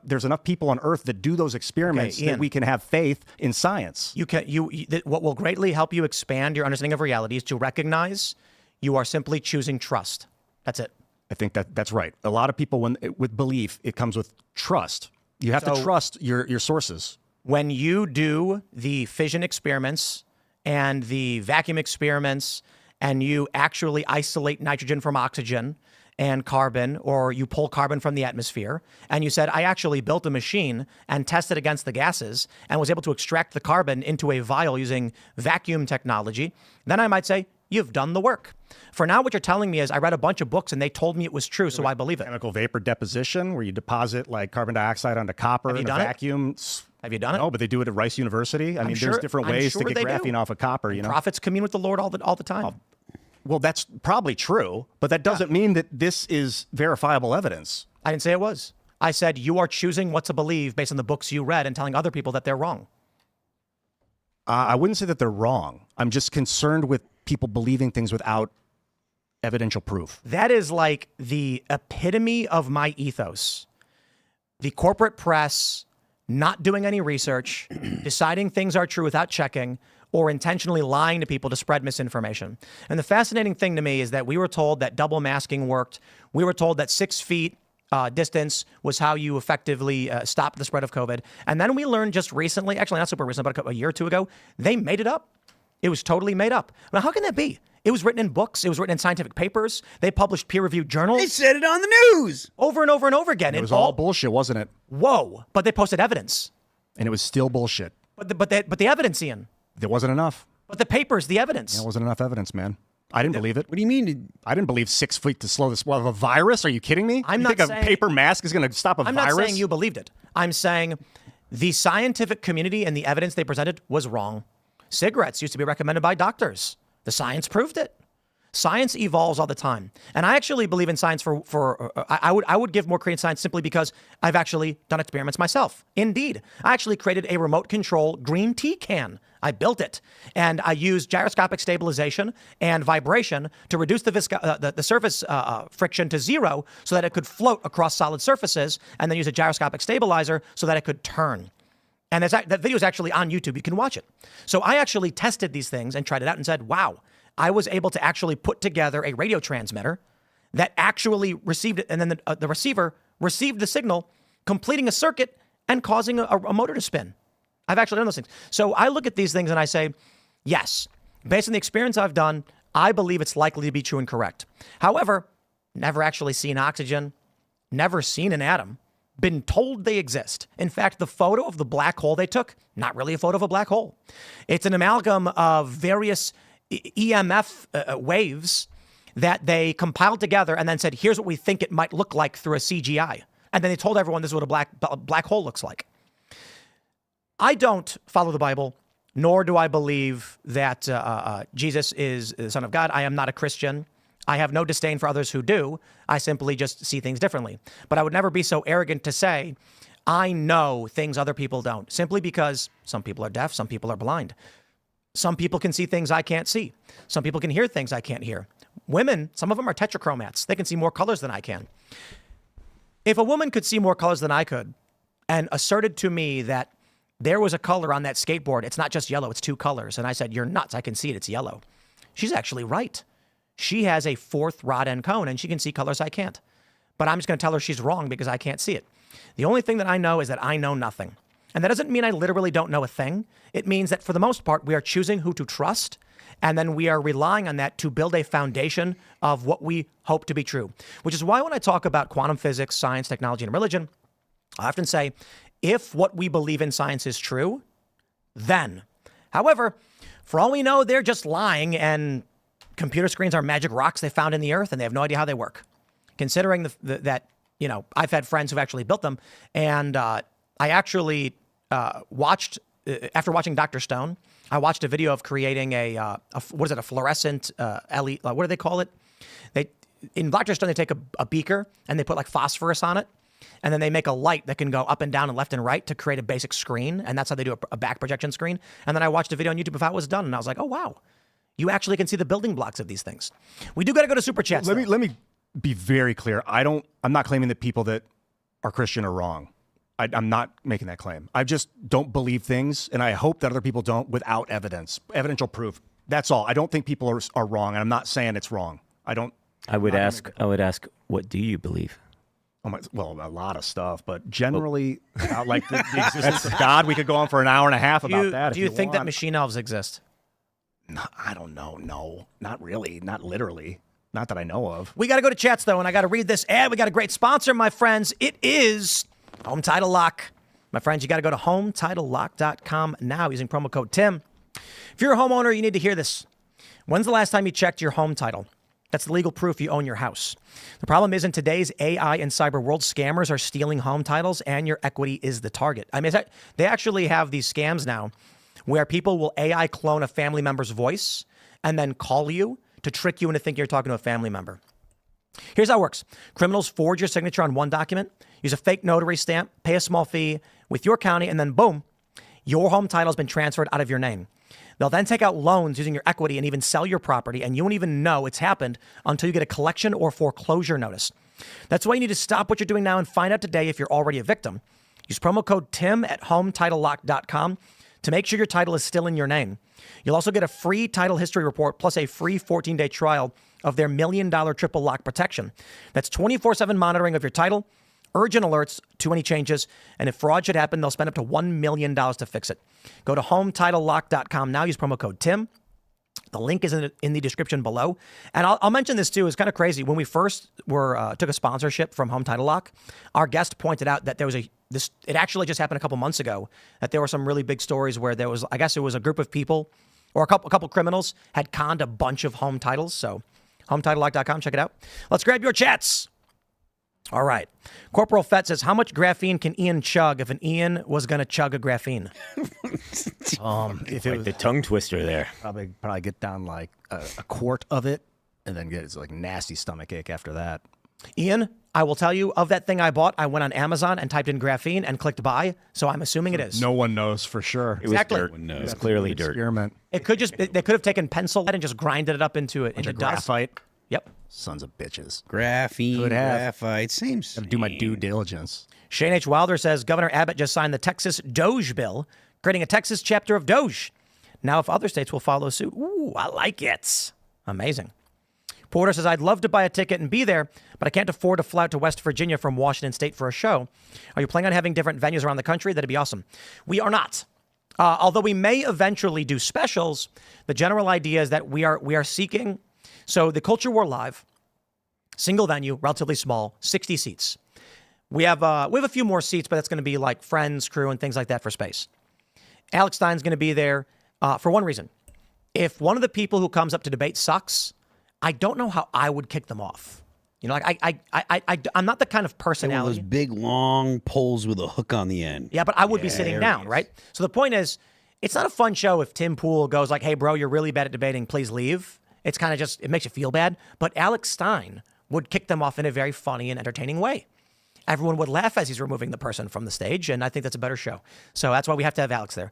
[SPEAKER 3] There's enough people on Earth that do those experiments that we can have faith in science.
[SPEAKER 1] What will greatly help you expand your understanding of reality is to recognize you are simply choosing trust. That's it.
[SPEAKER 3] I think that's right. A lot of people, with belief, it comes with trust. You have to trust your sources.
[SPEAKER 1] When you do the fission experiments and the vacuum experiments, and you actually isolate nitrogen from oxygen and carbon, or you pull carbon from the atmosphere, and you said, I actually built a machine and tested against the gases and was able to extract the carbon into a vial using vacuum technology, then I might say, you've done the work. For now, what you're telling me is I read a bunch of books and they told me it was true, so I believe it.
[SPEAKER 3] Chemical vapor deposition, where you deposit like carbon dioxide onto copper in a vacuum.
[SPEAKER 1] Have you done it?
[SPEAKER 3] No, but they do it at Rice University. I mean, there's different ways to get graphene off of copper. You know,
[SPEAKER 1] prophets commune with the Lord all the time.
[SPEAKER 3] Well, that's probably true, but that doesn't mean that this is verifiable evidence.
[SPEAKER 1] I didn't say it was. I said you are choosing what to believe based on the books you read and telling other people that they're wrong.
[SPEAKER 3] I wouldn't say that they're wrong. I'm just concerned with people believing things without evidential proof.
[SPEAKER 1] That is like the epitome of my ethos. The corporate press not doing any research, deciding things are true without checking, or intentionally lying to people to spread misinformation. And the fascinating thing to me is that we were told that double masking worked. We were told that 6 feet distance was how you effectively stopped the spread of COVID. And then we learned just recently, actually not super recent, but a year or two ago, they made it up. It was totally made up. Now, how can that be? It was written in books. It was written in scientific papers. They published peer-reviewed journals.
[SPEAKER 5] They said it on the news.
[SPEAKER 1] Over and over and over again.
[SPEAKER 3] It was all bullshit, wasn't it?
[SPEAKER 1] Whoa. But they posted evidence.
[SPEAKER 3] And it was still bullshit.
[SPEAKER 1] But the evidence, Ian.
[SPEAKER 3] There wasn't enough.
[SPEAKER 1] But the papers, the evidence.
[SPEAKER 3] There wasn't enough evidence, man. I didn't believe it.
[SPEAKER 5] What do you mean?
[SPEAKER 3] I didn't believe 6 feet to slow this. Well, a virus? Are you kidding me?
[SPEAKER 1] I'm
[SPEAKER 3] you
[SPEAKER 1] not
[SPEAKER 3] think
[SPEAKER 1] saying,
[SPEAKER 3] a paper mask is going to stop a
[SPEAKER 1] I'm
[SPEAKER 3] virus?
[SPEAKER 1] not saying you believed it. I'm saying the scientific community and the evidence they presented was wrong. Cigarettes used to be recommended by doctors. The science proved it. Science evolves all the time. And I actually believe in science I would give more credence to science simply because I've actually done experiments myself. Indeed. I actually created a remote control green tea can. I built it. And I used gyroscopic stabilization and vibration to reduce the surface friction to zero so that it could float across solid surfaces, and then use a gyroscopic stabilizer so that it could turn. And that video is actually on YouTube. You can watch it. So I actually tested these things and tried it out and said, wow, I was able to actually put together a radio transmitter that actually received it. And then the receiver received the signal, completing a circuit and causing a motor to spin. I've actually done those things. So I look at these things and I say, yes, based on the experience I've done, I believe it's likely to be true and correct. However, never actually seen oxygen, never seen an atom, been told they exist. In fact, the photo of the black hole they took, not really a photo of a black hole. It's an amalgam of various EMF waves that they compiled together and then said, here's what we think it might look like through a CGI. And then they told everyone this is what a black hole looks like. I don't follow the Bible, nor do I believe that Jesus is the Son of God. I am not a Christian. I have no disdain for others who do. I simply just see things differently. But I would never be so arrogant to say, I know things other people don't, simply because some people are deaf, some people are blind. Some people can see things I can't see. Some people can hear things I can't hear. Women, some of them are tetrachromats. They can see more colors than I can. If a woman could see more colors than I could and asserted to me that there was a color on that skateboard, it's not just yellow, it's 2 colors. And I said, you're nuts. I can see it. It's yellow. She's actually right. She has a 4th rod end cone and she can see colors I can't. But I'm just going to tell her she's wrong because I can't see it. The only thing that I know is that I know nothing. And that doesn't mean I literally don't know a thing. It means that for the most part, we are choosing who to trust. And then we are relying on that to build a foundation of what we hope to be true. Which is why when I talk about quantum physics, science, technology, and religion, I often say, if what we believe in science is true, then. However, for all we know, they're just lying and computer screens are magic rocks they found in the earth and they have no idea how they work. Considering that, you know, I've had friends who've actually built them, and I actually watched, after watching Dr. Stone, I watched a video of creating a fluorescent LED, what do they call it? In Dr. Stone, they take a beaker and they put like phosphorus on it. And then they make a light that can go up and down and left and right to create a basic screen. And that's how they do a back projection screen. And then I watched a video on YouTube of how it was done. And I was like, oh, wow. you actually can see the building blocks of these things. We do got to go to Super Chats.
[SPEAKER 3] Let me be very clear. I'm not claiming that people that are Christian are wrong. I'm not making that claim. I just don't believe things, and I hope that other people don't without evidential proof. That's all. I don't think people are wrong, and I'm not saying it's wrong.
[SPEAKER 4] I would ask, what do you believe?
[SPEAKER 3] Well, a lot of stuff, but generally, like the existence of God, we could go on for an hour and a half about that.
[SPEAKER 1] Do you think that machine elves exist?
[SPEAKER 3] No, I don't know. No, not really. Not literally. Not that I know of.
[SPEAKER 1] We got to go to chats, though, and I got to read this ad. We got a great sponsor, my friends. It is Home Title Lock. My friends, you got to go to HomeTitleLock.com now using promo code Tim. If you're a homeowner, you need to hear this. When's the last time you checked your home title? That's the legal proof you own your house. The problem is in today's AI and cyber world, scammers are stealing home titles and your equity is the target. I mean, they actually have these scams now where people will AI clone a family member's voice and then call you to trick you into thinking you're talking to a family member. Here's how it works. Criminals forge your signature on one document, use a fake notary stamp, pay a small fee with your county, and then boom, your home title has been transferred out of your name. They'll then take out loans using your equity and even sell your property, and you won't even know it's happened until you get a collection or foreclosure notice. That's why you need to stop what you're doing now and find out today if you're already a victim. Use promo code TIM at HomeTitleLock.com to make sure your title is still in your name. You'll also get a free title history report plus a free 14-day trial of their $1 million triple lock protection. That's 24/7 monitoring of your title, urgent alerts to any changes, and if fraud should happen, they'll spend up to $1 million to fix it. Go to HomeTitleLock.com now. Use promo code TIM. The link is in the description below. And I'll mention this too. It's kind of crazy. When we first took a sponsorship from Home Title Lock, our guest pointed out that there was it actually just happened a couple months ago, that there were some really big stories where there was, I guess it was a group of people or a couple criminals had conned a bunch of home titles. So HomeTitleLock.com, check it out. Let's grab your chats. All right. Corporal Fett says, how much graphene can Ian chug if an Ian was going to chug a graphene?
[SPEAKER 3] If it was
[SPEAKER 4] the tongue twister there.
[SPEAKER 3] Probably get down like a quart of it and then get like nasty stomach ache after that.
[SPEAKER 1] Ian, I will tell you, of that thing I bought, I went on Amazon and typed in graphene and clicked buy. So I'm assuming it is.
[SPEAKER 3] No one knows for sure.
[SPEAKER 1] Exactly.
[SPEAKER 4] It was clearly dirt.
[SPEAKER 3] Experiment.
[SPEAKER 1] It could just, they could have taken pencil lead and just grinded it up into dust.
[SPEAKER 3] Graphite.
[SPEAKER 1] Yep.
[SPEAKER 3] Sons of bitches.
[SPEAKER 5] Graphene, graphite, seems.
[SPEAKER 3] Gotta do my due diligence.
[SPEAKER 1] Shane H. Wilder says Governor Abbott just signed the Texas Doge bill, creating a Texas chapter of Doge. Now, if other states will follow suit, ooh, I like it. Amazing. Porter says, I'd love to buy a ticket and be there, but I can't afford to fly out to West Virginia from Washington State for a show. Are you planning on having different venues around the country? That'd be awesome. We are not. Although we may eventually do specials, the general idea is that we are seeking. So the Culture War Live, single venue, relatively small, 60 seats. We have a few more seats, but that's going to be like friends, crew, and things like that for space. Alex Stein's going to be there for one reason. If one of the people who comes up to debate sucks, I don't know how I would kick them off. You know, like I'm not the kind of personality.
[SPEAKER 5] Those big long poles with a hook on the end.
[SPEAKER 1] Yeah, but I would be sitting down, right? So the point is, it's not a fun show if Tim Pool goes like, hey, bro, you're really bad at debating. Please leave. It's kind of just, it makes you feel bad. But Alex Stein would kick them off in a very funny and entertaining way. Everyone would laugh as he's removing the person from the stage, and I think that's a better show. So that's why we have to have Alex there.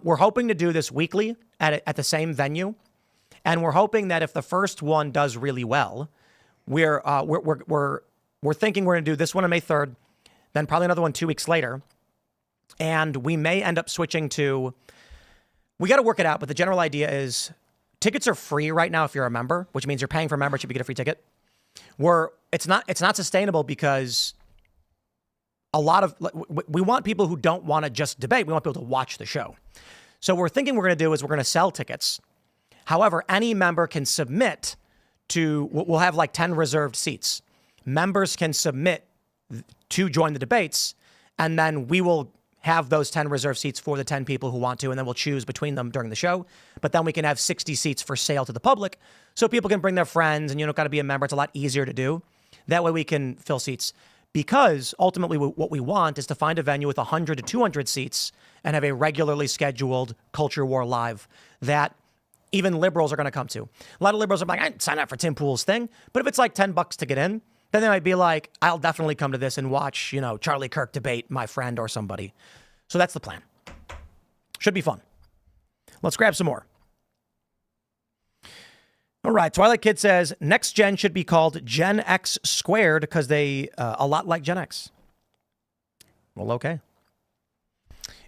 [SPEAKER 1] We're hoping to do this weekly at the same venue, and we're hoping that if the first one does really well, we're thinking we're going to do this one on May 3rd, then probably another one 2 weeks later, and we may end up switching to. We got to work it out, but the general idea is tickets are free right now if you're a member, which means you're paying for membership, you get a free ticket. It's not sustainable because we want people who don't want to just debate. We want people to watch the show. So what we're thinking we're going to do is we're going to sell tickets. However, any member can submit to, we'll have like 10 reserved seats. Members can submit to join the debates, and then we will have those 10 reserved seats for the 10 people who want to, and then we'll choose between them during the show. But then we can have 60 seats for sale to the public, so people can bring their friends, and you don't got to be a member. It's a lot easier to do. That way we can fill seats. Because ultimately what we want is to find a venue with 100 to 200 seats and have a regularly scheduled Culture War Live that even liberals are going to come to. A lot of liberals are like, I'd sign up for Tim Pool's thing. But if it's like $10 to get in, then they might be like, I'll definitely come to this and watch, Charlie Kirk debate my friend or somebody. So that's the plan. Should be fun. Let's grab some more. All right. Twilight Kid says next gen should be called Gen X squared because they a lot like Gen X. Well, okay.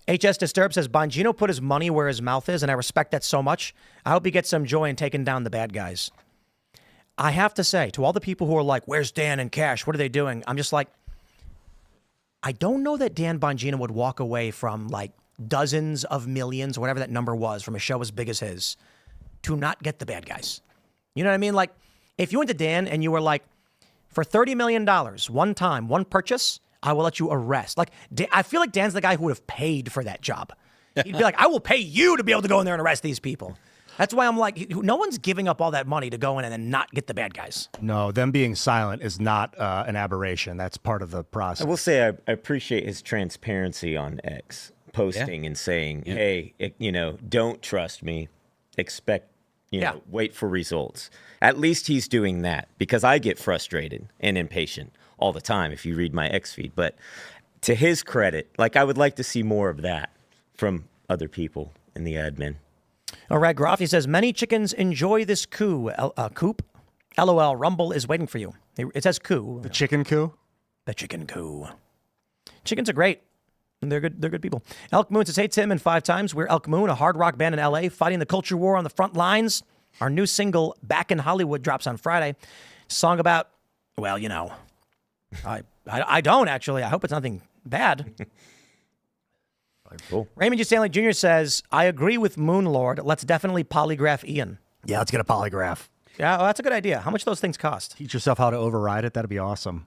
[SPEAKER 1] HS Disturbed says Bongino put his money where his mouth is, and I respect that so much. I hope he gets some joy in taking down the bad guys. I have to say, to all the people who are like, where's Dan and Cash? What are they doing? I'm just like, I don't know that Dan Bongino would walk away from like dozens of millions, whatever that number was, from a show as big as his, to not get the bad guys. You know what I mean? Like, if you went to Dan and you were like, for $30 million, one time, one purchase, I will let you arrest. Like, I feel like Dan's the guy who would have paid for that job. He'd be like, I will pay you to be able to go in there and arrest these people. That's why I'm like, no one's giving up all that money to go in and then not get the bad guys.
[SPEAKER 3] No, them being silent is not an aberration. That's part of the process.
[SPEAKER 4] I will say I appreciate his transparency on X, posting and saying, hey, don't trust me. Expect, wait for results. At least he's doing that, because I get frustrated and impatient all the time if you read my X feed. But to his credit, like, I would like to see more of that from other people in the admin.
[SPEAKER 1] All right, Groffy says, many chickens enjoy this coup. Coop? LOL, Rumble is waiting for you. It says coup.
[SPEAKER 3] The chicken coup?
[SPEAKER 1] The chicken coup. Chickens are great. And they're good people. Elk Moon says, hey, Tim, and 5 times. We're Elk Moon, a hard rock band in L.A., fighting the culture war on the front lines. Our new single, Back in Hollywood, drops on Friday. Song about, well, I don't, actually. I hope it's nothing bad.
[SPEAKER 4] Cool.
[SPEAKER 1] Raymond G. Stanley Jr. says, I agree with Moonlord. Let's definitely polygraph Ian.
[SPEAKER 3] Yeah, let's get a polygraph.
[SPEAKER 1] Yeah, well, that's a good idea. How much do those things cost?
[SPEAKER 3] Teach yourself how to override it. That'd be awesome.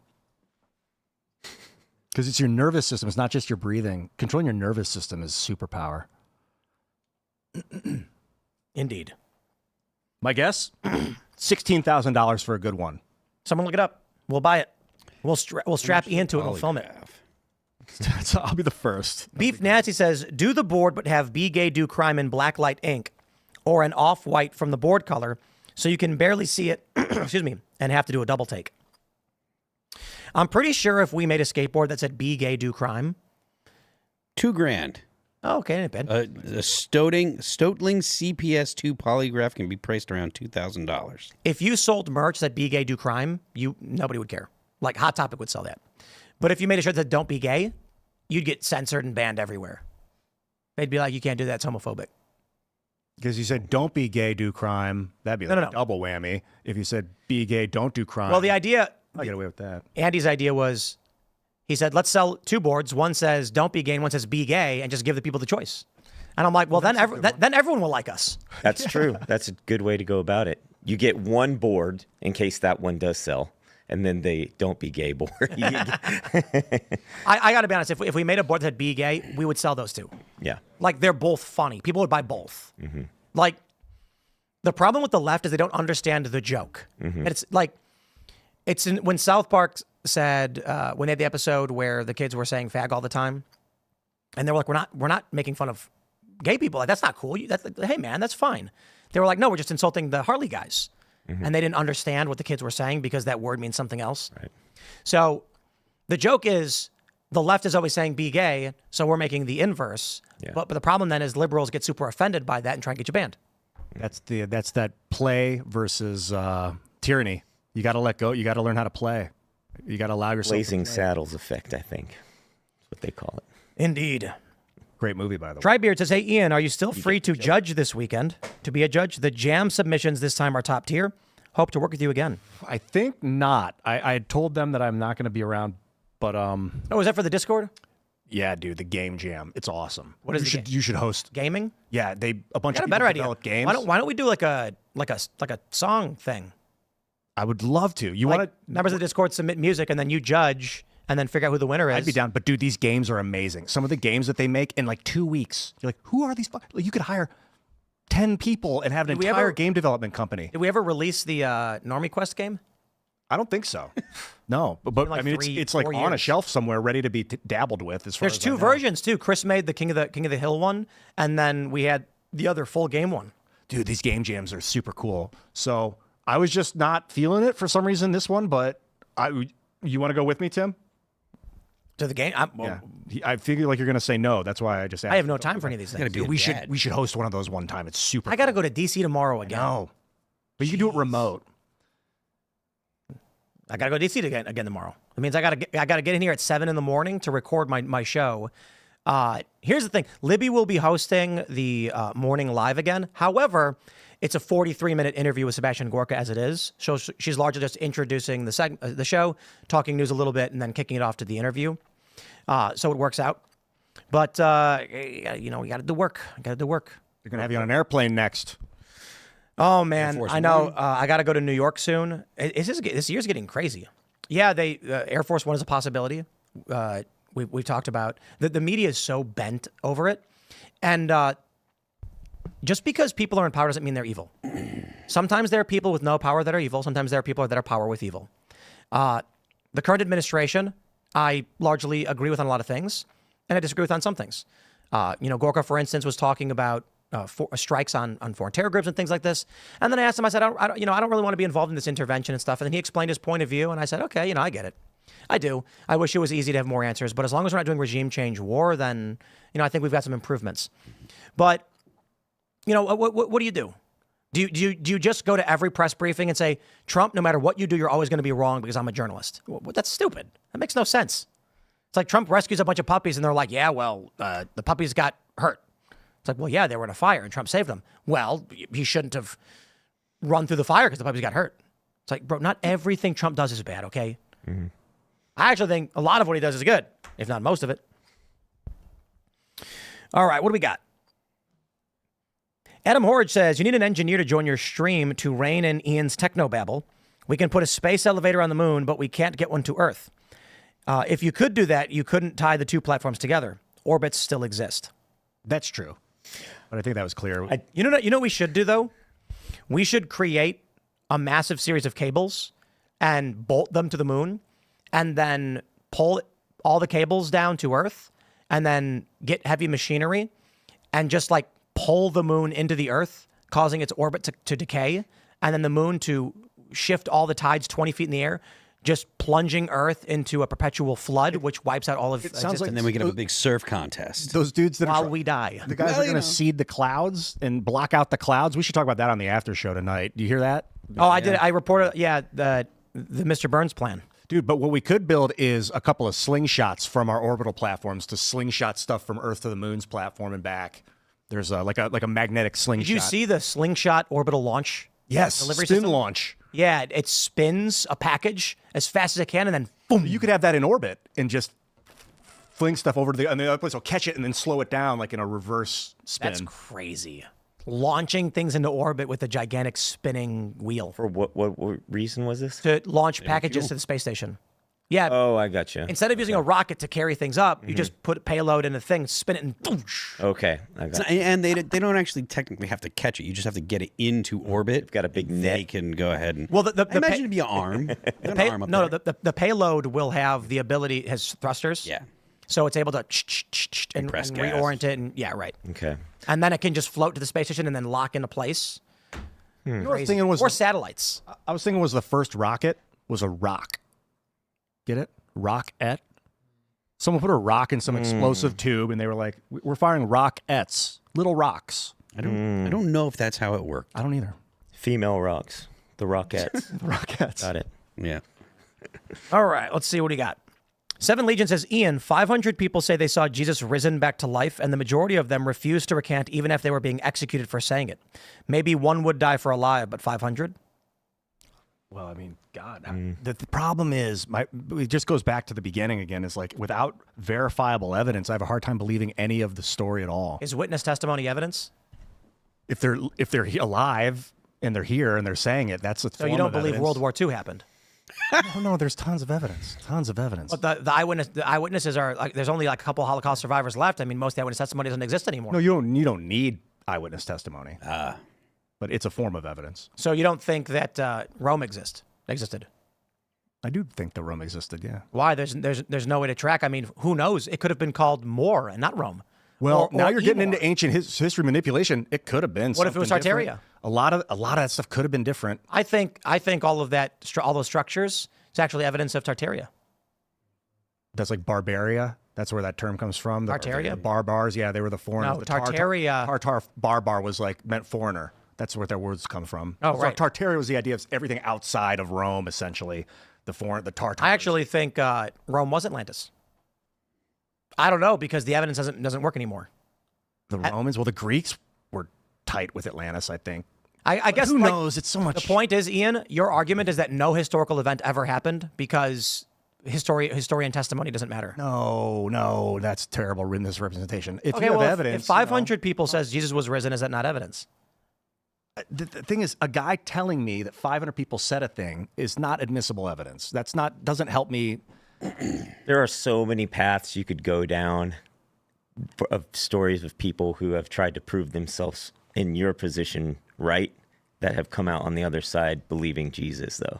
[SPEAKER 3] Because it's your nervous system. It's not just your breathing. Controlling your nervous system is superpower.
[SPEAKER 1] Indeed.
[SPEAKER 3] My guess? $16,000 for a good one.
[SPEAKER 1] Someone look it up. We'll buy it. We'll strap Ian to it and we'll film it.
[SPEAKER 3] So I'll be the first.
[SPEAKER 1] Beef Nancy says, do the board but have Be Gay Do Crime in blacklight ink or an off-white from the board color so you can barely see it, excuse me, and have to do a double take. I'm pretty sure if we made a skateboard that said Be Gay Do Crime.
[SPEAKER 5] $2,000.
[SPEAKER 1] Oh, okay, ain't bad.
[SPEAKER 5] The Stotling CPS2 polygraph can be priced around $2,000.
[SPEAKER 1] If you sold merch that Be Gay Do Crime, nobody would care. Like Hot Topic would sell that. But if you made a shirt that don't be gay, you'd get censored and banned everywhere. They'd be like, you can't do that, it's homophobic.
[SPEAKER 3] Because you said, don't be gay, do crime. That'd be like a double whammy. If you said, be gay, don't do crime.
[SPEAKER 1] Well, the idea...
[SPEAKER 3] I get away with that.
[SPEAKER 1] Andy's idea was, he said, let's sell 2 boards. One says, don't be gay, and one says, be gay, and just give the people the choice. And I'm like, well, then everyone will like us.
[SPEAKER 4] That's true. That's a good way to go about it. You get one board in case that one does sell. And then they don't be gay board.
[SPEAKER 1] I got to be honest. If we made a board that had Be Gay, we would sell those 2.
[SPEAKER 4] Yeah.
[SPEAKER 1] Like, they're both funny. People would buy both.
[SPEAKER 4] Mm-hmm.
[SPEAKER 1] Like, the problem with the left is they don't understand the joke.
[SPEAKER 4] Mm-hmm.
[SPEAKER 1] And it's like, when South Park said, when they had the episode where the kids were saying fag all the time, and they were like, we're not making fun of gay people. Like, that's not cool. Hey, man, that's fine. They were like, no, we're just insulting the Harley guys. Mm-hmm. And they didn't understand what the kids were saying because that word means something else.
[SPEAKER 4] Right.
[SPEAKER 1] So the joke is the left is always saying be gay, so we're making the inverse. Yeah. But the problem then is liberals get super offended by that and try and get you banned.
[SPEAKER 3] That's that play versus tyranny. You got to let go. You got to learn how to play. You got to allow yourself.
[SPEAKER 4] Blazing Saddles effect, I think. That's what they call it.
[SPEAKER 1] Indeed.
[SPEAKER 3] Great movie, by the way.
[SPEAKER 1] Tribeard says, hey, Ian, are you still free to judge this weekend? To be a judge, the jam submissions this time are top tier. Hope to work with you again.
[SPEAKER 3] I think not. I had told them that I'm not going to be around, but
[SPEAKER 1] Oh, is that for the Discord?
[SPEAKER 3] Yeah, dude, the game jam. It's awesome.
[SPEAKER 1] What is
[SPEAKER 3] you should host
[SPEAKER 1] gaming?
[SPEAKER 3] Yeah, a bunch of people
[SPEAKER 1] better idea.
[SPEAKER 3] develop games.
[SPEAKER 1] Why don't we do like a song thing?
[SPEAKER 3] I would love to. You want to
[SPEAKER 1] members of the Discord submit music and then you judge and then figure out who the winner is.
[SPEAKER 3] I'd be down. But dude, these games are amazing. Some of the games that they make in like 2 weeks. You're like, who are these? You could hire 10 people and have an entire game development company.
[SPEAKER 1] Did we ever release the Normie Quest game?
[SPEAKER 3] I don't think so. No, but
[SPEAKER 1] like
[SPEAKER 3] I mean, it's like on a shelf somewhere, ready to be dabbled with. As far
[SPEAKER 1] There's
[SPEAKER 3] as
[SPEAKER 1] 2 versions too. Chris made the King of the Hill one, and then we had the other full game one.
[SPEAKER 3] Dude, these game jams are super cool. So I was just not feeling it for some reason this one, but you want to go with me, Tim?
[SPEAKER 1] To the game?
[SPEAKER 3] I figure like you're going to say no. That's why I just asked.
[SPEAKER 1] I have no time for any of these things.
[SPEAKER 3] We should host one of those one time. It's super
[SPEAKER 1] I got to go to DC tomorrow again.
[SPEAKER 3] No. But you can do it remote.
[SPEAKER 1] I gotta go to DC again tomorrow. It means I gotta get in here at 7 a.m. to record my show. Here's the thing: Libby will be hosting the morning live again. However, it's a 43-minute interview with Sebastian Gorka as it is. So she's largely just introducing the show, talking news a little bit, and then kicking it off to the interview. So it works out. But we got to do work. They're
[SPEAKER 3] gonna have you on an airplane next.
[SPEAKER 1] Oh man, I know. I got to go to New York soon. This year's getting crazy. Yeah, Air Force One is a possibility. We've talked about the media is so bent over it, and just because people are in power doesn't mean they're evil. Sometimes there are people with no power that are evil. Sometimes there are people that are power with evil. The current administration, I largely agree with on a lot of things, and I disagree with on some things. Gorka, for instance, was talking about strikes on foreign terror groups and things like this. And then I asked him, I said, I don't really want to be involved in this intervention and stuff. And then he explained his point of view. And I said, okay, I get it. I do. I wish it was easy to have more answers. But as long as we're not doing regime change war, then, I think we've got some improvements. But, what do you do? Do you just go to every press briefing and say, Trump, no matter what you do, you're always going to be wrong because I'm a journalist? Well, that's stupid. That makes no sense. It's like Trump rescues a bunch of puppies and they're like, yeah, well, the puppies got hurt. It's like, well, yeah, they were in a fire and Trump saved them. Well, he shouldn't have run through the fire because the puppies got hurt. It's like, bro, not everything Trump does is bad, okay? Mm-hmm. I actually think a lot of what he does is good, if not most of it. All right, what do we got? Adam Horridge says, you need an engineer to join your stream to rein in Ian's technobabble. We can put a space elevator on the moon, but we can't get one to Earth. If you could do that, you couldn't tie the two platforms together. Orbits still exist.
[SPEAKER 3] That's true. But I think that was clear.
[SPEAKER 1] You know what we should do, though? We should create a massive series of cables and bolt them to the moon and then pull all the cables down to Earth and then get heavy machinery and just like pull the moon into the Earth, causing its orbit to decay, and then the moon to shift all the tides 20 feet in the air, just plunging Earth into a perpetual flood, which wipes out all of existence.
[SPEAKER 5] And then we can have a big surf contest.
[SPEAKER 3] Those dudes that
[SPEAKER 1] while we die.
[SPEAKER 3] The guys are going to seed the clouds and block out the clouds. We should talk about that on the after show tonight. Do you hear that?
[SPEAKER 1] Oh, I did. I reported, the Mr. Burns plan.
[SPEAKER 3] Dude, but what we could build is a couple of slingshots from our orbital platforms to slingshot stuff from Earth to the moon's platform and back. There's like a magnetic slingshot.
[SPEAKER 1] Did you see the slingshot orbital launch?
[SPEAKER 3] Yes,
[SPEAKER 1] delivery
[SPEAKER 3] spin
[SPEAKER 1] system?
[SPEAKER 3] launch.
[SPEAKER 1] Yeah, it spins a package as fast as it can, and then boom.
[SPEAKER 3] You could have that in orbit and just fling stuff over to the other place will catch it and then slow it down like in a reverse spin.
[SPEAKER 1] That's crazy. Launching things into orbit with a gigantic spinning wheel.
[SPEAKER 4] For what reason was this?
[SPEAKER 1] To launch packages to the space station. Yeah.
[SPEAKER 4] Oh, I gotcha.
[SPEAKER 1] Instead of using a rocket to carry things up, you just put a payload in a thing, spin it, and boosh.
[SPEAKER 4] Okay. I got
[SPEAKER 5] and they don't actually technically have to catch it. You just have to get it into orbit.
[SPEAKER 4] You've got a big net.
[SPEAKER 5] They can go ahead and.
[SPEAKER 1] Well,
[SPEAKER 5] I imagine it'd be an arm.
[SPEAKER 1] The payload will have the ability, has thrusters.
[SPEAKER 5] Yeah.
[SPEAKER 1] So it's able to and reorient it. And yeah, right.
[SPEAKER 4] Okay.
[SPEAKER 1] And then it can just float to the space station and then lock into place.
[SPEAKER 3] You know what I was thinking was
[SPEAKER 1] or satellites.
[SPEAKER 3] I was thinking was the first rocket was a rock. Get it? Rocket. Someone put a rock in some explosive tube, and they were like, "We're firing rockets, little rocks."
[SPEAKER 5] I don't know if that's how it worked.
[SPEAKER 3] I don't either.
[SPEAKER 4] Female rocks. The Rockettes.
[SPEAKER 3] The Rockettes.
[SPEAKER 4] Got it.
[SPEAKER 5] Yeah.
[SPEAKER 1] All right. Let's see what he got. 7 Legion says, Ian, 500 people say they saw Jesus risen back to life, and the majority of them refused to recant even if they were being executed for saying it. Maybe one would die for a lie, but 500?
[SPEAKER 3] Well, I mean, God, the problem is, it just goes back to the beginning again, is like, without verifiable evidence, I have a hard time believing any of the story at all.
[SPEAKER 1] Is witness testimony evidence?
[SPEAKER 3] If they're alive and they're here and they're saying it, that's a form of evidence.
[SPEAKER 1] So you don't believe World War II happened?
[SPEAKER 3] No, there's tons of evidence.
[SPEAKER 1] But the eyewitnesses are like, there's only like a couple Holocaust survivors left. I mean, most eyewitness testimony doesn't exist anymore.
[SPEAKER 3] No, you don't need eyewitness testimony. But it's a form of evidence.
[SPEAKER 1] So you don't think that Rome existed?
[SPEAKER 3] I do think that Rome existed. Yeah.
[SPEAKER 1] Why? There's no way to track. I mean, who knows? It could have been called More and not Rome.
[SPEAKER 3] Well, now you're getting into ancient history manipulation. It could have been.
[SPEAKER 1] What if it was Tartaria?
[SPEAKER 3] Different. A lot of that stuff could have been different.
[SPEAKER 1] I think all of that, all those structures, is actually evidence of Tartaria.
[SPEAKER 3] That's like Barbaria. That's where that term comes from.
[SPEAKER 1] Tartaria?
[SPEAKER 3] The barbars. Yeah, they were the foreigners.
[SPEAKER 1] No, Tartaria.
[SPEAKER 3] Tartar barbar was like meant foreigner. That's where their words come from.
[SPEAKER 1] Oh,
[SPEAKER 3] So
[SPEAKER 1] right.
[SPEAKER 3] Tartaria was the idea of everything outside of Rome, essentially. The Tartars.
[SPEAKER 1] I actually think Rome was Atlantis. I don't know because the evidence doesn't work anymore.
[SPEAKER 3] The Romans, well, the Greeks were tight with Atlantis, I think.
[SPEAKER 1] I guess
[SPEAKER 3] who knows? It's so much.
[SPEAKER 1] The point is, Ian, your argument is that no historical event ever happened because historian testimony doesn't matter.
[SPEAKER 3] No, that's terrible misrepresentation. If
[SPEAKER 1] Okay,
[SPEAKER 3] you have
[SPEAKER 1] well,
[SPEAKER 3] evidence,
[SPEAKER 1] if 500 people says Jesus was risen, is that not evidence?
[SPEAKER 3] The thing is, a guy telling me that 500 people said a thing is not admissible evidence. Doesn't help me.
[SPEAKER 4] There are so many paths you could go down of stories of people who have tried to prove themselves in your position right that have come out on the other side believing Jesus, though.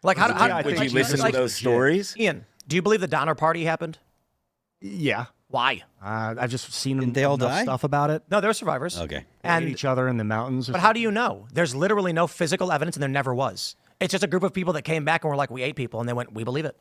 [SPEAKER 1] Like, how
[SPEAKER 4] would you listen to those stories?
[SPEAKER 1] Ian, do you believe the Donner Party happened?
[SPEAKER 3] Yeah.
[SPEAKER 1] Why?
[SPEAKER 3] I've just seen
[SPEAKER 5] Didn't they all
[SPEAKER 3] enough
[SPEAKER 5] die?
[SPEAKER 3] stuff about it.
[SPEAKER 1] No, they're survivors.
[SPEAKER 5] Okay.
[SPEAKER 3] And
[SPEAKER 1] And
[SPEAKER 3] each other in the mountains.
[SPEAKER 1] but how do you know? There's literally no physical evidence, and there never was. It's just a group of people that came back and were like, "We ate people," and they went, "We believe it."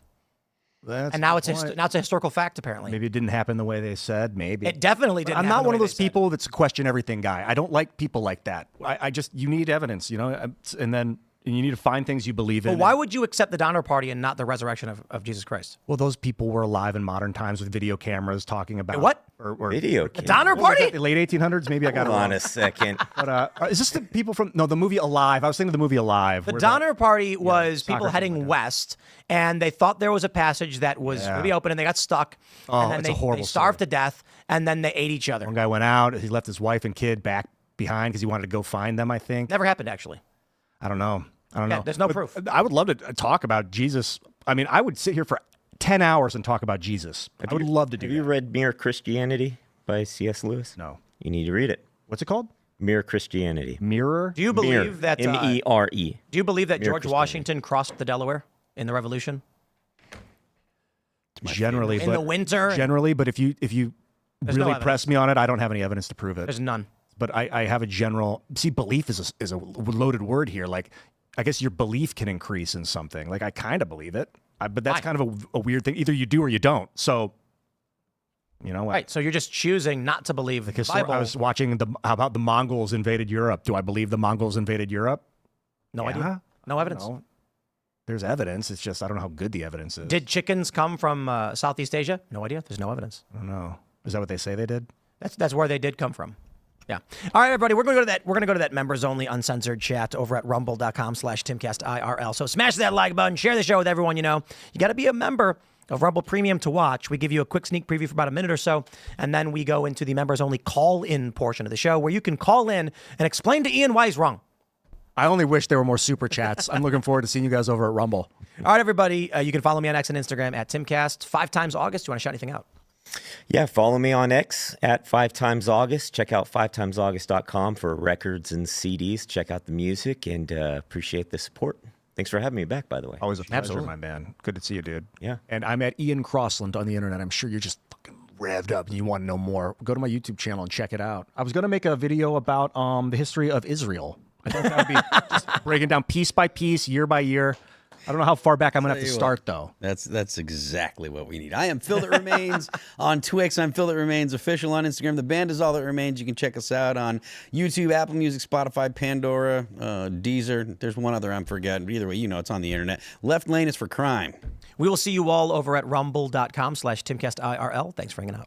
[SPEAKER 1] And now it's a historical fact, apparently.
[SPEAKER 3] Maybe it didn't happen the way they said. Maybe
[SPEAKER 1] It definitely didn't.
[SPEAKER 3] I'm
[SPEAKER 1] happen
[SPEAKER 3] not
[SPEAKER 1] the
[SPEAKER 3] one of
[SPEAKER 1] way
[SPEAKER 3] those
[SPEAKER 1] they said.
[SPEAKER 3] people that's a question everything guy. I don't like people like that. I just you need evidence, and then you need to find things you believe in.
[SPEAKER 1] Well, why would you accept the Donner Party and not the resurrection of Jesus Christ?
[SPEAKER 3] Well, those people were alive in modern times with video cameras talking about
[SPEAKER 1] What?
[SPEAKER 3] Or
[SPEAKER 4] Video
[SPEAKER 1] The Donner Party?
[SPEAKER 3] The late 1800s, maybe I got it
[SPEAKER 4] Hold on
[SPEAKER 3] wrong.
[SPEAKER 4] a second.
[SPEAKER 3] But is this the people from the movie Alive? I was thinking of the movie Alive.
[SPEAKER 1] The
[SPEAKER 3] where
[SPEAKER 1] Donner Party was
[SPEAKER 3] soccer
[SPEAKER 1] people
[SPEAKER 3] team
[SPEAKER 1] heading west, and they thought there was a passage that was going to be open, and they got stuck.
[SPEAKER 3] Oh,
[SPEAKER 1] and then
[SPEAKER 3] it's a
[SPEAKER 1] they
[SPEAKER 3] horrible
[SPEAKER 1] starved to death, and then they ate each other.
[SPEAKER 3] one guy went out. He left his wife and kid back behind because he wanted to go find them. I think.
[SPEAKER 1] Never happened, actually.
[SPEAKER 3] I don't know.
[SPEAKER 1] Yeah, there's no proof.
[SPEAKER 3] I would love to talk about Jesus. I mean, I would sit here for 10 hours and talk about Jesus. I would love to do
[SPEAKER 4] Have you read Mere Christianity by C.S. Lewis?
[SPEAKER 3] No.
[SPEAKER 4] You need to read it.
[SPEAKER 3] What's it called?
[SPEAKER 4] Mere Christianity.
[SPEAKER 3] Mirror?
[SPEAKER 1] Do you believe that
[SPEAKER 4] M-E-R-E.
[SPEAKER 1] Do you believe that
[SPEAKER 4] Mere
[SPEAKER 1] George Washington crossed the Delaware in the Revolution?
[SPEAKER 3] Generally,
[SPEAKER 1] In the winter?
[SPEAKER 3] Generally, but if you
[SPEAKER 1] There's no
[SPEAKER 3] really
[SPEAKER 1] evidence.
[SPEAKER 3] press me on it, I don't have any evidence to prove it.
[SPEAKER 1] There's none.
[SPEAKER 3] But I have a general. See, belief is a loaded word here. Like, I guess your belief can increase in something. Like, I kind of believe it, but that's kind of a weird thing. Either you do or you don't. So, you know what?
[SPEAKER 1] Right. So you're just choosing not to believe the Bible.
[SPEAKER 3] I was watching how about the Mongols invaded Europe? Do I believe the Mongols invaded Europe?
[SPEAKER 1] No idea. No evidence.
[SPEAKER 3] No. There's evidence. It's just I don't know how good the evidence is.
[SPEAKER 1] Did chickens come from Southeast Asia? No idea. There's no evidence.
[SPEAKER 3] I don't know. Is that what they say they did?
[SPEAKER 1] That's where they did come from. Yeah. All right, everybody. We're going to go to that members only uncensored chat over at rumble.com/Timcast IRL. So smash that like button, share the show with everyone you know. You got to be a member of Rumble Premium to watch. We give you a quick sneak preview for about a minute or so, and then we go into the members only call-in portion of the show where you can call in and explain to Ian why he's wrong.
[SPEAKER 3] I only wish there were more super chats. I'm looking forward to seeing you guys over at Rumble.
[SPEAKER 1] All right, everybody. You can follow me on X and Instagram at Timcast 5 times August. Do you want to shout anything out?
[SPEAKER 4] Yeah, follow me on X at 5timesaugust. Check out 5timesaugust.com for records and CDs. Check out the music and appreciate the support. Thanks for having me back, by the way.
[SPEAKER 3] Always a pleasure,
[SPEAKER 1] Absolutely.
[SPEAKER 3] my man. Good to see you, dude.
[SPEAKER 4] Yeah.
[SPEAKER 3] And I'm at Ian Crossland on the internet. I'm sure you're just fucking revved up and you want to know more. Go to my YouTube channel and check it out. I was going to make a video about the history of Israel. I think that would be just breaking down piece by piece, year by year. I don't know how far back I'm going to have to start, though.
[SPEAKER 5] That's exactly what we need. I am Phil That Remains on Twix. I'm Phil That Remains official on Instagram. The band is All That Remains. You can check us out on YouTube, Apple Music, Spotify, Pandora, Deezer. There's one other I'm forgetting. Either way, you know it's on the internet. Left Lane is for crime.
[SPEAKER 1] We will see you all over at rumble.com/Timcast IRL. Thanks for hanging out.